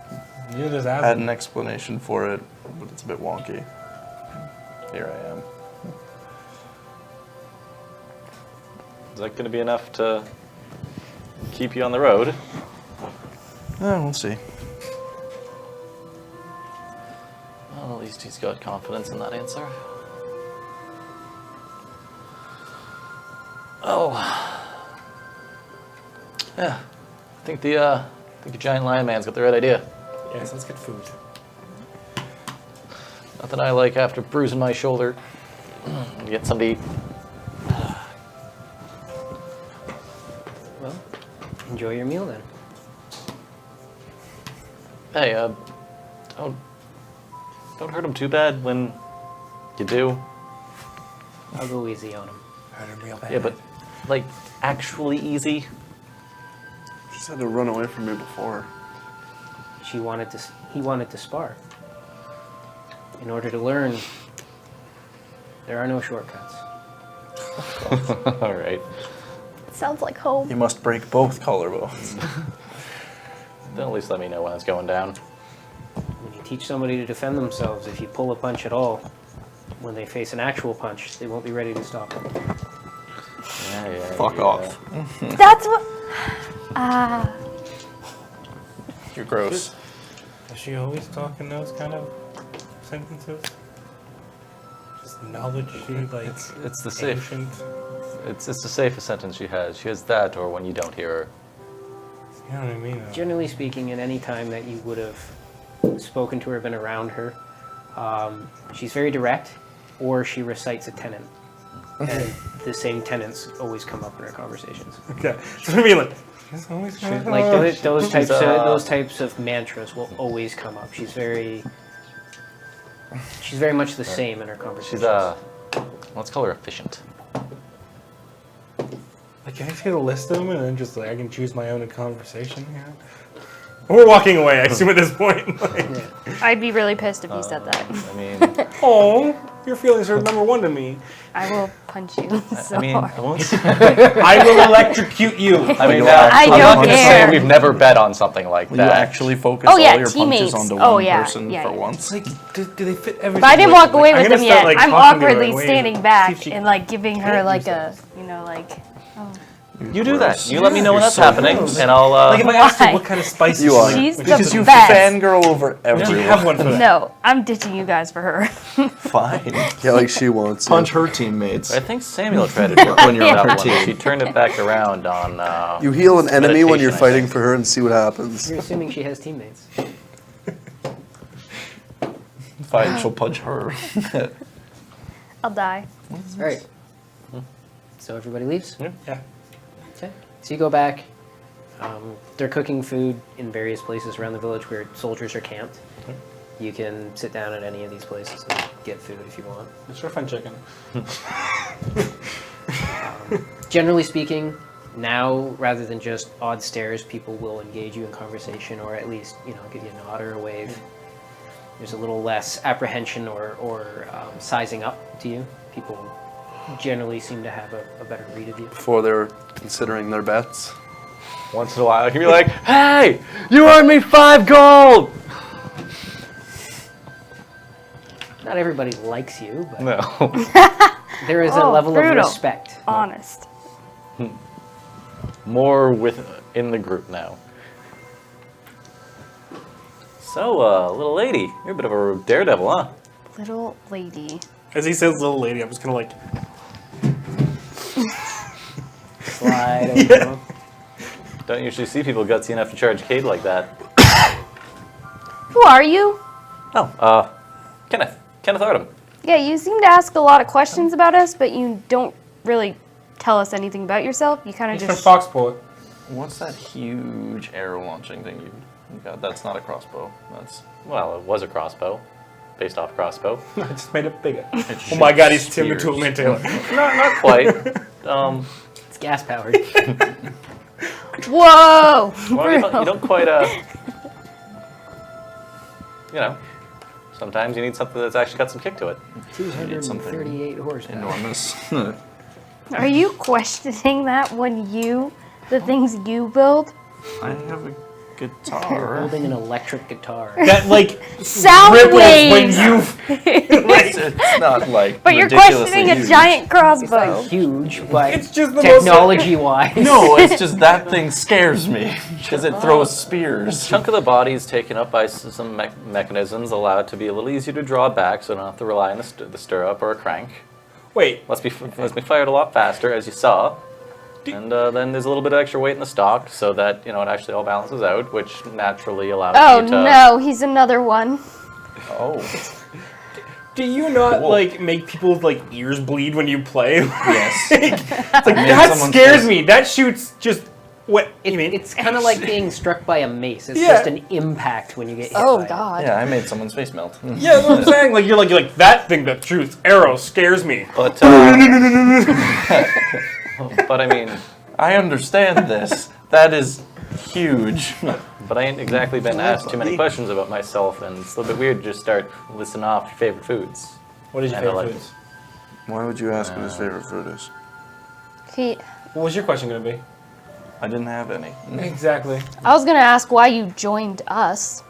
You just had asked. an explanation for it, but it's a bit wonky. Here I am. Is that going to be enough to keep you on the road? We'll see. Well, at least he's got confidence in that answer. Oh. Yeah. I think the giant lion man's got the right idea. Yes, let's get food. Nothing I like after bruising my shoulder. Get something to eat. Well, enjoy your meal then. Hey, don't hurt him too bad when you do. I'll go easy on him. Hurt him real bad. Yeah, but like actually easy. Just had to run away from me before. He wanted to spar. In order to learn, there are no shortcuts. All right. Sounds like home. You must break both collarbones. Then at least let me know when it's going down. When you teach somebody to defend themselves, if you pull a punch at all, when they face an actual punch, they won't be ready to stop it. Yeah. Fuck off. That's what. You're gross. Does she always talk in those kind of sentences? Just knowledge she like It's the safe. ancient. It's the safest sentence she has. She has that, or when you don't hear her. You know what I mean? Though? Generally speaking, in any time that you would have spoken to her, been around her, she's very direct, or she recites a tenet. And the same tenets always come up in her conversations. Okay. So I mean, like, she's always kind of Like those types She's, those types of mantras will always come up. She's very much the same in her conversations. She's let's call her efficient. Like, can I just get a list of them and then just like I can choose my own conversation here? We're walking away, I assume at this point. Like, I'd be really pissed if you said that. I mean, oh, your feelings are number one to me. I will punch you so I mean, hard. I won't. I will electrocute you. I mean, I I'm don't not gonna care. say we've never bet on something like Will you that. actually focus Oh, yeah, all your teammates. punches onto Oh, one yeah, person yeah, for yeah. once? Like, do they fit everything? But I didn't walk away I'm with gonna them start, yet. like, I'm talking to her awkwardly in ways standing that- back see if she and like giving her can't like use a, that. like. You do that. Gross. You let me know when You're that's so happening, gross. and I'll. Like, if I asked her Why? what kind of spices You she are. liked, She's would the Because you best. fangirl over you everyone. have one for that. No, I'm ditching you guys for her. Fine. Yeah, like she wants to. Punch her teammates. I think Samuel tried to do it when you're on that her one. team. She turned it back around on. You heal an enemy when you're meditation, I fighting think. for her and see what happens. You're assuming she has teammates. Fine, she'll punch her. I'll die. All right. So everybody leaves? Yeah. Okay. So you go back. They're cooking food in various places around the village where soldiers are camped. You can sit down at any of these places and get food if you want. It's for fun chicken. Generally speaking, now rather than just odd stares, people will engage you in conversation, or at least give you a nod or a wave. There's a little less apprehension or sizing up to you. People generally seem to have a better read of you. Before they're considering their bets. Once in a while, I can be like, "Hey, you earned me 5 gold." Not everybody likes you, but No. there is a Oh, level brutal. of respect. Honest. More in the group now. So, little lady, you're a bit of a daredevil, huh? Little lady. As he says, little lady, I'm just gonna like. Slide over them. Don't usually see people gutsy enough to charge Cade like that. Who are you? Oh, Kenneth Artem. Yeah, you seem to ask a lot of questions about us, but you don't really tell us anything about yourself. You kind of He's from just. Foxport. What's that huge arrow launching thing you got? That's not a crossbow. That's Well, it was a crossbow. based off crossbow. I just made it bigger. It Oh my god, he's shoots Timber spears. Toolman Taylor. Not quite. It's gas powered. Whoa! Well, you don't quite, you know, sometimes you need something that's actually got some kick to it. 238 horsepower. Enormous. Are you questioning that when the things you build? I have a You're guitar. holding an electric guitar. That like Sound ripples when waves! you It's not like But you're ridiculously questioning a huge. giant crossbow. Huge, but It's just the most- technology-wise. No, it's just that thing scares me because it throws spears. A chunk of the body is taken up by some mechanisms, allowed to be a little easier to draw back, so you don't have to rely on the stirrup or a crank. Wait, Must be fired a lot faster, as you saw. And then there's a little bit of extra weight in the stock, so that it actually all balances out, which naturally allows Oh you to. no, he's another one. Oh, do you not Cool. like make people's like ears bleed when you play? yes. It's like that someone's scares face- me. That shoots just what you mean? It's kind of like being struck by a mace. It's Yeah. just an impact when you get hit Oh by it. god. Yeah, I made someone's face melt. Yeah, that's what I'm saying. Like you're like that thing that shoots arrows scares me. But, but I mean, I understand this. That is huge. but I ain't exactly been asked too many questions about myself, and it's a little bit weird to just start listing off your favorite foods. What is your And I favorite like- foods? Why would you ask what his favorite food is? What was your question gonna be? I didn't have any. Exactly. I was gonna ask why you joined us.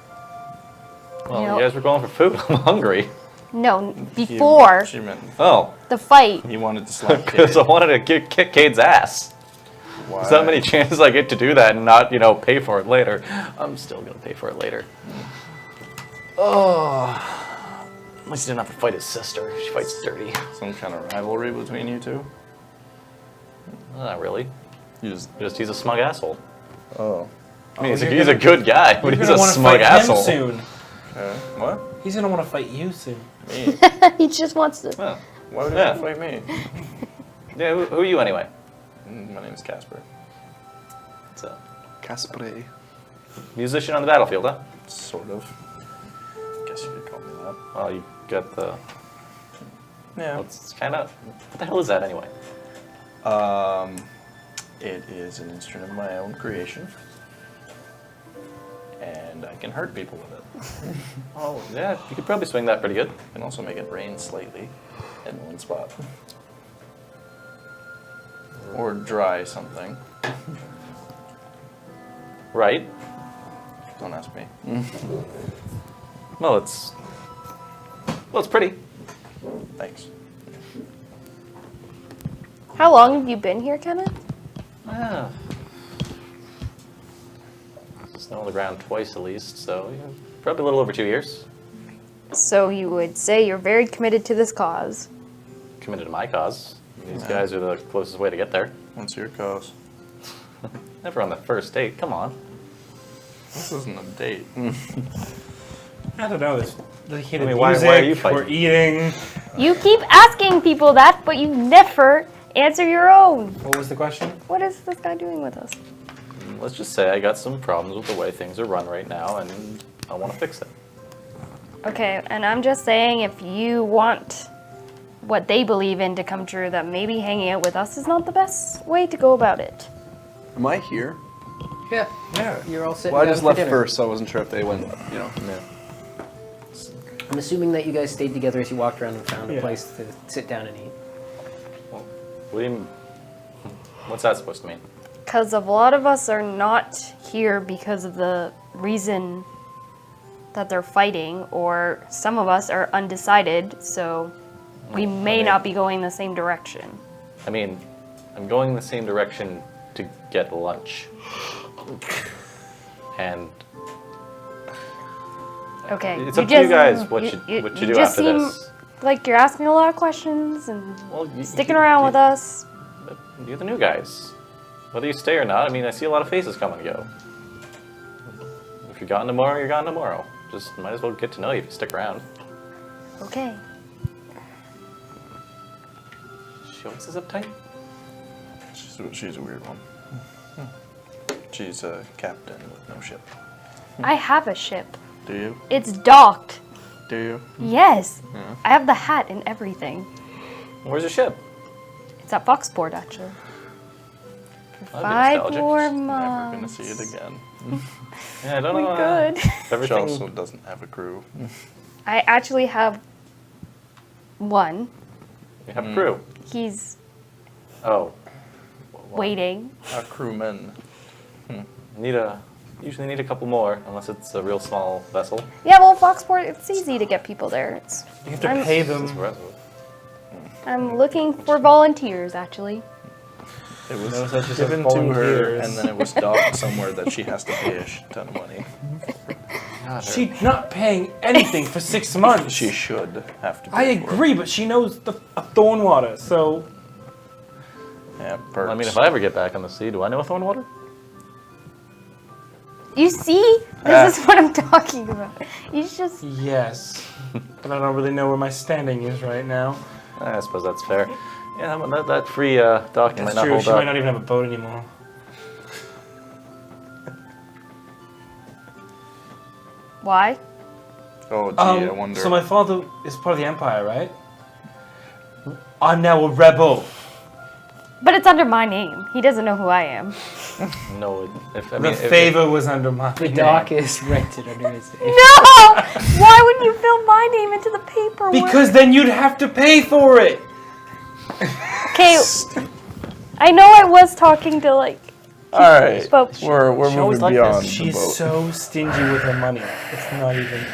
Well, You know- you guys were going for food. I'm hungry. No, before She meant Oh, the fight. he wanted to slap because Kate. I wanted to kick Cade's ass. Why? There's not many chances I get to do that and not, pay for it later. I'm still gonna pay for it later. Oh, at least he didn't have to fight his sister. She fights dirty. Some kind of rivalry between you two? Not really. You just. He's a smug asshole. Oh. I mean, you're he's a good guy, but You're he's gonna a want to smug fight asshole. him soon. Okay. What? He's gonna want to fight you soon. Me? He just wants to. Well, Why would you Yeah. want to fight me? yeah, who are you anyway? My name's Casper. So, Caspre. musician on the battlefield, huh? Sort of. Guess you could call me that. Well, you got the. Yeah. It's kind of. What the hell is that anyway? It is an instrument of my own creation. And I can hurt people with it. Oh, yeah, you could probably swing that pretty good. I can also make it rain slightly in one spot. Or dry something. Right. Don't ask me. Well, it's pretty. Thanks. How long have you been here, Kenneth? Yeah. Snow on the ground twice at least, so probably a little over 2 years. So you would say you're very committed to this cause. Committed to my cause. These guys are the closest way to get there. What's your cause? Never on the first date. Come on. This isn't a date. I don't know. The hit of why music are you or fighting? eating. You keep asking people that, but you never answer your own. What was the question? What is this guy doing with us? Let's just say I got some problems with the way things are run right now, and I want to fix it. Okay, and I'm just saying if you want what they believe in to come true, that maybe hanging out with us is not the best way to go about it. Am I here? Yeah, Yeah. you're all sitting Well, I down just for left dinner. first, so I wasn't sure if they went, I'm assuming that you guys stayed together as you walked around and found a Yeah. place to sit down and eat. What do you mean? What's that supposed to mean? Because a lot of us are not here because of the reason that they're fighting, or some of us are undecided, so we may not be going the same direction. I mean, I'm going the same direction to get lunch. And Okay. it's up to you guys what you do just after seem this. like you're asking a lot of questions and Well, sticking around with us. You're the new guys. Whether you stay or not, I mean, I see a lot of faces come and go. If you're gone tomorrow, you're gone tomorrow. Just might as well get to know you if you stick around. Okay. She always is uptight. She's a weird one. She's a captain with no ship. I have a ship. Do you? It's docked. Do you? Yes. Yeah. I have the hat and everything. Where's your ship? It's at Foxport, actually. For That'd be 5 nostalgic. more Never gonna months. see it again. Yeah, I don't We know. could. She Everything. also doesn't have a crew. I actually have one. You have a crew. He's Oh. waiting. A crewman. Usually need a couple more, unless it's a real small vessel. Yeah, well, Foxport, it's easy to get people there. You have to I'm- pay It's them. vessel. I'm looking for volunteers, actually. It was No such as a given to her, volunteers. and then it was docked somewhere that she has to pay a shit ton of money. She's not paying anything for 6 months. She should have to. I Pay for it. agree, but she knows the Thornwater, so Yeah, perks. I mean, if I ever get back on the sea, do I know a Thornwater? You see? This is what I'm talking about. You just... yes. But I don't really know where my standing is right now. I suppose that's fair. Yeah, that free dock might That's not true. hold She up. might not even have a boat anymore. Why? Oh, gee, I wonder. So my father is part of the Empire, right? I'm now a rebel. But it's under my name. He doesn't know who I am. No, if I The mean, favor was under my The name. dock is rented under his name. No! Why wouldn't you fill my name into the paperwork? Because then you'd have to pay for it. Okay, I know I was talking to, like... All right, But- we're She always moving liked beyond this. the She's boat. so stingy with her money. It's not even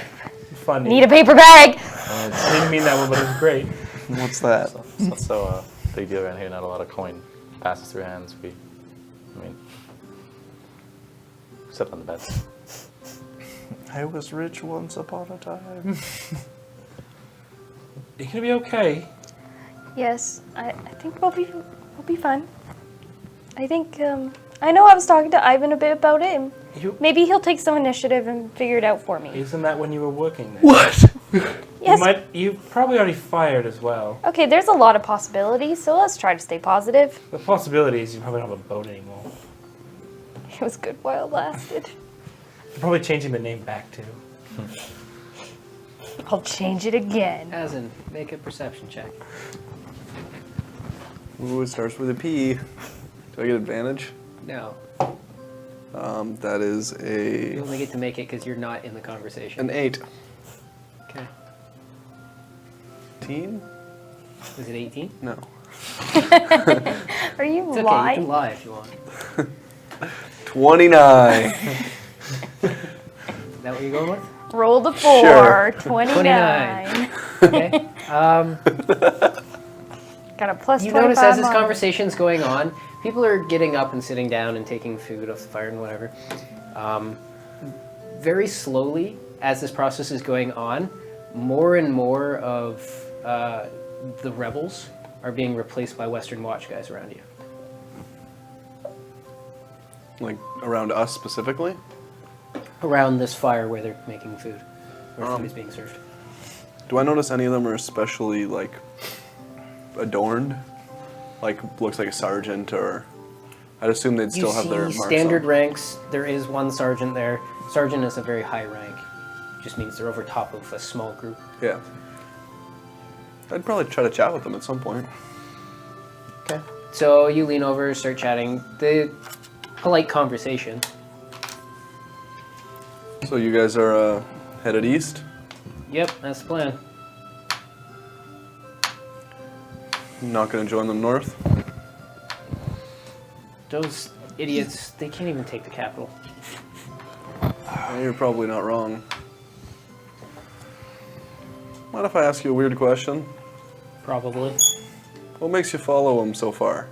funny. Need a paper bag! I didn't mean that one, but it was great. What's that? so big deal around here. Not a lot of coin passes through hands. Except on the bets. I was rich once upon a time. You're gonna be okay. Yes, I think we'll be fine. I think, I know I was talking to Ivan a bit about it, and You, maybe he'll take some initiative and figure it out for me. isn't that when you were working there? What? Yes. You probably already fired as well. Okay, there's a lot of possibilities, so let's try to stay positive. The possibility is you probably don't have a boat anymore. It was good while it lasted. You're probably changing the name back too. I'll change it again. As in, make a perception check. Ooh, it starts with a P. Do I get advantage? No, That is you a only get to make it because you're not in the conversation. an 8. Okay. 18? Is it 18? No. Are you It's okay, you lying? can lie if you want. 29. Is that what you're going with? Roll the 4. Sure. 29. Okay. Got a plus You 25 notice as this on. conversation's going on, people are getting up and sitting down and taking food off the fire and whatever. Very slowly, as this process is going on, more and more of the rebels are being replaced by Western Watch guys around you. Like, around us specifically? Around this fire where they're making food, where food is being served. Do I notice any of them are especially, like, adorned? Like, looks like a sergeant, or... I'd assume they'd still You have their see marks standard on. ranks. There is one sergeant there. Sergeant is a very high rank. Just means they're over top of a small group. Yeah. I'd probably try to chat with them at some point. Okay. So you lean over, start chatting. The polite conversation. So you guys are headed east? Yep, that's the plan. Not gonna join them north? Those idiots, they can't even take the capital. Yeah, you're probably not wrong. Mind if I ask you a weird question? Probably. What makes you follow them so far?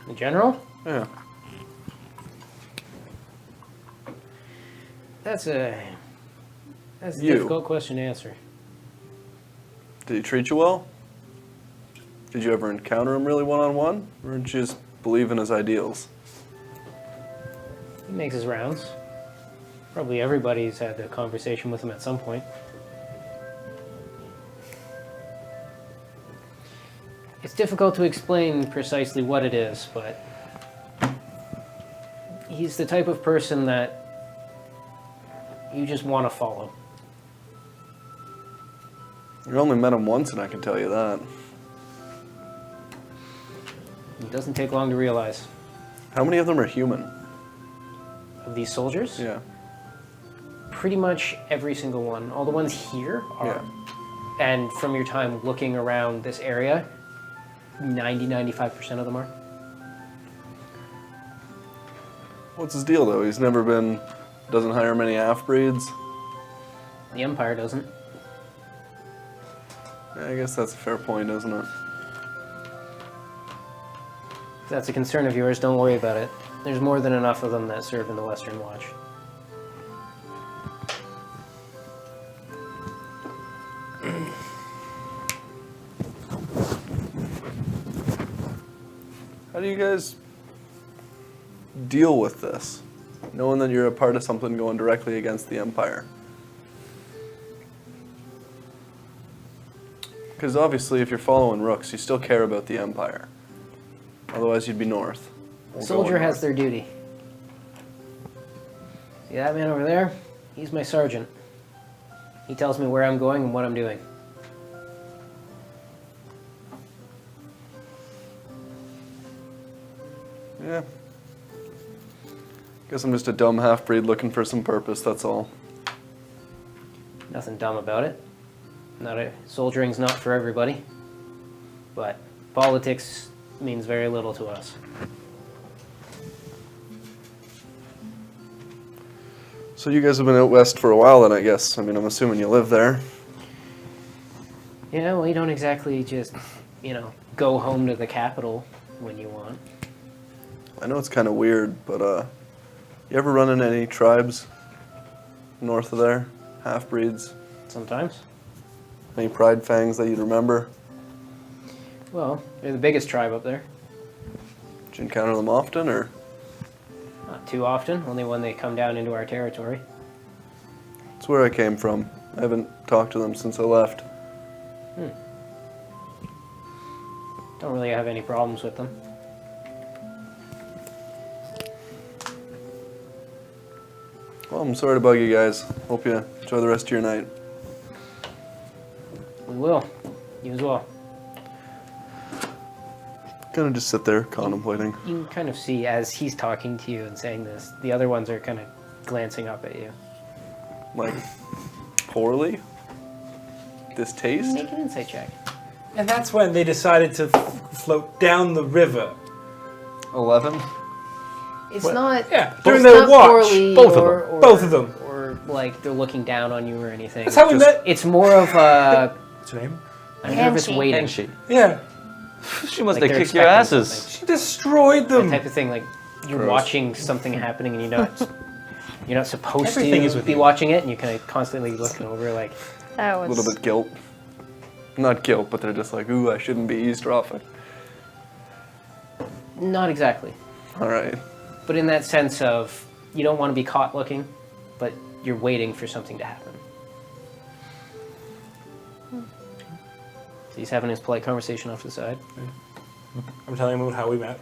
In general, Yeah. that's a You. difficult question to answer. Did he treat you well? Did you ever encounter him really one-on-one? Or did you just believe in his ideals? He makes his rounds. Probably everybody's had a conversation with him at some point. It's difficult to explain precisely what it is, but he's the type of person that you just want to follow. You only met him once, and I can tell you that. It doesn't take long to realize. How many of them are human? Of these soldiers, Yeah. pretty much every single one. All the ones here are. Yeah. And from your time looking around this area, 95% of them are. What's his deal, though? He's never been... Doesn't hire many half-breeds? The Empire doesn't. Yeah, I guess that's a fair point, isn't it? If that's a concern of yours, don't worry about it. There's more than enough of them that serve in the Western Watch. How do you guys deal with this, knowing that you're a part of something going directly against the Empire? Because obviously, if you're following Rooks, you still care about the Empire. Otherwise, you'd be north. Or Soldier going has north. their duty. See that man over there? He's my sergeant. He tells me where I'm going and what I'm doing. Yeah. Guess I'm just a dumb half-breed looking for some purpose, that's all. Nothing dumb about it. Soldiering's not for everybody. But politics means very little to us. So you guys have been out west for a while then, I guess. I mean, I'm assuming you live there. Yeah, well, you don't exactly just, go home to the capital when you want. I know it's kind of weird, but you ever run into any tribes north of there? Half-breeds? Sometimes. Any pride fangs that you'd remember? Well, they're the biggest tribe up there. Did you encounter them often, or? Not too often, only when they come down into our territory. It's where I came from. I haven't talked to them since I left. Don't really have any problems with them. Well, I'm sorry to bug you guys. Hope you enjoy the rest of your night. We will. You as well. Kind of just sit there contemplating. You can kind of see as he's talking to you and saying this, the other ones are kind of glancing up at you. Like, poorly? Distaste? Make an insight check. And that's when they decided to float down the river. 11? It's What? not. Yeah, it's during their not watch. poorly Both of or- them. or- Both of them. Or like they're looking down on you or anything. That's how we met. It's more of a. What's her name? a nervous Handshake. waiting. And she Yeah. must Like have they're kicked your expecting asses. something. She destroyed That them. type of thing. Like you're Gross. watching something happening and you're not supposed Everything to is with be you. watching it, and you're kind of constantly looking over like. That A was little bit guilt. Not guilt, but they're just like, ooh, I shouldn't be eavesdropping. Not exactly, Alright. but in that sense of you don't want to be caught looking, but you're waiting for something to happen. So he's having his polite conversation off to the side. I'm telling him how we met.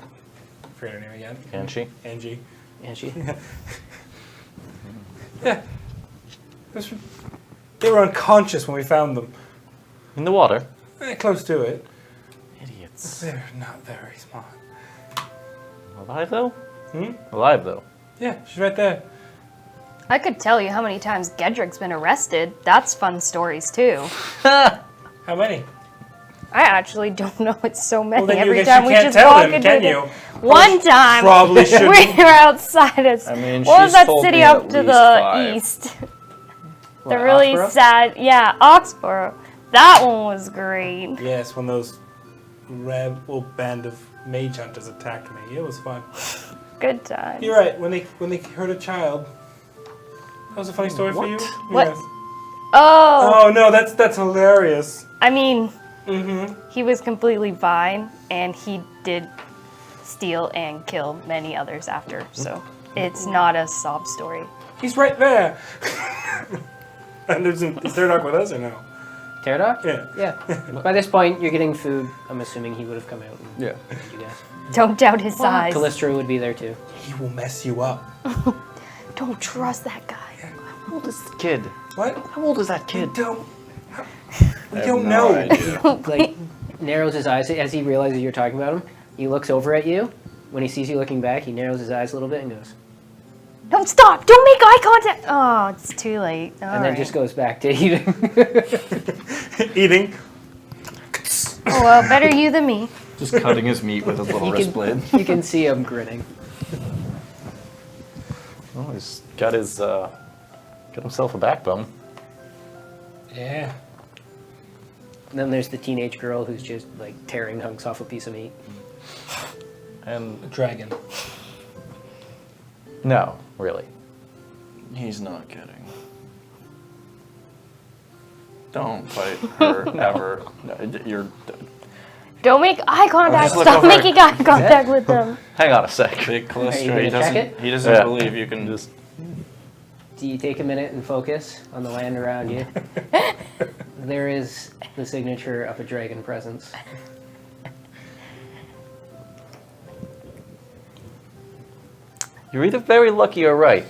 Forget her name again. And she? Angie. And she. Yeah. They were unconscious when we found them. In the water? Close to it. Idiots. They're not very smart. Alive though? Hmm? Alive though. Yeah, she's right there. I could tell you how many times Gedric's been arrested. That's fun stories too. How many? I actually don't know. It's so many. Well, then you Every guess time you we can't just tell walk them, into can the- you? One time Probably shouldn't. we were outside us. I mean, what was she's that told city me up at to least the 5. east? What, The really Oxborough? sad, yeah, Oxborough. That one was great. Yes, when those rebel band of mage hunters attacked me. It was fun. Good time. You're right. When they hurt a child. That was a funny story for you? What? Yes. Oh, Oh no, that's hilarious. I mean, Mm-hmm. he was completely fine, and he did steal and kill many others after. So it's not a sob story. He's right there. And is Therdog with us or no? Pterodot? Yeah. Yeah. By this point, you're getting food. I'm assuming he would have come out and Yeah. joined you guys. Don't doubt his size. Callisto would be there too. He will mess you up. Don't trust that guy. How old is the kid? What? How old is that kid? Don't. We don't know. idea. Like, narrows his eyes as he realizes you're talking about him. He looks over at you. When he sees you looking back, he narrows his eyes a little bit and goes, Don't stop! Don't make eye contact! Oh, it's too late. and then just goes back to eating. Eating. Oh, well, better you than me. Just cutting his meat with his little wrist blade. You can see him grinning. Oh, he's got himself a backbone. Yeah. And then there's the teenage girl who's just like tearing hunks off a piece of meat. And A dragon. no, really. He's not kidding. Don't fight her ever. No, you're. Don't make eye contact. just look Stop over. making eye contact with them. Hang on a sec. Big Are you Callisto. gonna He check doesn't. it? He doesn't Yeah. believe you can just. Do you take a minute and focus on the land around you? There is the signature of a dragon presence. You're either very lucky or right.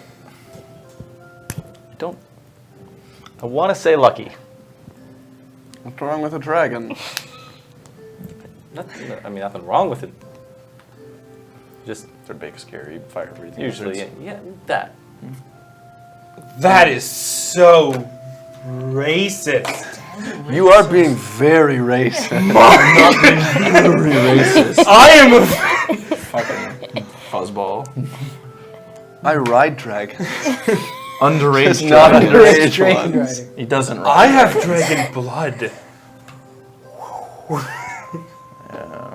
I want to say lucky. What's wrong with a dragon? Nothing wrong with it. Just They're big, scary, fire-breathing usually, lizards. yeah, that. That is so racist. You are being very racist. Very racist. I am a. Fucking fuzzball. I ride dragons. Underage. It's not dragon. underage Dragon ones. rider. He doesn't. I have dragon blood.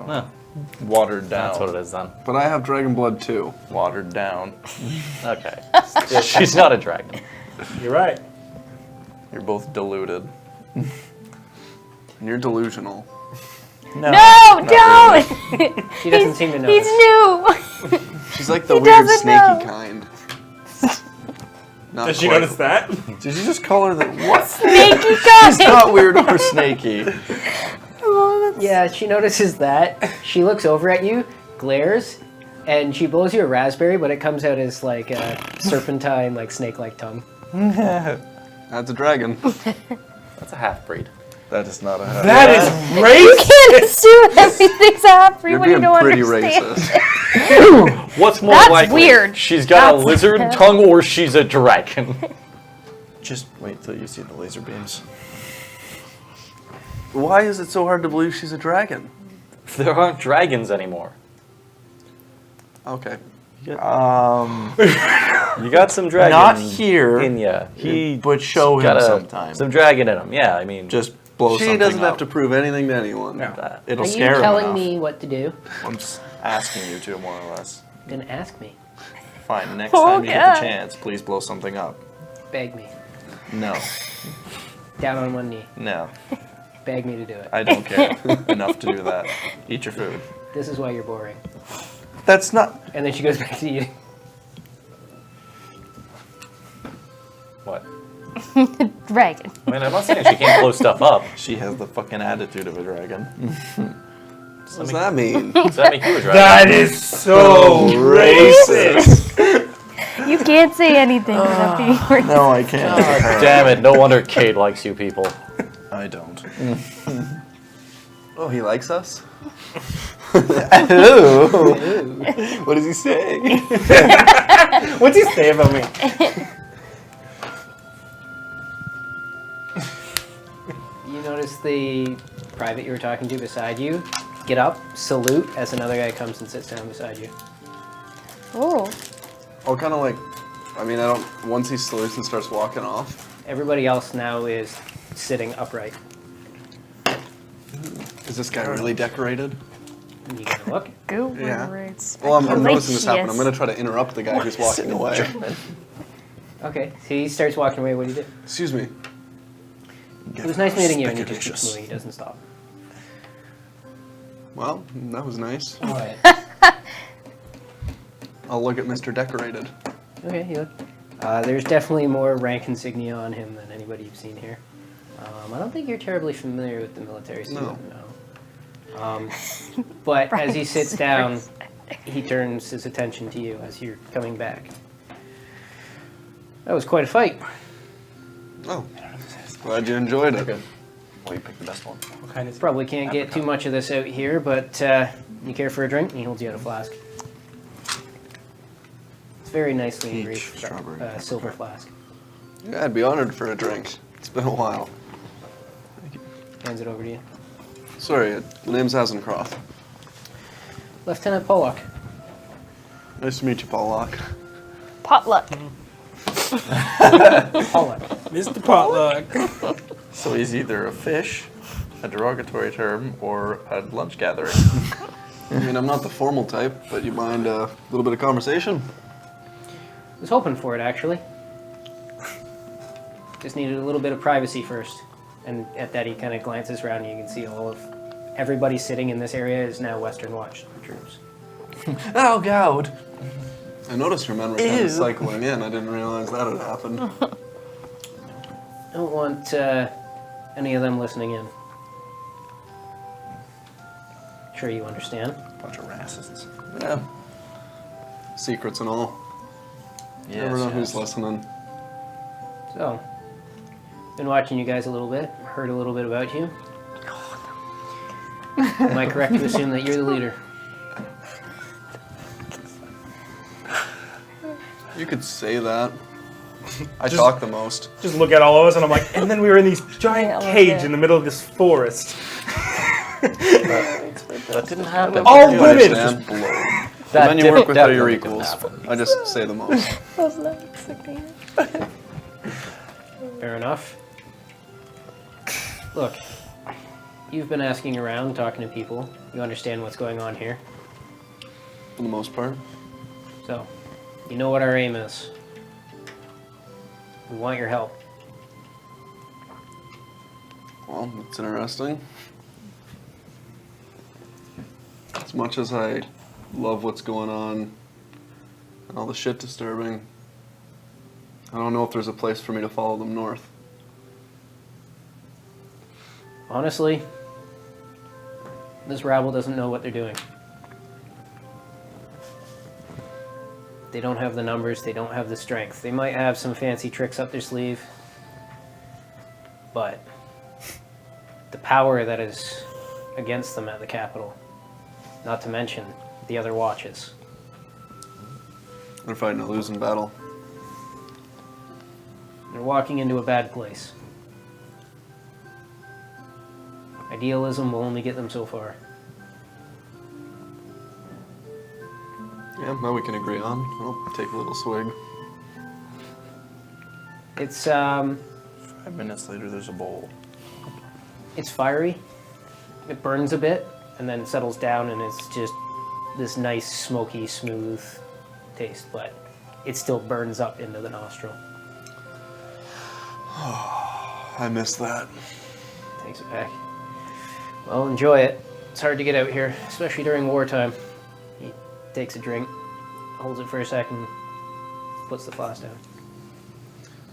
No, Watered down. that's what it is then. But I have dragon blood too. Watered down. Okay. She's not a dragon. You're right. You're both deluded. And you're delusional. No, not don't! She doesn't seem to know. He's new! She's like the He weird doesn't snaky know. kind. Not Does she quite. notice that? Did you just call her the what? Snaky guy! Not weird or snaky. Oh, that's Yeah, she notices that. She looks over at you, glares, and she blows you a raspberry, but it comes out as like a serpentine, like snake-like tongue. That's a dragon. That's a half-breed. That is not a. That is You racist. can't assume everything's half-free You're when you being don't pretty understand. racist. What's more That's likely? weird. She's got That's- a lizard tongue or she's a dragon. Just wait till you see the laser beams. Why is it so hard to believe she's a dragon? There aren't dragons anymore. Okay. You got some dragon Not here, in ya. He but show him got sometime. some dragon in him. Yeah, I mean, Just blow She something doesn't have up. to prove anything to anyone. No. It'll Are you scare him telling enough. me what to do? I'm just asking you to, more or less. Then ask me. Fine. Next Oh, time you get God. the chance, please blow something up. Beg me. No. Down on one knee. No. Beg me to do it. I don't care enough to do that. Eat your food. This is why you're boring. That's not. And then she goes back to eating. what? Dragon. I mean, I'm not saying she can't blow stuff up. She has the fucking attitude of a dragon. What does that mean? Does that make you a dragon? That is so racist. You can't say anything without being racist. No, I can't. God damn it! No wonder Cade likes you people. I don't. Oh, he likes us? What is he saying? What's he say about me? You notice the private you were talking to beside you get up, salute as another guy comes and sits down beside you. Oh. Oh, kind of like, I mean, I don't, once he salutes and starts walking off. Everybody else now is sitting upright. Is this guy really decorated? And you gotta look. Go Yeah. where it's Well, I'm noticing this happen. I'm delicious. going to try to interrupt the guy who's walking away. Okay, so he starts walking away. What do you do? Excuse me. It was nice meeting you, and he just Speculicious. keeps moving. He doesn't stop. Well, that was nice. Quiet. I'll look at Mr. Decorated. Okay, you look. There's definitely more rank insignia on him than anybody you've seen here. I don't think you're terribly familiar with the military suit. No. But as he sits down, he turns his attention to you as you're coming back. That was quite a fight. Oh, glad you enjoyed it. Well, you pick the best one. What kind is it? Probably can't get too much of this out here, but you care for a drink? And he holds you out a flask. It's very nicely Peach, engraved strawberry, silver flask. Yeah, I'd be honored for a drink. It's been a while. Hands it over to you. Sorry, the name's Hazencroft. Lieutenant Pollock. Nice to meet you, Paul Locke. Potluck. Pollock. Mr. Potluck. So he's either a fish, a derogatory term, or a lunch gathering. I mean, I'm not the formal type, but you mind a little bit of conversation? I was hoping for it, actually. Just needed a little bit of privacy first. And at that, he kind of glances around, and you can see all of everybody sitting in this area is now Western Watch troops. Oh, God. I noticed your men were kind Ew. of cycling in. I didn't realize that had happened. I don't want any of them listening in. Sure you understand. Bunch of racists. Yeah. Secrets and all. Yes, Never know yes. who's listening. So, been watching you guys a little bit, heard a little bit about you. Am I correct to assume that you're the leader? You could say that. I Just- talk the most. Just look at all of us, and I'm like, and then we were in these giant Yeah, I love cage it. in the middle of this forest. That didn't happen. All You women. understand? The That men you work with are your definitely didn't equals. happen. I just say the most. Was not expecting it. Fair enough. Look, you've been asking around, talking to people. You understand what's going on here. For the most part. So, you know what our aim is. We want your help. Well, it's interesting. As much as I love what's going on and all the shit disturbing, I don't know if there's a place for me to follow them north. Honestly, this rabble doesn't know what they're doing. They don't have the numbers, they don't have the strength. They might have some fancy tricks up their sleeve, but the power that is against them at the Capitol, not to mention the other watches. They're fighting a losing battle. They're walking into a bad place. Idealism will only get them so far. Yeah, that we can agree on. I'll take a little swig. It's 5 minutes later, there's a bowl. It's fiery. It burns a bit and then settles down, and it's just this nice, smoky, smooth taste, but it still burns up into the nostril. I miss that. Takes it back. Well, enjoy it. It's hard to get out here, especially during wartime. He takes a drink, holds it for a second, puts the flask down.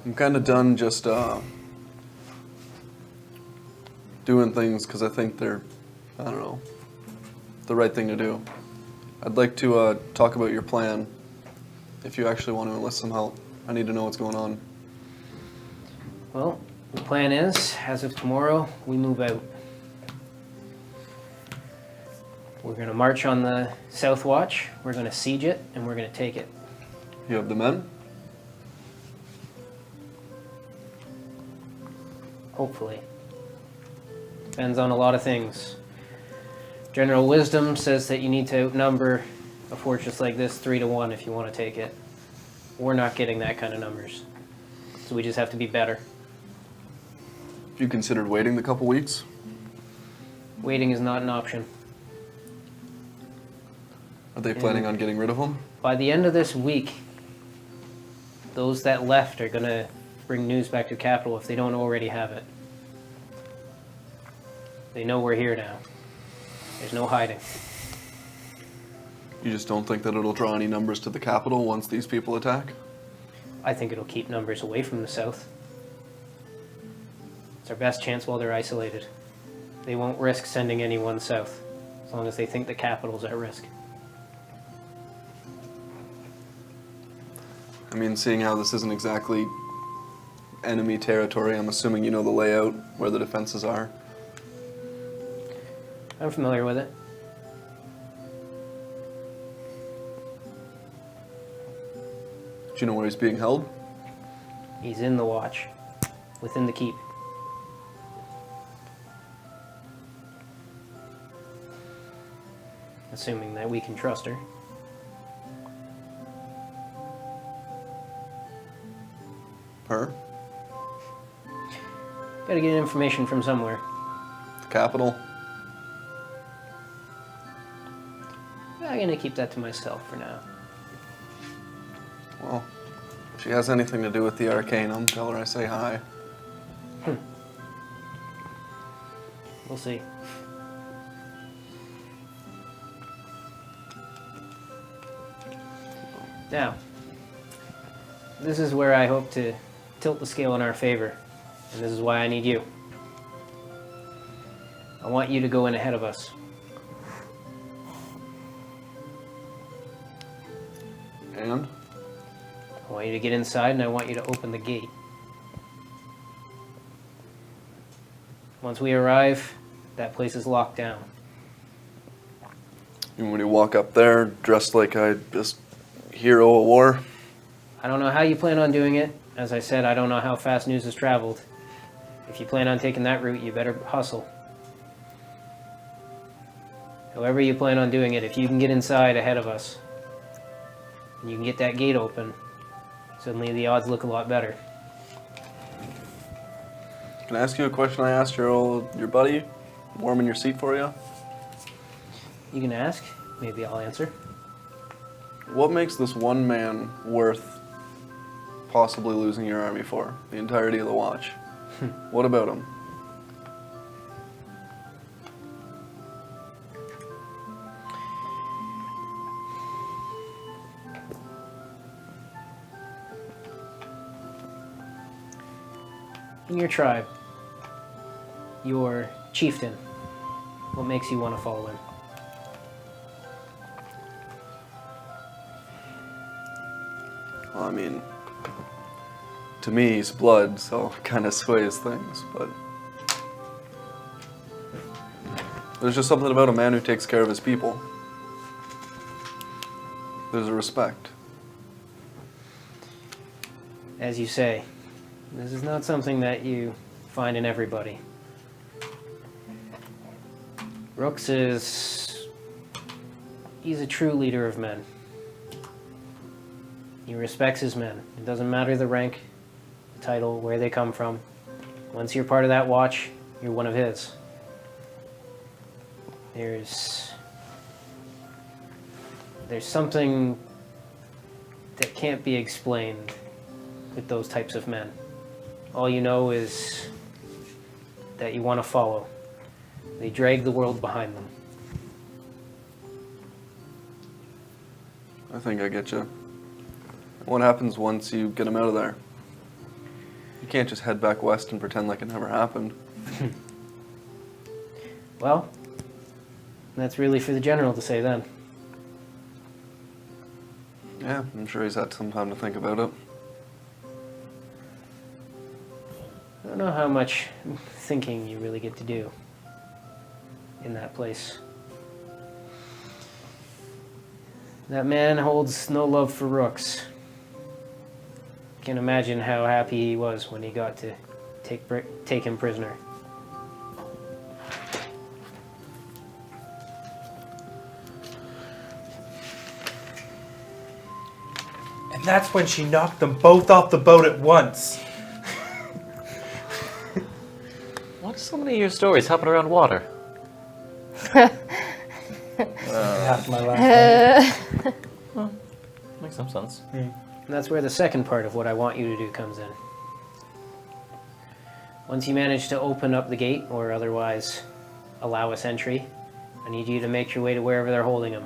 I'm kind of done just doing things because I think they're, I don't know, the right thing to do. I'd like to talk about your plan. If you actually want to enlist some help, I need to know what's going on. Well, the plan is, as of tomorrow, we move out. We're going to march on the South Watch, we're going to siege it, and we're going to take it. You have the men? Hopefully. Depends on a lot of things. General wisdom says that you need to outnumber a fortress like this 3-1 if you want to take it. We're not getting that kind of numbers. So we just have to be better. Have you considered waiting the couple weeks? Waiting is not an option. Are they planning on getting rid of them? By the end of this week, those that left are going to bring news back to Capital if they don't already have it. They know we're here now. There's no hiding. You just don't think that it'll draw any numbers to the capital once these people attack? I think it'll keep numbers away from the south. It's our best chance while they're isolated. They won't risk sending anyone south, as long as they think the capital's at risk. I mean, seeing how this isn't exactly enemy territory. I'm assuming you know the layout, where the defenses are. I'm familiar with it. Do you know where he's being held? He's in the watch, within the keep. Assuming that we can trust her. Her? Gotta get information from somewhere. The capital? I'm gonna keep that to myself for now. Well, if she has anything to do with the Arcanum, tell her I say hi. We'll see. Now, this is where I hope to tilt the scale in our favor, and this is why I need you. I want you to go in ahead of us. And? I want you to get inside, and I want you to open the gate. Once we arrive, that place is locked down. You want me to walk up there dressed like I just hero of war? I don't know how you plan on doing it. As I said, I don't know how fast news has traveled. If you plan on taking that route, you better hustle. However you plan on doing it, if you can get inside ahead of us, and you can get that gate open, suddenly the odds look a lot better. Can I ask you a question I asked your buddy? Warm in your seat for you? You can ask, maybe I'll answer. What makes this one man worth possibly losing your army for? The entirety of the watch. What about him? In your tribe, your chieftain, what makes you want to follow him? Well, I mean, to me, he's blood, so it kind of sways things, but there's just something about a man who takes care of his people. There's a respect. As you say, this is not something that you find in everybody. Rooks he's a true leader of men. He respects his men. It doesn't matter the rank, the title, where they come from. Once you're part of that watch, you're one of his. There's something that can't be explained with those types of men. All you know is that you want to follow. They drag the world behind them. I think I get you. What happens once you get him out of there? You can't just head back west and pretend like it never happened. Well, that's really for the general to say then. Yeah, I'm sure he's had some time to think about it. I don't know how much thinking you really get to do in that place. That man holds no love for rooks. Can't imagine how happy he was when he got to take him prisoner. And that's when she knocked them both off the boat at once. Why do so many of your stories happen around water? Half my last name. Makes some sense. And that's where the second part of what I want you to do comes in. Once you manage to open up the gate, or otherwise allow us entry, I need you to make your way to wherever they're holding him.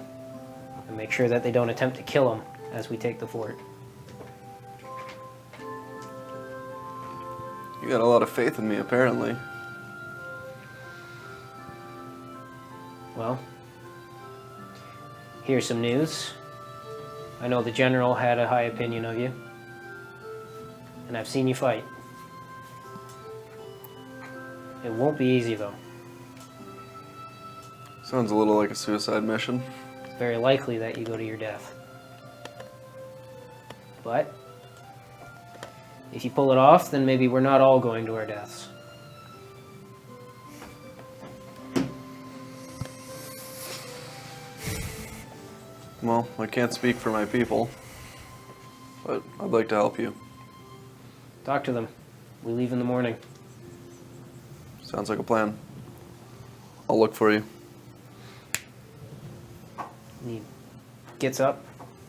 And make sure that they don't attempt to kill him as we take the fort. You got a lot of faith in me, apparently. Well, here's some news. I know the general had a high opinion of you. And I've seen you fight. It won't be easy, though. Sounds a little like a suicide mission. It's very likely that you go to your death. But if you pull it off, then maybe we're not all going to our deaths. Well, I can't speak for my people, but I'd like to help you. Talk to them. We leave in the morning. Sounds like a plan. I'll look for you. He gets up.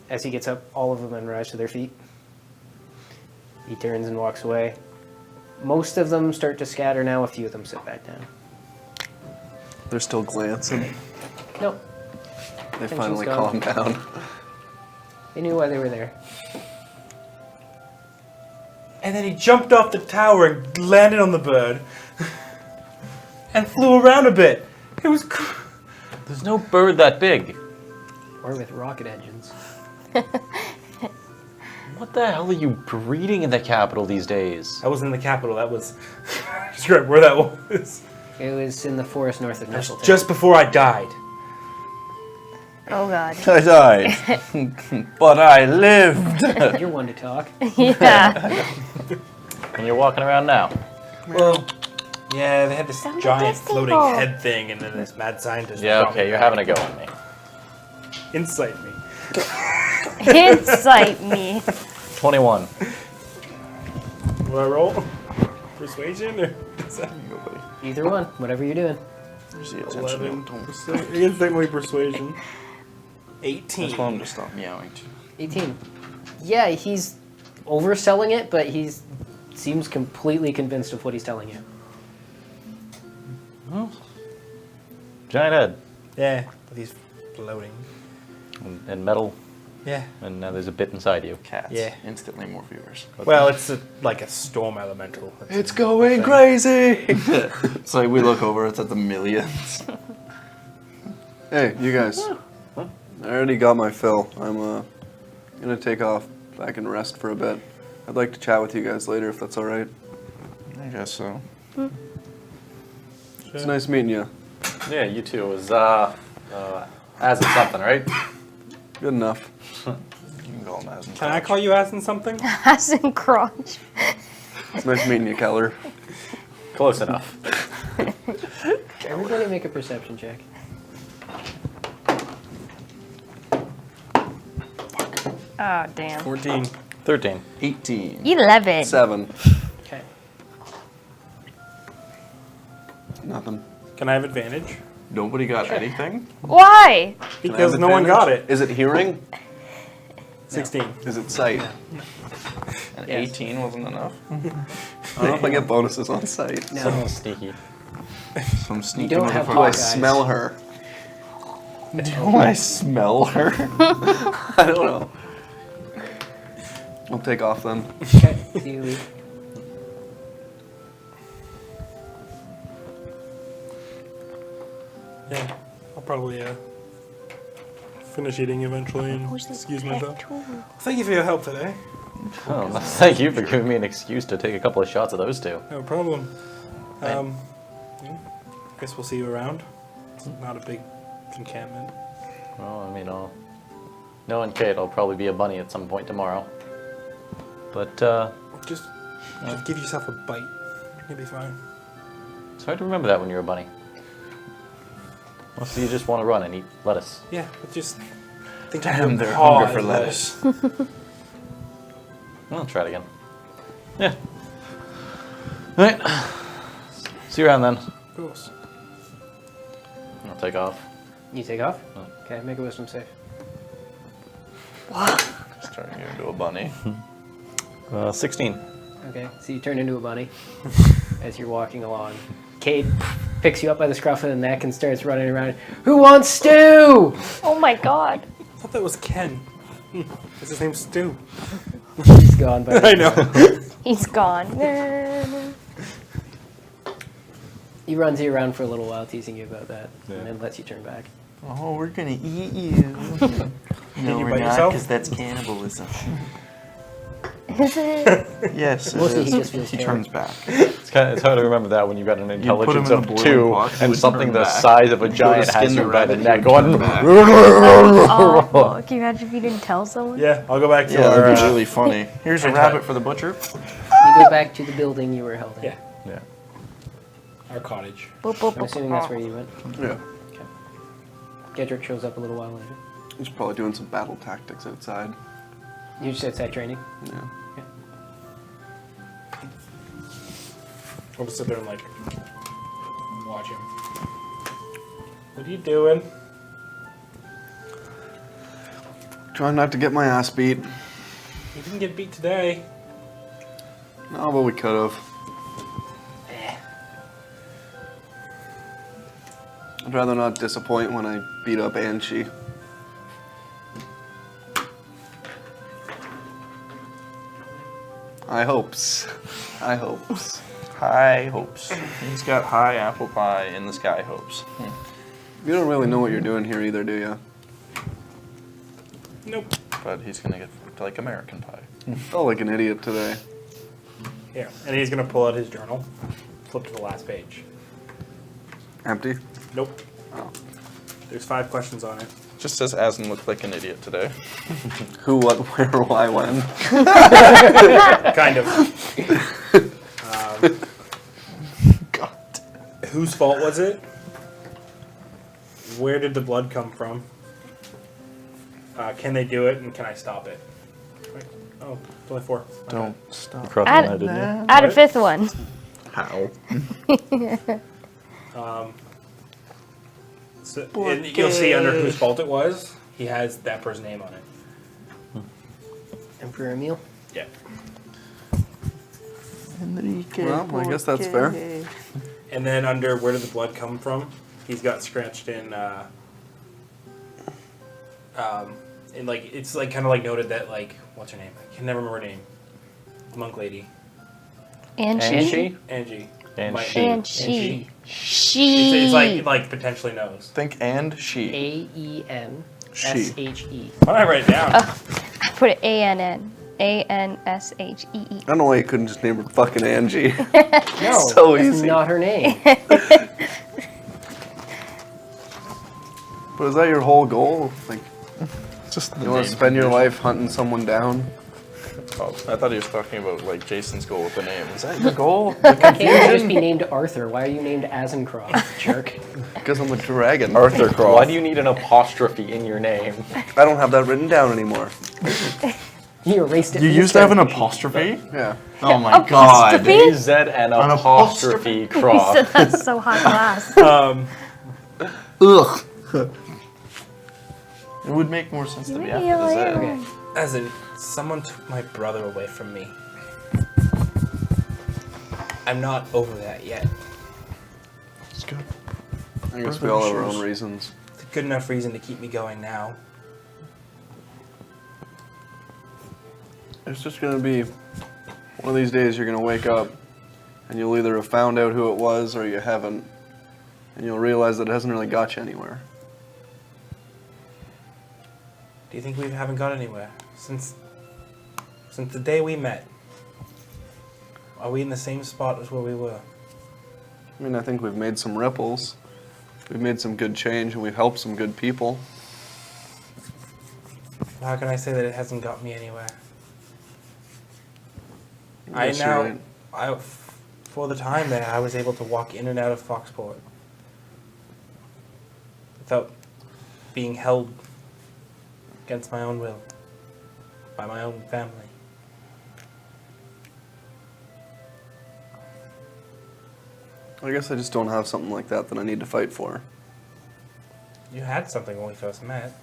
As he gets up, all of them then rise to their feet. He turns and walks away. Most of them start to scatter now. A few of them sit back down. They're still glancing. Nope. They Tension's finally gone. calmed down. They knew why they were there. And then he jumped off the tower and landed on the bird. And flew around a bit. It was There's no bird that big. Or with rocket engines. What the hell are you breeding in the capital these days? I was in the capital. That was describe where that was. It was in the forest north of Nesselton. Just before I died. Oh God. I died, but I lived. You're one to talk. Yeah. And you're walking around now. Well, yeah, they had this Some giant interesting floating people. head thing, and then this mad scientist. Yeah, brought me okay, you're back. having a go at me. Insight me. Incite me. 21. Will I roll? Persuasion or Either one, whatever you're doing. 11? Instantly persuasion. 18. Just want him to stop meowing too. 18. Yeah, he's overselling it, but he's seems completely convinced of what he's telling you. Giant head. Yeah, but he's floating. And metal. Yeah. And now there's a bit inside you. Cats. Yeah. Instantly more viewers. Well, it's like a storm elemental. It's going crazy! It's like we look over, it's at the millions. Hey, you guys. I already got my fill. I'm gonna take off back and rest for a bit. I'd like to chat with you guys later if that's alright. I guess so. It's nice meeting you. Yeah, you too. It was, as in something, right? Good enough. You can call him as Can I call you asking something? Ass and crotch. It's nice meeting you, Keller. Close enough. Everybody make a perception check. Oh damn. 14. 13. 18. 11. 7. Okay. Nothing. Can I have advantage? Nobody got anything? Why? Can I have Because no one got it. Is it hearing? 16. Is it sight? And Yes. 18 wasn't enough? I don't know if I get bonuses on sight. No. Someone sneaky. Some You sneaky don't have Do I hawk eyes. smell her? Do I smell her? I don't know. I'll take off then. Okay, so you leave. Yeah. I'll probably finish eating eventually and excuse myself. Thank you for your help today. Oh, thank you for giving me an excuse to take a couple of shots of those two. No problem. Yeah, guess we'll see you around. It's not a big encampment. Well, I mean, knowing Kate, I'll probably be a bunny at some point tomorrow. But, Just give yourself a bite. You'll be fine. it's hard to remember that when you're a bunny. Mostly you just want to run and eat lettuce. Yeah, but just think Damn, of their your hunger paws, for lettuce. I'll try it again. Yeah. Alright. See you around then. Of course. I'll take off. You take off? Oh. Okay, make a wisdom save. Just turning you into a bunny. 16. Okay, so you turn into a bunny as you're walking along. Cade picks you up by the scruff of the neck and starts running around. Who wants stew? Oh my God. I thought that was Ken. Is his name Stu? He's gone by I know. He's gone. He runs you around for a little while, teasing you about that, and then lets you turn back. Oh, we're gonna eat you. No, you we're bite not, yourself? because that's cannibalism. Is it? Yes, it Mostly is. he just feels He terror. turns back. It's hard to remember that when you've got an put him intelligence in a of boiling 2 pot, he and would something turn the back. size of a Go to giant skin has the you by the rabbit, he neck would going. turn back. Oh, well, can you imagine if you didn't tell someone? Yeah, I'll go back to Yeah, our. that'd be really funny. Here's a and rabbit cut. for the butcher. You go back to the building you were held in. Yeah, Yeah. our cottage. Boop, boop, I'm boop. assuming that's where you went. Yeah. Gedrick shows up a little while later. He's probably doing some battle tactics outside. You just outside training. Yeah. I'll just sit there and like watch him. What are you doing? Trying not to get my ass beat. You didn't get beat today. No, but we could have. I'd rather not disappoint when I beat up Anshi. I hopes. I hopes. High hopes. He's got high apple pie in the sky hopes. You don't really know what you're doing here either, do you? Nope. But he's gonna get fucked like American pie. Felt like an idiot today. Yeah, and he's gonna pull out his journal, flip to the last page. Empty? Nope. Oh. There's 5 questions on it. Just says Aslan looked like an idiot today. Who, what, where, why, when? Kind of. God. Whose fault was it? Where did the blood come from? Can they do it, and can I stop it? Wait, oh, it's only 4. Okay. Don't stop. Crossing Add, that, didn't you? add a 5th one. How? So, and you'll see under whose fault it was. He has that person's name on it. Emperor Emil. Yeah. Well, I guess that's fair. And then under where did the blood come from? He's got scratched in like it's like kind of like noted that like what's her name? I can never remember her name. The monk lady. And And she. she? Angie. And My- she. And she. She. It's like potentially knows. Think and she. A-E-N-S-H-E. Why don't I write it down? I put it A-N-N. A-N-S-H-E-E. I don't know why you couldn't just name her fucking Angie. No, So that's easy. not her name. But is that your whole goal? Like, Just the you want to name spend your condition. life hunting someone down? Oh, I thought he was talking about like Jason's goal with the name. Is that your goal? Can't you just be named Arthur? Why are you named Azencroft, jerk? Because I'm a dragon. Arthur Croft. Why do you need an apostrophe in your name? I don't have that written down anymore. You erased it. You from the used to have an spreadsheet. apostrophe? Yeah. Oh my Apostrophe? god. AZ and An apostrophe He said Croft. that's so high class. Ugh. It would make more sense to be after the Z. Okay. As in, someone took my brother away from me. I'm not over that yet. It's good. I guess we all have our own reasons. It's a good enough reason to keep me going now. It's just gonna be one of these days you're gonna wake up and you'll either have found out who it was or you haven't. And you'll realize that it hasn't really got you anywhere. Do you think we haven't got anywhere since the day we met? Are we in the same spot as where we were? I mean, I think we've made some ripples. We've made some good change and we've helped some good people. How can I say that it hasn't got me anywhere? Yes, you're right. For the time there, I was able to walk in and out of Foxport without being held against my own will by my own family. I guess I just don't have something like that I need to fight for. You had something when we first met.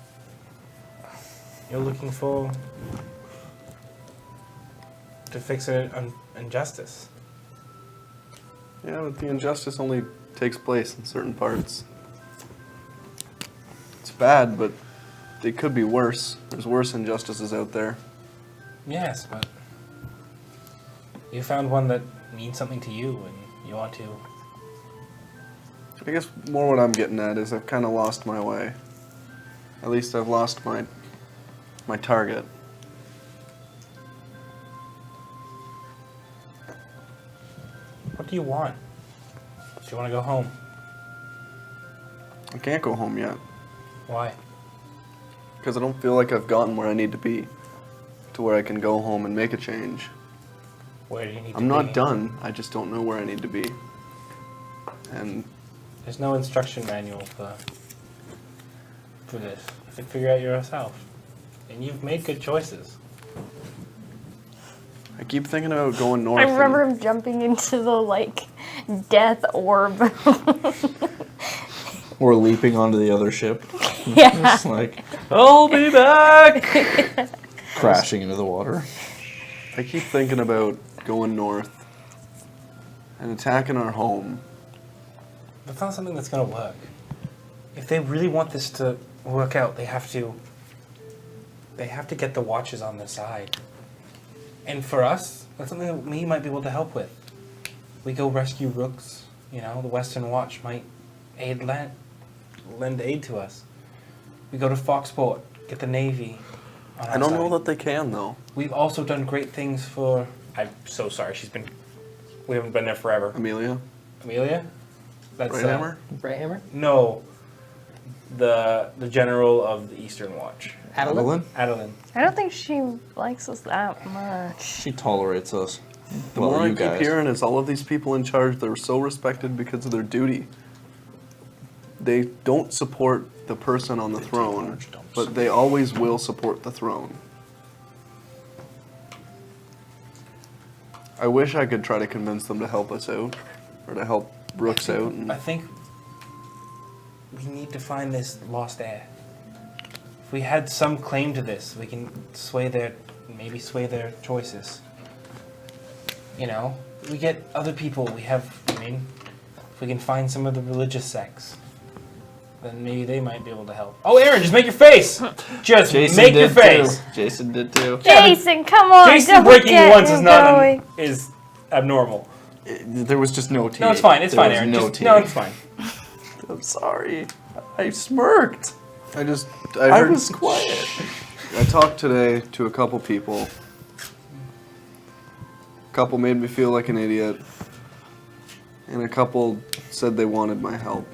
You're looking to fix an injustice. Yeah, but the injustice only takes place in certain parts. It's bad, but it could be worse. There's worse injustices out there. Yes, but you found one that means something to you and you want to. I guess more what I'm getting at is I've kind of lost my way. At least I've lost my target. What do you want? Do you want to go home? I can't go home yet Why? because I don't feel like I've gotten where I need to be, to where I can go home and make a change. Where do you need to I'm be? not done. I just don't know where I need to be. And There's no instruction manual for this. You can figure out yourself. And you've made good choices. I keep thinking about going north. I remember him jumping into the like death orb. Or leaping onto the other ship. Yeah. Just like, I'll be back! Crashing into the water. I keep thinking about going north and attacking our home. That's not something that's going to work. If they really want this to work out, they have to get the watches on their side. And for us, that's something that we might be able to help with. We go rescue rooks, you know, the Western Watch might lend aid to us. We go to Foxport, get the Navy on our I don't side. know that they can, though. We've also done great things for... I'm so sorry, we haven't been there forever. Amelia? Amelia? That's Brighthammer? Brighthammer? No. The general of the Eastern Watch. Adeline? Adeline. I don't think she likes us that much. She tolerates us. The Well, more I you keep guys. hearing is all of these people in charge, they're so respected because of their duty. They don't support the person on the throne, large dumps. but they always will support the throne. I wish I could try to convince them to help us out, or to help Brooks out. And I think we need to find this lost heir. If we had some claim to this, we can maybe sway their choices. You know, we get other people. If we can find some of the religious sects, then maybe they might be able to help. Oh, Aaron, just make your face. Just Jason make your did face. Too. Jason did too. Jason, come on! Jason don't breaking get once him is not going. is abnormal. There was just no tea. No, it's fine. It's There fine, was Aaron. No Just- tea. no, it's fine. I'm sorry. I smirked. I I heard, was quiet. I talked today to a couple people. A couple made me feel like an idiot. And a couple said they wanted my help.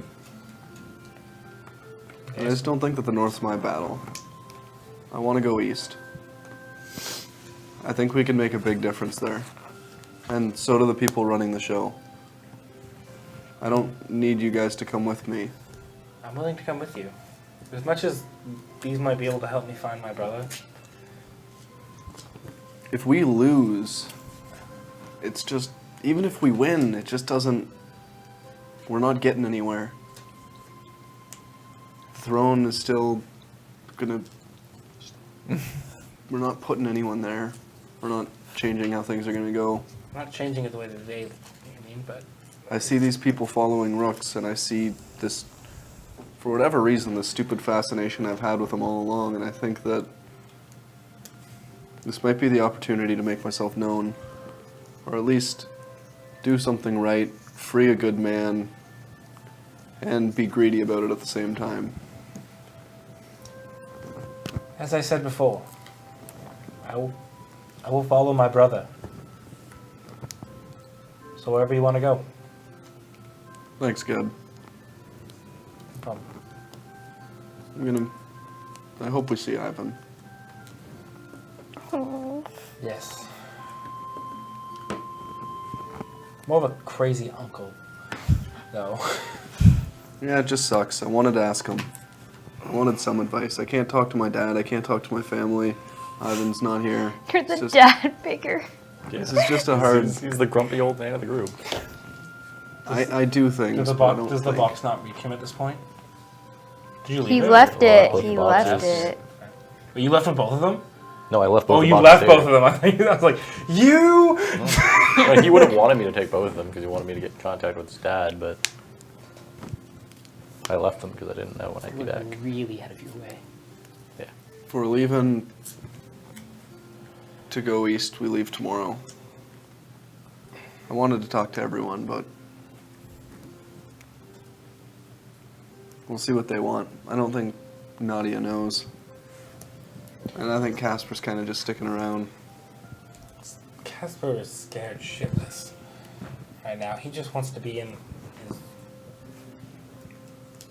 And I just don't think that the North's my battle. I want to go east. I think we can make a big difference there. And so do the people running the show. I don't need you guys to come with me. I'm willing to come with you. As much as these might be able to help me find my brother. If we lose, it's just, even if we win, it just doesn't, we're not getting anywhere. The throne is still gonna, we're not putting anyone there. We're not changing how things are gonna go. I'm not changing it the way that they mean, but I see these people following rooks, and I see this, for whatever reason, this stupid fascination I've had with them all along, and I think that this might be the opportunity to make myself known, or at least do something right, free a good man, and be greedy about it at the same time. as I said before, I will follow my brother. So wherever you want to go. Thanks, Gab. No problem. I hope we see Ivan. Yes. More of a crazy uncle, though. Yeah, it just sucks. I wanted to ask him. I wanted some advice. I can't talk to my dad. I can't talk to my family. Ivan's not here. You're the It's just- dad figure. This is just a hard. He's the grumpy old man of the group. I do things. Does the but I box don't does the think. box not reach him at this point? Did you leave He it? left it. both He boxes. left it. But you left with both of them? No, I left both. Oh, the you boxes left here. both of them. I was like, you. Like, he would have wanted me to take both of them because he wanted me to get in contact with his dad, but I left them because I didn't know when I'd be back. Really out of your way. Yeah. If we're leaving to go east, we leave tomorrow. I wanted to talk to everyone, but we'll see what they want. I don't think Nadia knows. And I think Casper's kind of just sticking around. Casper is scared shitless. right now. He just wants to be in his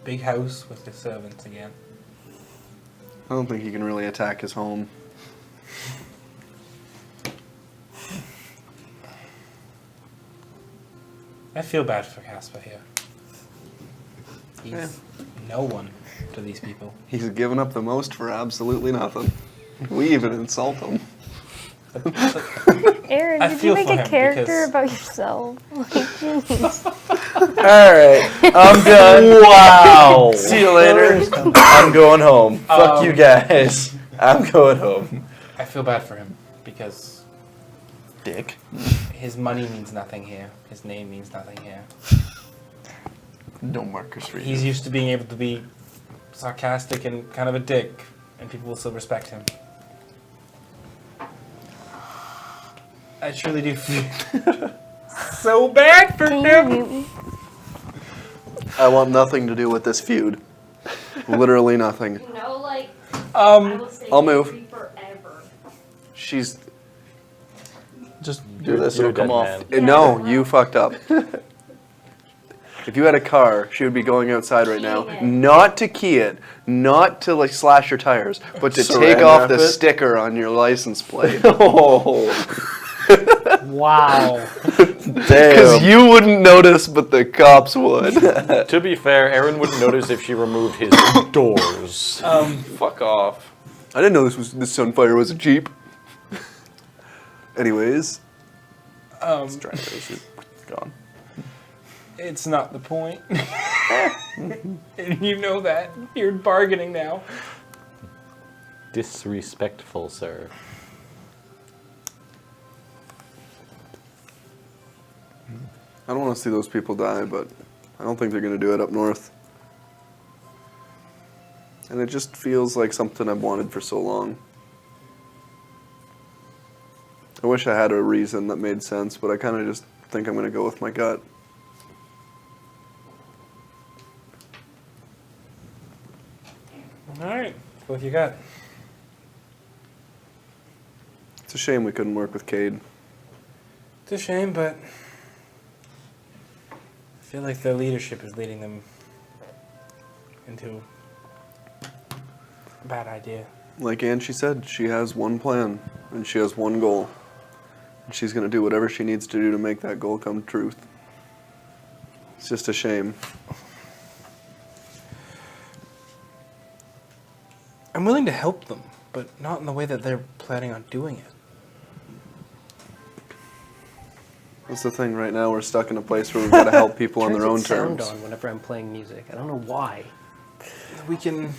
big house with his servants again. I don't think he can really attack his home. I feel bad for Casper here. He's no one to these people. He's given up the most for absolutely nothing. We even insult him. Aaron, I did you feel make for a him character because- about yourself? Like, jeez. Alright, I'm done. Wow. See you later. I'm going home. Fuck you guys. I'm going home. I feel bad for him because Dick. his money means nothing here. His name means nothing here. No markers for you. He's used to being able to be sarcastic and kind of a dick, and people will still respect him. I truly do feel so bad for Can you him. mute me? I want nothing to do with this feud. Literally nothing. You know, like, will stay I'll move. forever. She's. Just Do this, You're it'll come a off. dead No, you fucked up. If you had a car, she would be going outside right now, Keying it. not to key it, not to like slash your tires, but to Saran take off the wrap it? sticker on your license plate. Wow. Because you wouldn't notice, but the cops would. To be fair, Aaron wouldn't notice if she removed his doors. fuck off. I didn't know this Sunfire was a Jeep. Anyways, It's gone. It's not the point. And you know that. You're bargaining now. Disrespectful, sir. I don't want to see those people die, but I don't think they're going to do it up north. And it just feels like something I've wanted for so long. I wish I had a reason that made sense, but I kind of just think I'm going to go with my gut. Alright, go with your gut. It's a shame we couldn't work with Cade. It's a shame, but I feel like their leadership is leading them into a bad idea. Like Angie said, she has one plan, and she has one goal. And she's going to do whatever she needs to do to make that goal come true. It's just a shame. I'm willing to help them, but not in the way that they're planning on doing it. That's the thing, right now we're stuck in a place where we've got to help people on Turns their own its sound terms. on whenever I'm playing music. I don't know why. We can...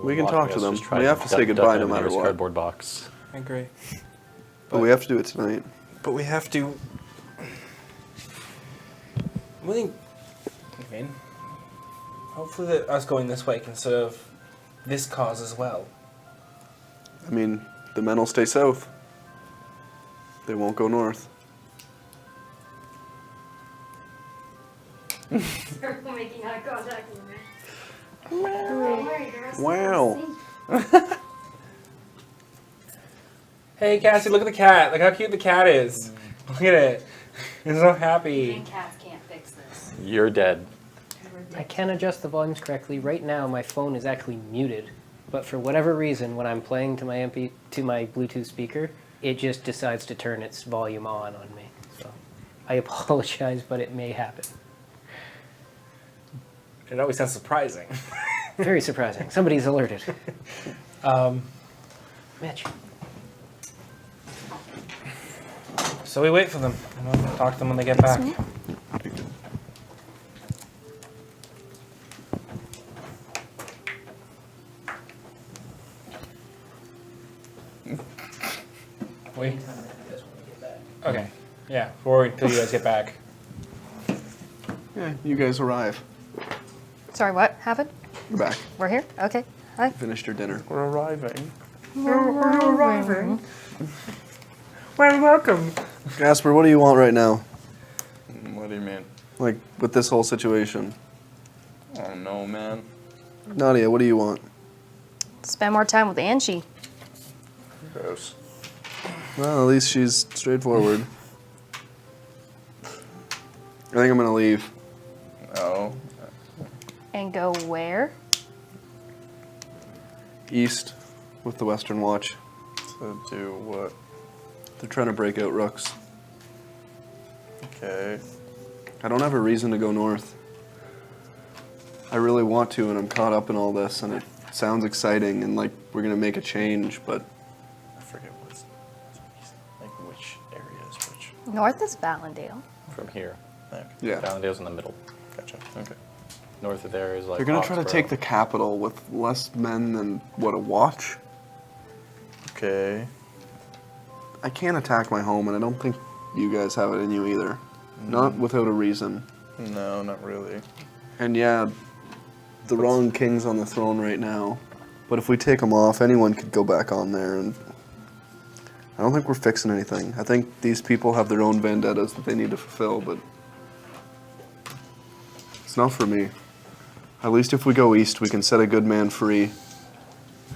We can talk to them. Just try We have to say duck goodbye in no the matter nearest what. Cardboard box. I agree. But we have to do it tonight. But we have to... I'm willing... I mean, hopefully that us going this way can serve this cause as well. I mean, the men will stay south. They won't go north. Making eye contact with me. Wow. Hey Cassie, look at the cat. Look how cute the cat is. Look at it. It's so happy. Cats can't fix this. You're dead. I can adjust the volumes correctly. Right now, my phone is actually muted, but for whatever reason, when I'm playing to my Bluetooth speaker, it just decides to turn its volume on me. So I apologize, but it may happen. It always sounds surprising. Very surprising. Somebody's alerted. Mitch. So we wait for them. And we'll talk to them when they get back. Wait. Okay. Yeah, we'll wait until you guys get back. Yeah, you guys arrive. Sorry, what happened? You're back. We're here? Okay. Hi. Finished your dinner. We're arriving. We're arriving. Well, welcome. Gasper, what do you want right now? What do you mean? Like, with this whole situation? Oh no, man. Nadia, what do you want? Spend more time with Angie. Gross. Well, at least she's straightforward. I think I'm gonna leave. Oh. And go where? East with the Western Watch. To do what? They're trying to break out rooks. Okay. I don't have a reason to go north. I really want to, and I'm caught up in all this, and it sounds exciting, and like we're gonna make a change, but I forget what's like which areas which. North is Valendale. From here. Okay. yeah. Valendale's in the middle. Gotcha. Okay. North of there is like. They're gonna try to Hawkesboro. take the capital with less men than what, a watch? Okay. I can't attack my home, and I don't think you guys have it in you either. Not without a reason. No, not really. And yeah, the wrong king's on the throne right now. But if we take him off, anyone could go back on there, and I don't think we're fixing anything. I think these people have their own vendettas that they need to fulfill, but it's not for me. At least if we go east, we can set a good man free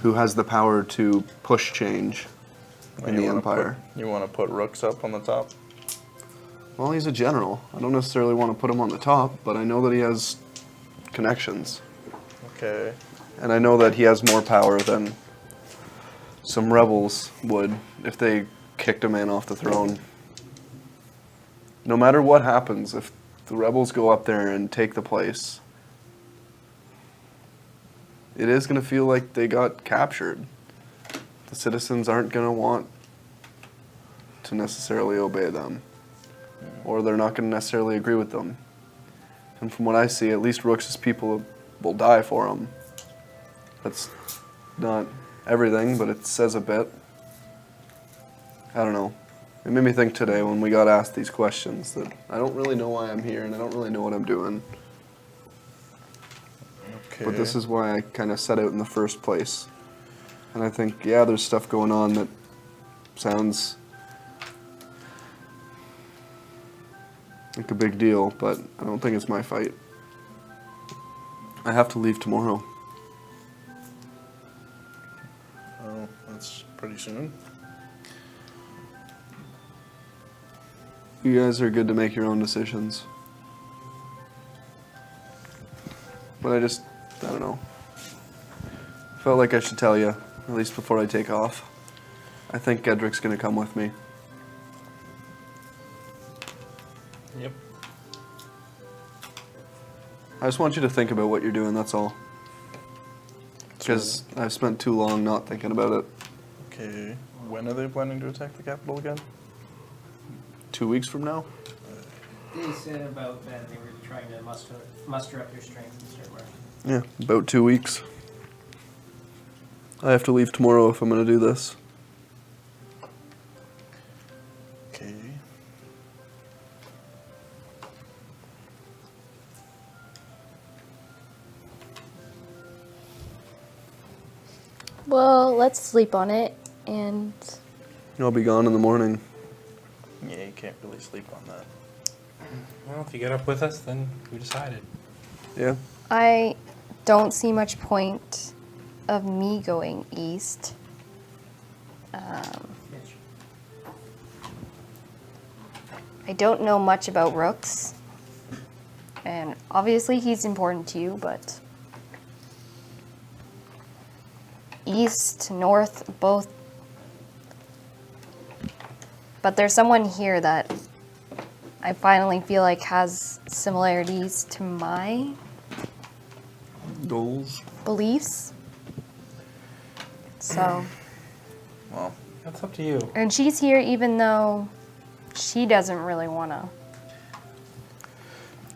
who has the power to push change in the Empire. You want to put rooks up on the top? Well, he's a general. I don't necessarily want to put him on the top, but I know that he has connections. Okay. And I know that he has more power than some rebels would if they kicked a man off the throne. No matter what happens, if the rebels go up there and take the place, it is going to feel like they got captured. The citizens aren't going to want to necessarily obey them, or they're not going to necessarily agree with them. And from what I see, at least Rooks' people will die for him. That's not everything, but it says a bit. I don't know. It made me think today when we got asked these questions that I don't really know why I'm here and I don't really know what I'm doing. Okay. But this is why I kind of set out in the first place. And I think, yeah, there's stuff going on that sounds like a big deal, but I don't think it's my fight. I have to leave tomorrow. Oh, that's pretty soon. You guys are good to make your own decisions. But I don't know. Felt like I should tell you, at least before I take off. I think Gedrick's gonna come with me. Yep. I just want you to think about what you're doing, that's all. Because I've spent too long not thinking about it. Okay. When are they planning to attack the capital again? 2 weeks from now? They said about that they were trying to muster up their strength and start marching. Yeah, about 2 weeks. I have to leave tomorrow if I'm gonna do this. Okay. Well, let's sleep on it, and I'll be gone in the morning. Yeah, you can't really sleep on that. Well, if you get up with us, then we decided. Yeah? I don't see much point of me going east. I don't know much about Rooks, and obviously he's important to you, but east, north, both. But there's someone here that I finally feel like has similarities to my Goals? beliefs. So, Well, That's up to you. and she's here even though she doesn't really want to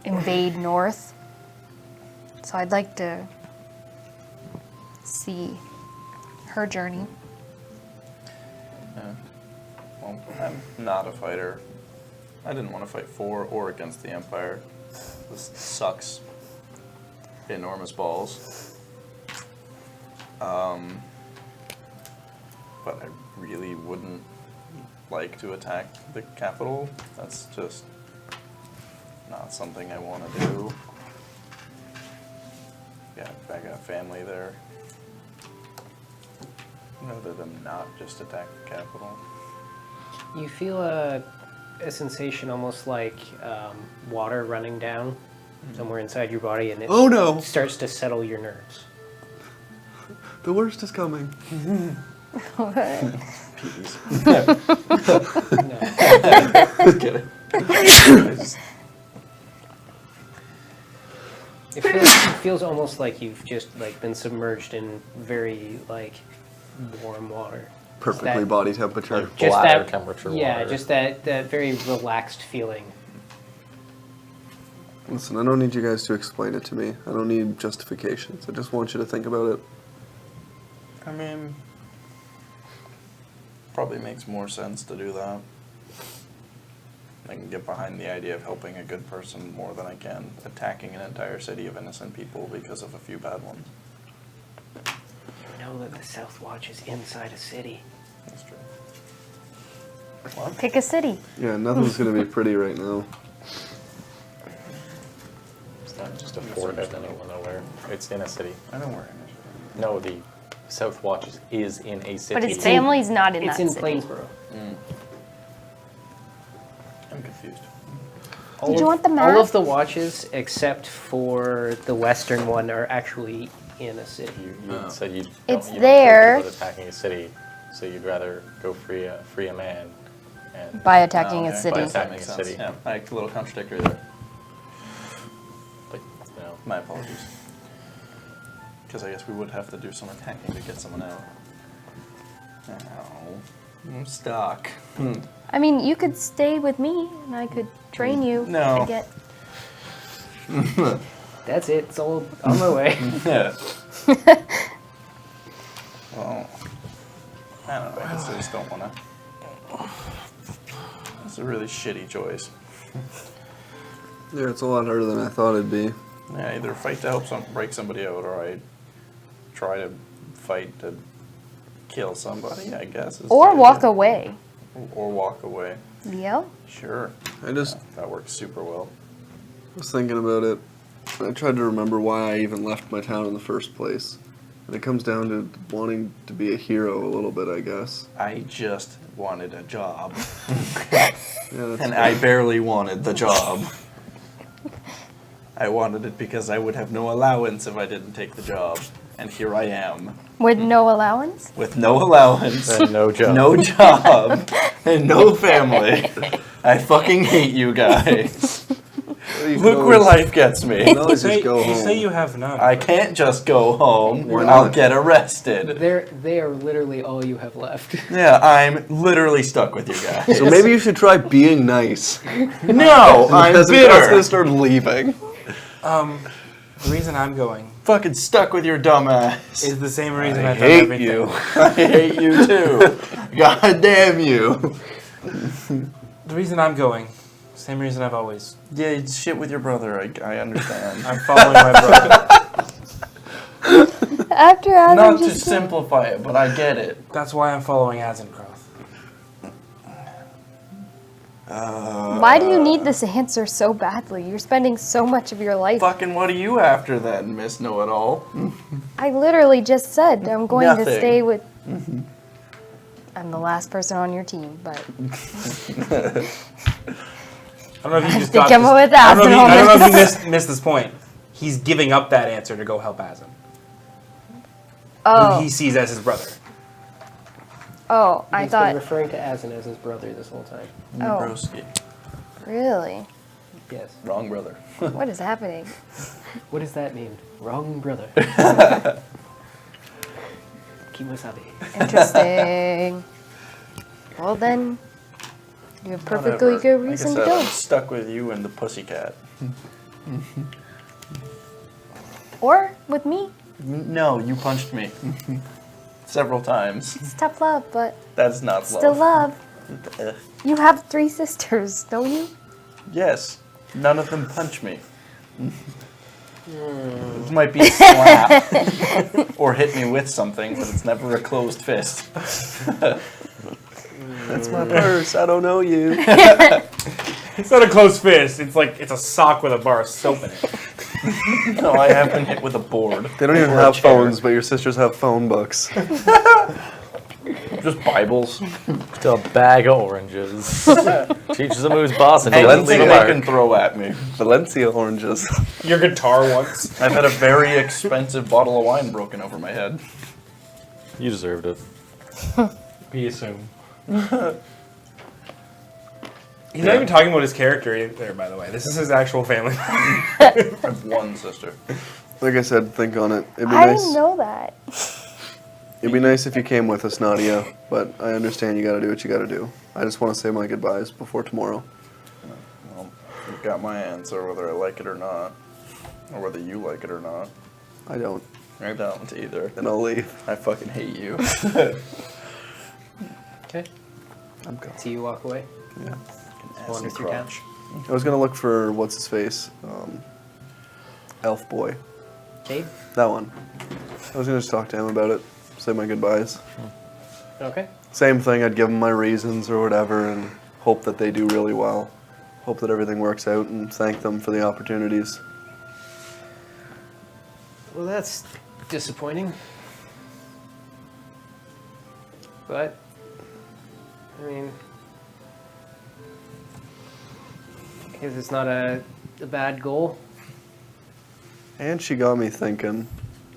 invade north. So I'd like to see her journey. yeah. Well, I'm not a fighter. I didn't want to fight for or against the Empire. This sucks. Enormous balls. But I really wouldn't like to attack the capital. That's just not something I want to do. Yeah, I got family there. Rather than not just attack the capital. You feel a sensation almost like water running down somewhere inside your body, and it Oh no! starts to settle your nerves. The worst is coming. Just kidding. It feels almost like you've just like been submerged in very like warm water. Perfectly That- body temperature. Just Bladder that temperature Yeah, water. just that very relaxed feeling. Listen, I don't need you guys to explain it to me. I don't need justifications. I just want you to think about it. I mean, probably makes more sense to do that. I can get behind the idea of helping a good person more than I can attacking an entire city of innocent people because of a few bad ones. You know that the South Watch is inside a city. That's true. Pick a city. Yeah, nothing's gonna be pretty right now. It's not just a fort out in the middle of nowhere. It's in a city. I know where it is. No, the South Watch is in a city. But his family's not in It's that in city. Plainsboro. I'm confused. Did you want the All map? of the watches, except for the western one, are actually in a city. You said you It's you there. Don't care about attacking a city, so you'd rather go free a man. And By attacking Oh, a okay. city. That Attacking makes a sense. city. Yeah, like a little contradictory there. but, My apologies. Because I guess we would have to do some attacking to get someone out. Ow. I'm stuck. I mean, you could stay with me, and I could train you No. to get. That's it. It's all on my way. Yeah. Well, I don't know. I guess I just don't want to. It's a really shitty choice. Yeah, it's a lot harder than I thought it'd be. Yeah, either fight to help break somebody out, or I try to fight to kill somebody, I guess. is Or the walk idea. away. Or walk away. Yeah. Sure. I just That works super well. was thinking about it. I tried to remember why I even left my town in the first place. And it comes down to wanting to be a hero a little bit, I guess. I just wanted a job. Yeah, that's And I barely wanted the job. I wanted it because I would have no allowance if I didn't take the job. And here I am, With no allowance? with no allowance, and no job. no job, and no family. I fucking hate you guys. You can Look where always- life gets You me. can always You just go you home. say you have none. I can't just go home. Why I'll not? get arrested. They are literally all you have left. Yeah, I'm literally stuck with you guys. So maybe you should try being nice. No, I'm Because the crowd's gonna bitter. start leaving. The reason I'm going Fucking stuck with your dumb ass. is the same reason I I've done hate everything. you. I hate you too. God damn you. The reason I'm going, same reason I've always. Yeah, it's shit with your brother. I understand. I'm following my brother. After Adam Not to just said- simplify it, but I get it. That's why I'm following Azencroth. Why do you need this answer so badly? You're spending so much of your life. Fucking what are you after then, Miss Know-It-All? I literally just said I'm going to Nothing. stay with. I'm the last person on your team, but I don't know if you just They got come this. up with I don't know if you, Azen I don't know if you almost. missed this point. He's giving up that answer to go help Azen, oh, who he sees as his brother. oh, I He's been thought referring to Azen as his brother this whole time. Oh. Broski. really. Yes. Wrong brother. What is happening? What does that mean? Wrong brother. Kimosabe. Interesting. Well then, you have perfectly Whatever. good Like I reason said, to go. I'm stuck with you and the pussycat. Or with me. No, you punched me. Several times. It's tough love, but That's not still love. Ugh. You have 3 sisters, don't you? Yes. None of them punch me. It might be a slap. Or hit me with something, but it's never a closed fist. That's my purse. I don't know you. It's not a closed fist. It's like it's a sock with a bar of soap in it. No, I have been hit with a board. They don't even Or a have chair. phones, but your sisters have phone books. Just Bibles. Just a bag of oranges. Teaches them who's boss and Hey, doesn't they leave a can mark. throw at me. Valencia oranges. Your guitar once. I've had a very expensive bottle of wine broken over my head. You deserved it. We assume. He's not even talking about his character there, by the way. This is his actual family. I have one sister. Like I said, think on it. It'd be I nice. didn't know that. It'd be nice if you came with us, Nadia. But I understand you got to do what you got to do. I just want to say my goodbyes before tomorrow. Well, you've got my answer, whether I like it or not, or whether you like it or not. I don't, I don't either. and I'll leave. I fucking hate you. Okay. I'm gone. See you walk away. Yeah. Wander through town. I was gonna look for what's his face, Elf Boy. Cade? That one. I was gonna just talk to him about it, say my goodbyes. Okay. Same thing. I'd give them my reasons or whatever, and hope that they do really well. Hope that everything works out, and thank them for the opportunities. Well, that's disappointing. But, I mean, I guess it's not a bad goal. And she got me thinking,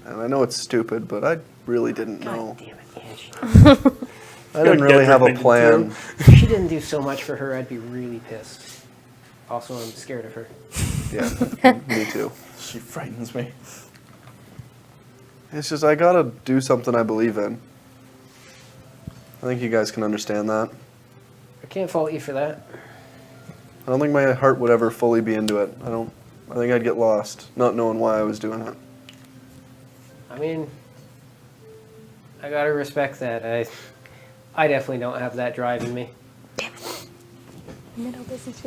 and I know it's stupid, but I really didn't know. God damn it, Angie. I didn't really have a thinking plan. If she didn't do so much for her, I'd be really pissed. Also, I'm scared of her. Yeah, me too. She frightens me. It's just I gotta do something I believe in. I think you guys can understand that. I can't fault you for that. I don't think my heart would ever fully be into it. I think I'd get lost, not knowing why I was doing it. I mean, I gotta respect that. I definitely don't have that drive in me. Middle business.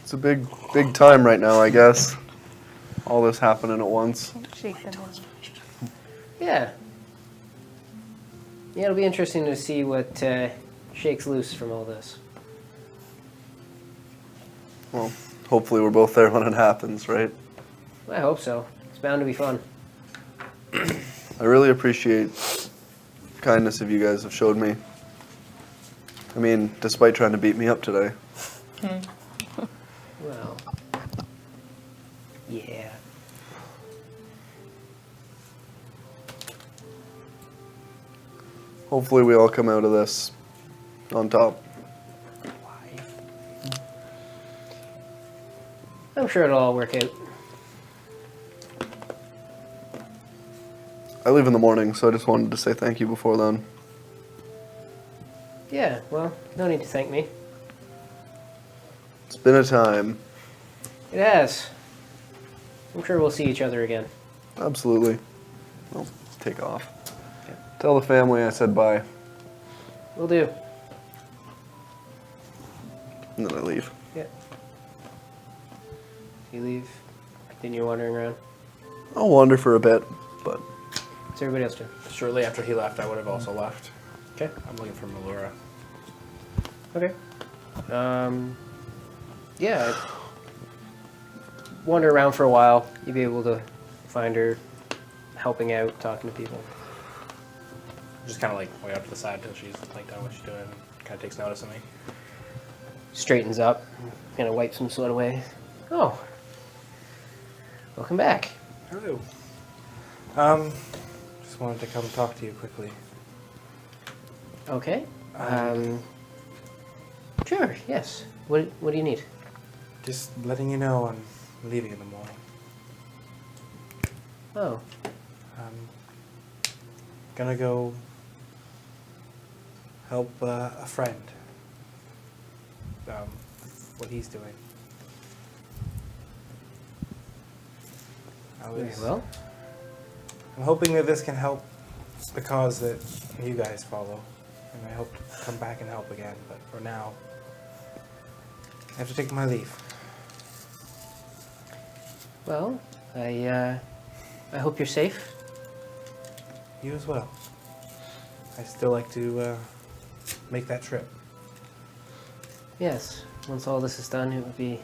It's a big time right now, I guess. All this happening at once. Shake them. Yeah. Yeah, it'll be interesting to see what shakes loose from all this. Well, hopefully we're both there when it happens, right? I hope so. It's bound to be fun. I really appreciate the kindness of you guys have showed me. I mean, despite trying to beat me up today. Well, yeah. Hopefully we all come out of this on top. I'm sure it'll all work out. I leave in the morning, so I just wanted to say thank you before then. Yeah, well, no need to thank me. It's been a time. It has. I'm sure we'll see each other again. Absolutely. I'll take off. Tell the family I said bye, Will do. and then I leave. Yeah. You leave, continue wandering around. I'll wander for a bit, but What's everybody else doing? Shortly after he left, I would have also left. Okay. I'm looking for Melura. Okay. Yeah. Wander around for a while. You'll be able to find her helping out, talking to people. Just kind of like way up to the side until she's like done what she's doing. Kind of takes notice of me. Straightens up, kind of wipes some sweat away. Oh. Welcome back. Hello. Just wanted to come talk to you quickly. Okay. Sure, yes. What do you need? Just letting you know I'm leaving in the morning. Oh. Gonna go help a friend. What he's doing. Very well. I'm hoping that this can help the cause that you guys follow. And I hope to come back and help again, but for now, I have to take my leave. Well, I hope you're safe. You as well. I still like to make that trip. Yes. Once all this is done, it would be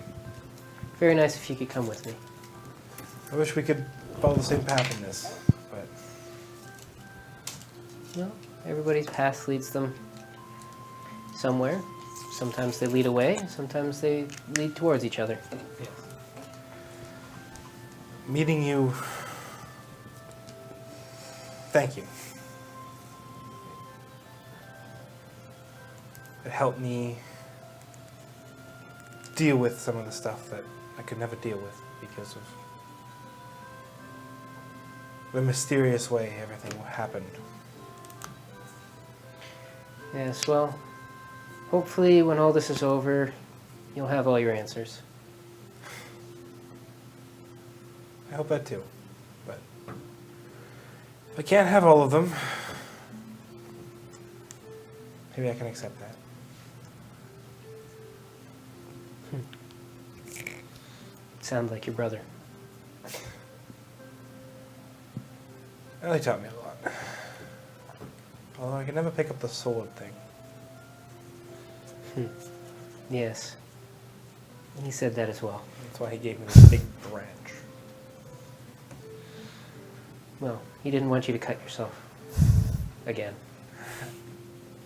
very nice if you could come with me. I wish we could follow the same path in this, but Well, everybody's path leads them somewhere. Sometimes they lead away, sometimes they lead towards each other. Yes. Meeting you. Thank you. It helped me deal with some of the stuff that I could never deal with because of the mysterious way everything happened. Yes, well, hopefully when all this is over, you'll have all your answers. I hope that too. But if I can't have all of them, maybe I can accept that. Sound like your brother. Well, he taught me a lot. Although I could never pick up the sword thing. Yes. He said that as well. That's why he gave me this big branch. Well, he didn't want you to cut yourself. Again.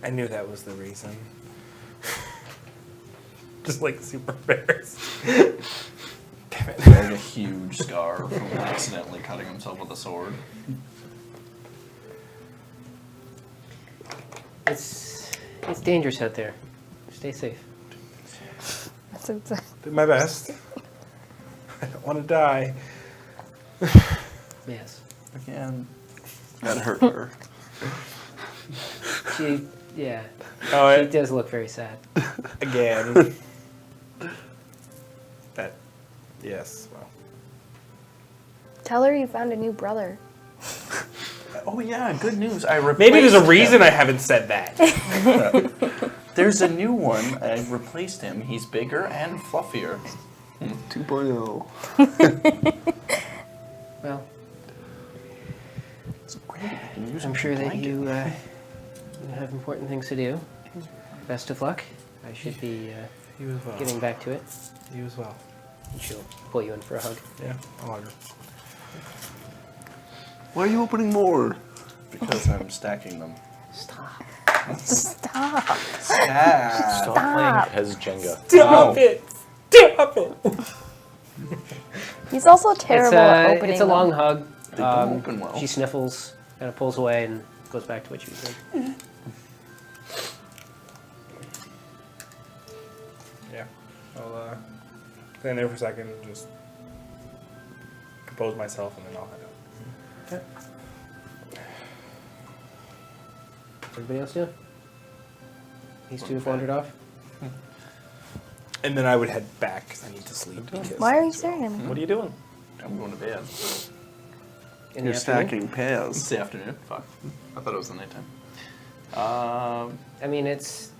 I knew that was the reason. Just like super embarrassed. Damn it. Like a huge scar from accidentally cutting himself with a sword. It's dangerous out there. Stay safe. Did my best. I don't want to die. Yes. Again. That hurt her. Yeah. Oh, She does look very sad. again. That. Yes. Well. Tell her you found a new brother. Oh yeah, good news. I replaced Maybe there's a reason him. I haven't said that. There's a new one. I replaced him. He's bigger and fluffier. 2.0. Well, It's great. I can use I'm him sure as a that blanket. you have important things to do. Best of luck. I should be You as well. getting back to it. You as well. And she'll pull you in for a hug. Yeah. I'll hug her. Why are you opening more? Because I'm stacking them. Stop. Stop. Stack. Stop playing as Jenga. Stop it! Stop it! He's also terrible at opening It's a long them. hug. They don't open well. She sniffles, kind of pulls away, and goes back to what she was doing. Yeah. I'll stand there for a second and just compose myself and then I'll head out. Okay. Everybody else doing? These two have wandered off. And then I would head back because I need to sleep. Because Why are you staring at me? What are you doing? I'm going to bed. In You're the afternoon? stacking It's pairs. the afternoon. Fuck. I thought it was the nighttime. I mean, it's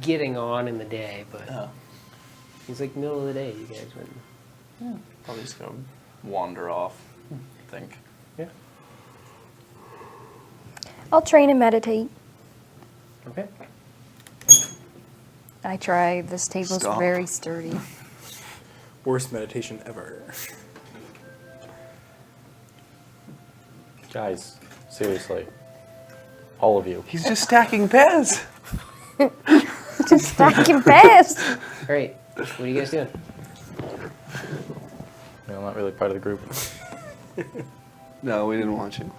getting on in the day, but Oh. it's like middle of the day. You guys went. Probably just go wander off. I think. Yeah. I'll train and meditate. Okay. I try. This table's Stop. very sturdy. worst meditation ever. Guys, seriously. All of you. He's just stacking pairs. Just stacking fast. All right. What are you guys doing? I'm not really part of the group. No, we didn't want you.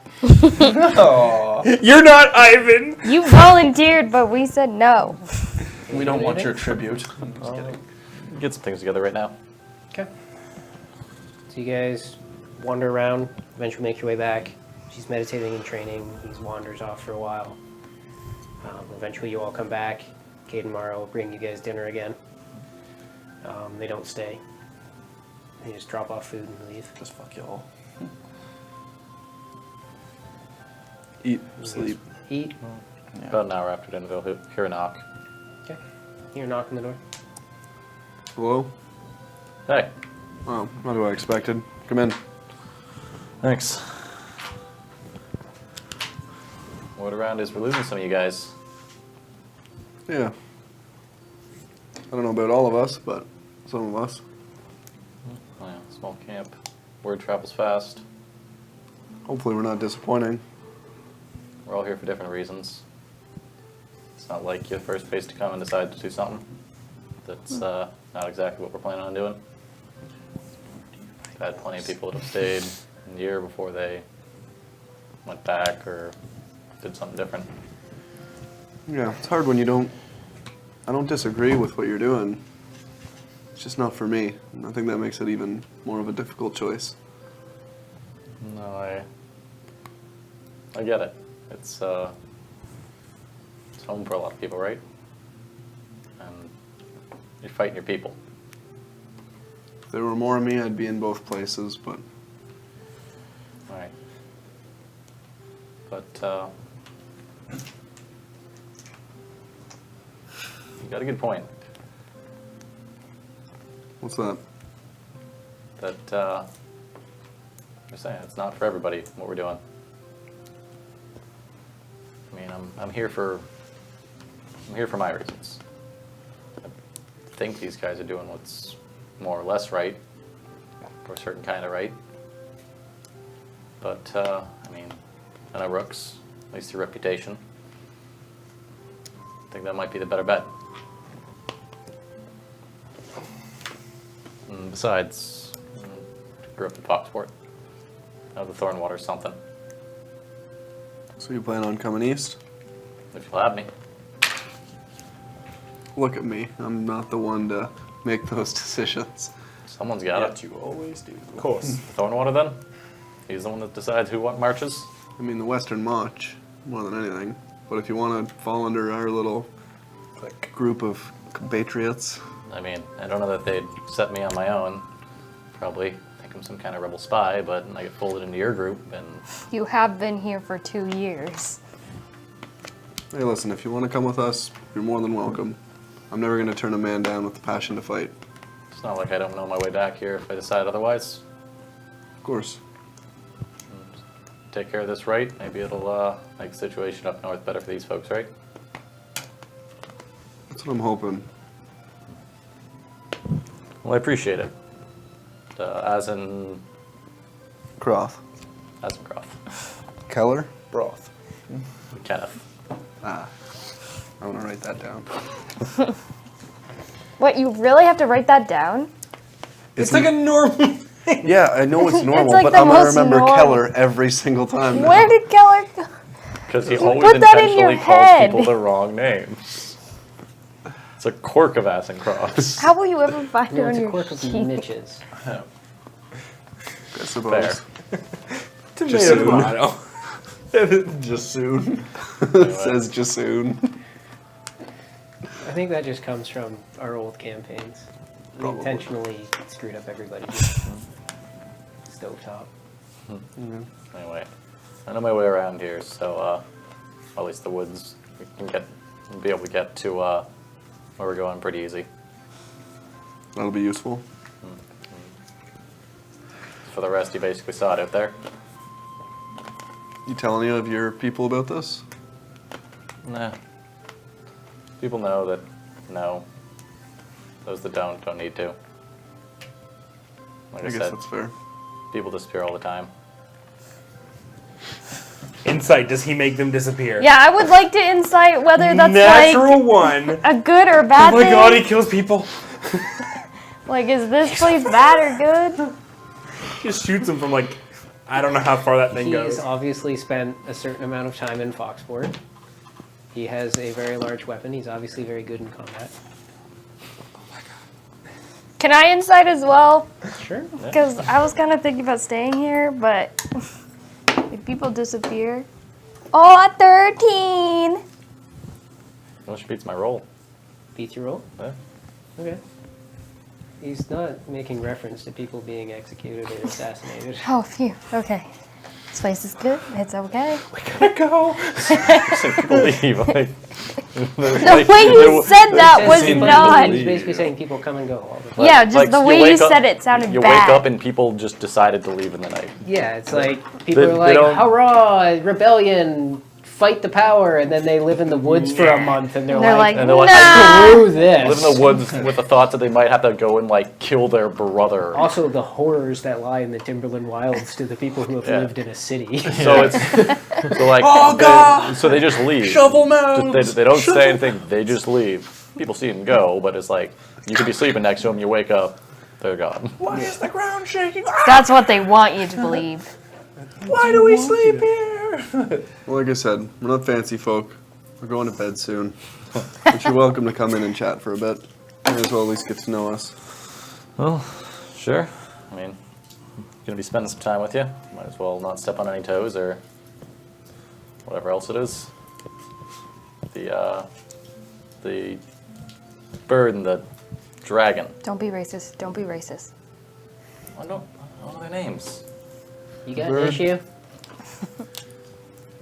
You're not Ivan! You volunteered, but we said no. We don't want your tribute. I'm just kidding. Get some things together right now. Okay. So you guys wander around, eventually make your way back. She's meditating and training. He wanders off for a while. Eventually you all come back. Kate and Mara will bring you guys dinner again. They don't stay. They just drop off food and leave. Just fuck y'all. Eat, sleep. Eat. Yeah. About an hour after dinner, they'll hear a knock. Okay. Hear a knock on the door. Hello? Hey. Oh, not what I expected. Come in. Thanks. Word around is we're losing some of you guys. Yeah. I don't know about all of us, but some of us. Oh, yeah, small camp. Word travels fast. Hopefully we're not disappointing. We're all here for different reasons. It's not like you're the first face to come and decide to do something that's not exactly what we're planning on doing. I've had plenty of people that have stayed a year before they went back or did something different. Yeah, it's hard when you don't. I don't disagree with what you're doing. It's just not for me. And I think that makes it even more of a difficult choice. No, I get it. It's home for a lot of people, right? And you're fighting your people. If there were more of me, I'd be in both places, but All right. But you got a good point. what's that? That I'm saying it's not for everybody what we're doing. I mean, I'm here for my reasons. I think these guys are doing what's more or less right, or a certain kind of right. But I mean, I know Rook's, at least your reputation. I think that might be the better bet. And besides, grew up in Foxport. I know the Thornwater's something. So you plan on coming east? If you'll have me. Look at me. I'm not the one to make those decisions. Someone's got it. You always do. Of course. Thornwater then? He's the one that decides who what marches? I mean, the Western March, more than anything. But if you want to fall under our little group of compatriots, I mean, I don't know that they'd set me on my own. Probably think I'm some kind of rebel spy, but I get folded into your group and You have been here for 2 years. hey, listen, if you want to come with us, you're more than welcome. I'm never going to turn a man down with the passion to fight. it's not like I don't know my way back here if I decide otherwise. Of course. Take care of this right, maybe it'll make the situation up north better for these folks, right? That's what I'm hoping. Well, I appreciate it. As in Croth. Croft. Keller? Broth. Kenneth. Ah. I want to write that down. What, you really have to write that down? It's like a normal. Yeah, I know it's normal, like but the I'm going to most remember normal- Keller every single time now. Where did Keller go? Because he always Put that in your intentionally calls head. people the wrong names. It's a quirk of Asencross. How will you ever find it No, on it's a your quirk of sheet? Mitch's. I suppose. Tomato. Just soon. Anyway. Says Jasoon. I think that just comes from our old campaigns. We Probably. intentionally screwed up everybody. Stovetop. Anyway, I know my way around here, so at least the woods, we can be able to get to where we're going pretty easy. That'll be useful. For the rest, you basically saw it out there. You tell any of your people about this? Nah. People know that no. Those that don't need to. Like I I guess said, that's fair. people disappear all the time. Insight, does he make them disappear? Yeah, I would like to insight whether that's Natural like one. a good or bad Oh my thing. god, he kills people. Like, is this place bad or good? He just shoots them from like, I don't know how far that thing He goes. has obviously spent a certain amount of time in Foxport. He has a very large weapon. He's obviously very good in combat. Can I insight as well? Sure. Because I was kind of thinking about staying here, but if people disappear. Oh, 13! Well, she beats my roll. Beats your roll? Yeah. Okay. He's not making reference to people being executed or assassinated. Oh, phew. Okay. This place is good. It's okay. Go. People leave. Like, The way you said that was not. He's basically saying people come and go all the time. Yeah, just the you way you wake up- said it sounded You bad. wake up and people just decided to leave in the night. Yeah, it's like people They are like, don't- hurrah, rebellion, fight the power, and then they live in the woods for a month, and they're like, And they're like, screw this. live in the woods with the thoughts that they might have to go and like kill their brother. Also, the horrors that lie in the Timberland wilds to the people who have Yeah. lived in a city. So it's so like so they just leave. Shovel mounds! They don't say anything. They just leave. People see them go, but it's like you could be sleeping next to them. You wake up, they're gone. Why is the ground shaking? Ah! That's what they want you to believe. Why do we sleep here? Well, like I said, we're not fancy folk. We're going to bed soon. But you're welcome to come in and chat for a bit. May as well at least get to know us. Well, sure. I mean, gonna be spending some time with you. Might as well not step on any toes or whatever else it is. The bird and the dragon. Don't be racist. Don't be racist. I don't know their names. You got an Bird. issue?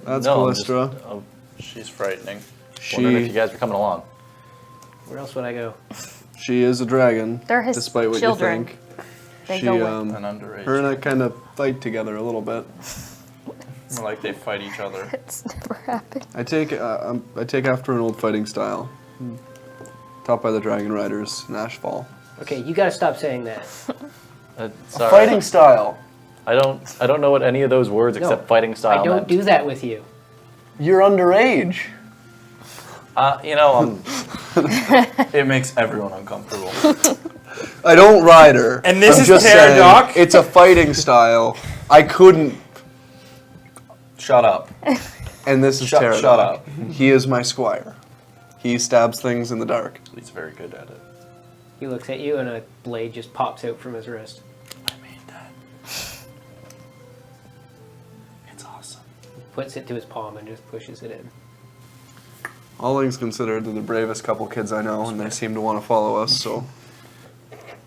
That's No, I'm just- Callistra. oh, She's frightening. wondering if She you guys were coming along. Where else would I go? she is a dragon. They're his despite what children. you think. They She go with. An underage. her and I kind of fight together a little bit. More like they fight each other. It's never happened. I take after an old fighting style, taught by the Dragon Riders in Ashfall. Okay, you gotta stop saying that. Sorry. Fighting style. I don't know what any of those words No, except fighting style I don't meant. do that with you. You're underage. You know, It makes everyone uncomfortable. I don't ride her. And this I'm is just saying, Pterodoc? it's a fighting style. I couldn't. Shut up. And this is Shut Pterodoc. up. He is my squire. He stabs things in the dark. He's very good at it. He looks at you, and a blade just pops out from his wrist. I made that. It's awesome. Puts it to his palm and just pushes it in. All things considered, they're the bravest couple kids I know, and they seem to want to follow us, so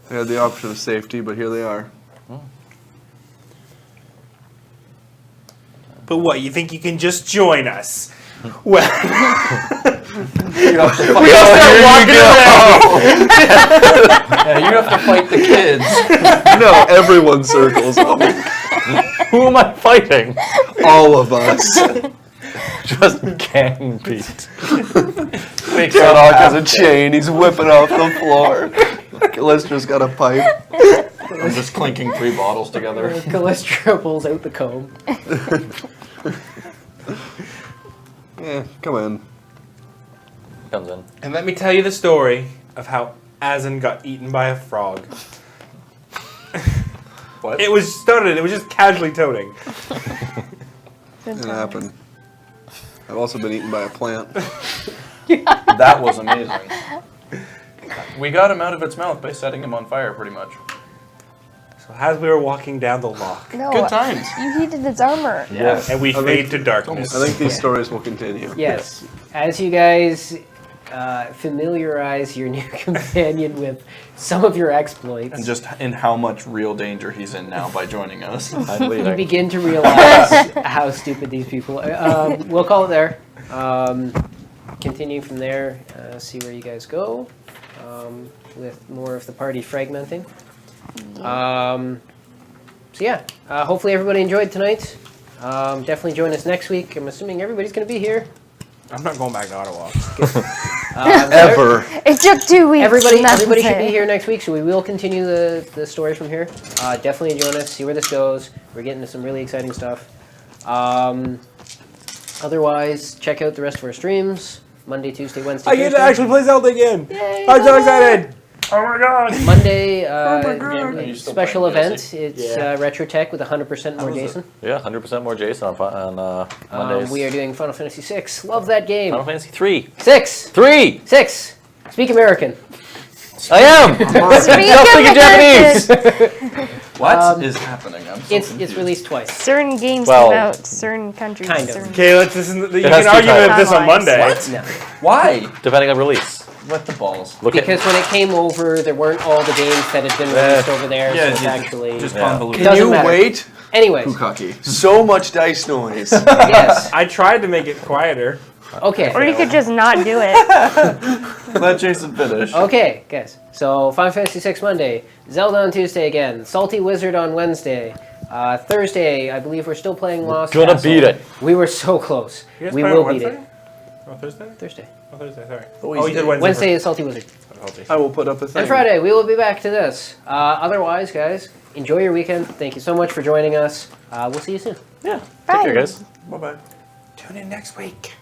they had the option of safety, but here they are. But what, you think you can just join us? Well, We all start walking around. Yeah, you have to fight the kids. No, everyone circles up. who am I fighting? All of us. Just gang beat. Pterodoc has a chain, he's whipping off the floor. Callistra's got a pipe. I'm just clinking 3 bottles together. Callistra pulls out the comb. Yeah, come in. Comes in. and let me tell you the story of how Azen got eaten by a frog. What? It was just casually toting. It happened. I've also been eaten by a plant. That was amazing. We got him out of its mouth by setting him on fire, pretty much. So as we were walking down the lock, No, Good times. you heated its armor. Yeah. and we fade to darkness. I think these stories will continue. Yes. As you guys familiarize your new companion with some of your exploits, And just in how much real danger he's in now by joining us. I'm you leaving. begin to realize how stupid these people are. We'll call it there. Continue from there, see where you guys go with more of the party fragmenting. So yeah, hopefully everybody enjoyed tonight. Definitely join us next week. I'm assuming everybody's going to be here. I'm not going back to Ottawa. Ever. It took 2 weeks. Everybody and that's should be it. here next week, so we will continue the story from here. Definitely join us, see where this goes. We're getting to some really exciting stuff. Otherwise, check out the rest of our streams. Monday, Tuesday, Wednesday, I get to Thursday. actually play Zelda again. Yay, I'm so Monday! excited. Oh my god. Monday, Are you still special playing event. Jesse? It's Yeah. Retro Tech with 100% more was it? Jason. Yeah, 100% more Jason on Mondays. We are doing Final Fantasy VI. Love that game. Final Fantasy 3. 6. 3! 6. Speak American. I am! Speak Don't speak in American. Japanese! What is happening? I'm so It's confused. released twice. Certain games Well, come out, certain countries. kind of. certain- Okay, let's listen. You has can two argue titles. with this on Monday. What? No. Why? Depending on release. What the balls? Look Because when it came over, there weren't all the games that had been released over there, so it's actually... just Yeah. convoluted. Doesn't Can you matter. wait? Anyways, Bukaki. So much dice noise. yes. I tried to make it quieter. Okay. Or you could just not do it. Let Jason finish. Okay, guys. So, Final Fantasy VI Monday, Zelda on Tuesday again, Salty Wizard on Wednesday, Thursday, I believe we're still playing Lost gonna Castle. beat it. We were so close. You guys We play will on beat Wednesday? it. Or Thursday? Thursday. Oh, Thursday, sorry. Oh, Oh, you did Wednesday. Wednesday is Salty Wizard. first. I will put up a thing. And Friday, we will be back to this. Otherwise, guys, enjoy your weekend. Thank you so much for joining us. We'll see you soon. Yeah. Bye. Take care, guys. Bye bye. Tune in next week.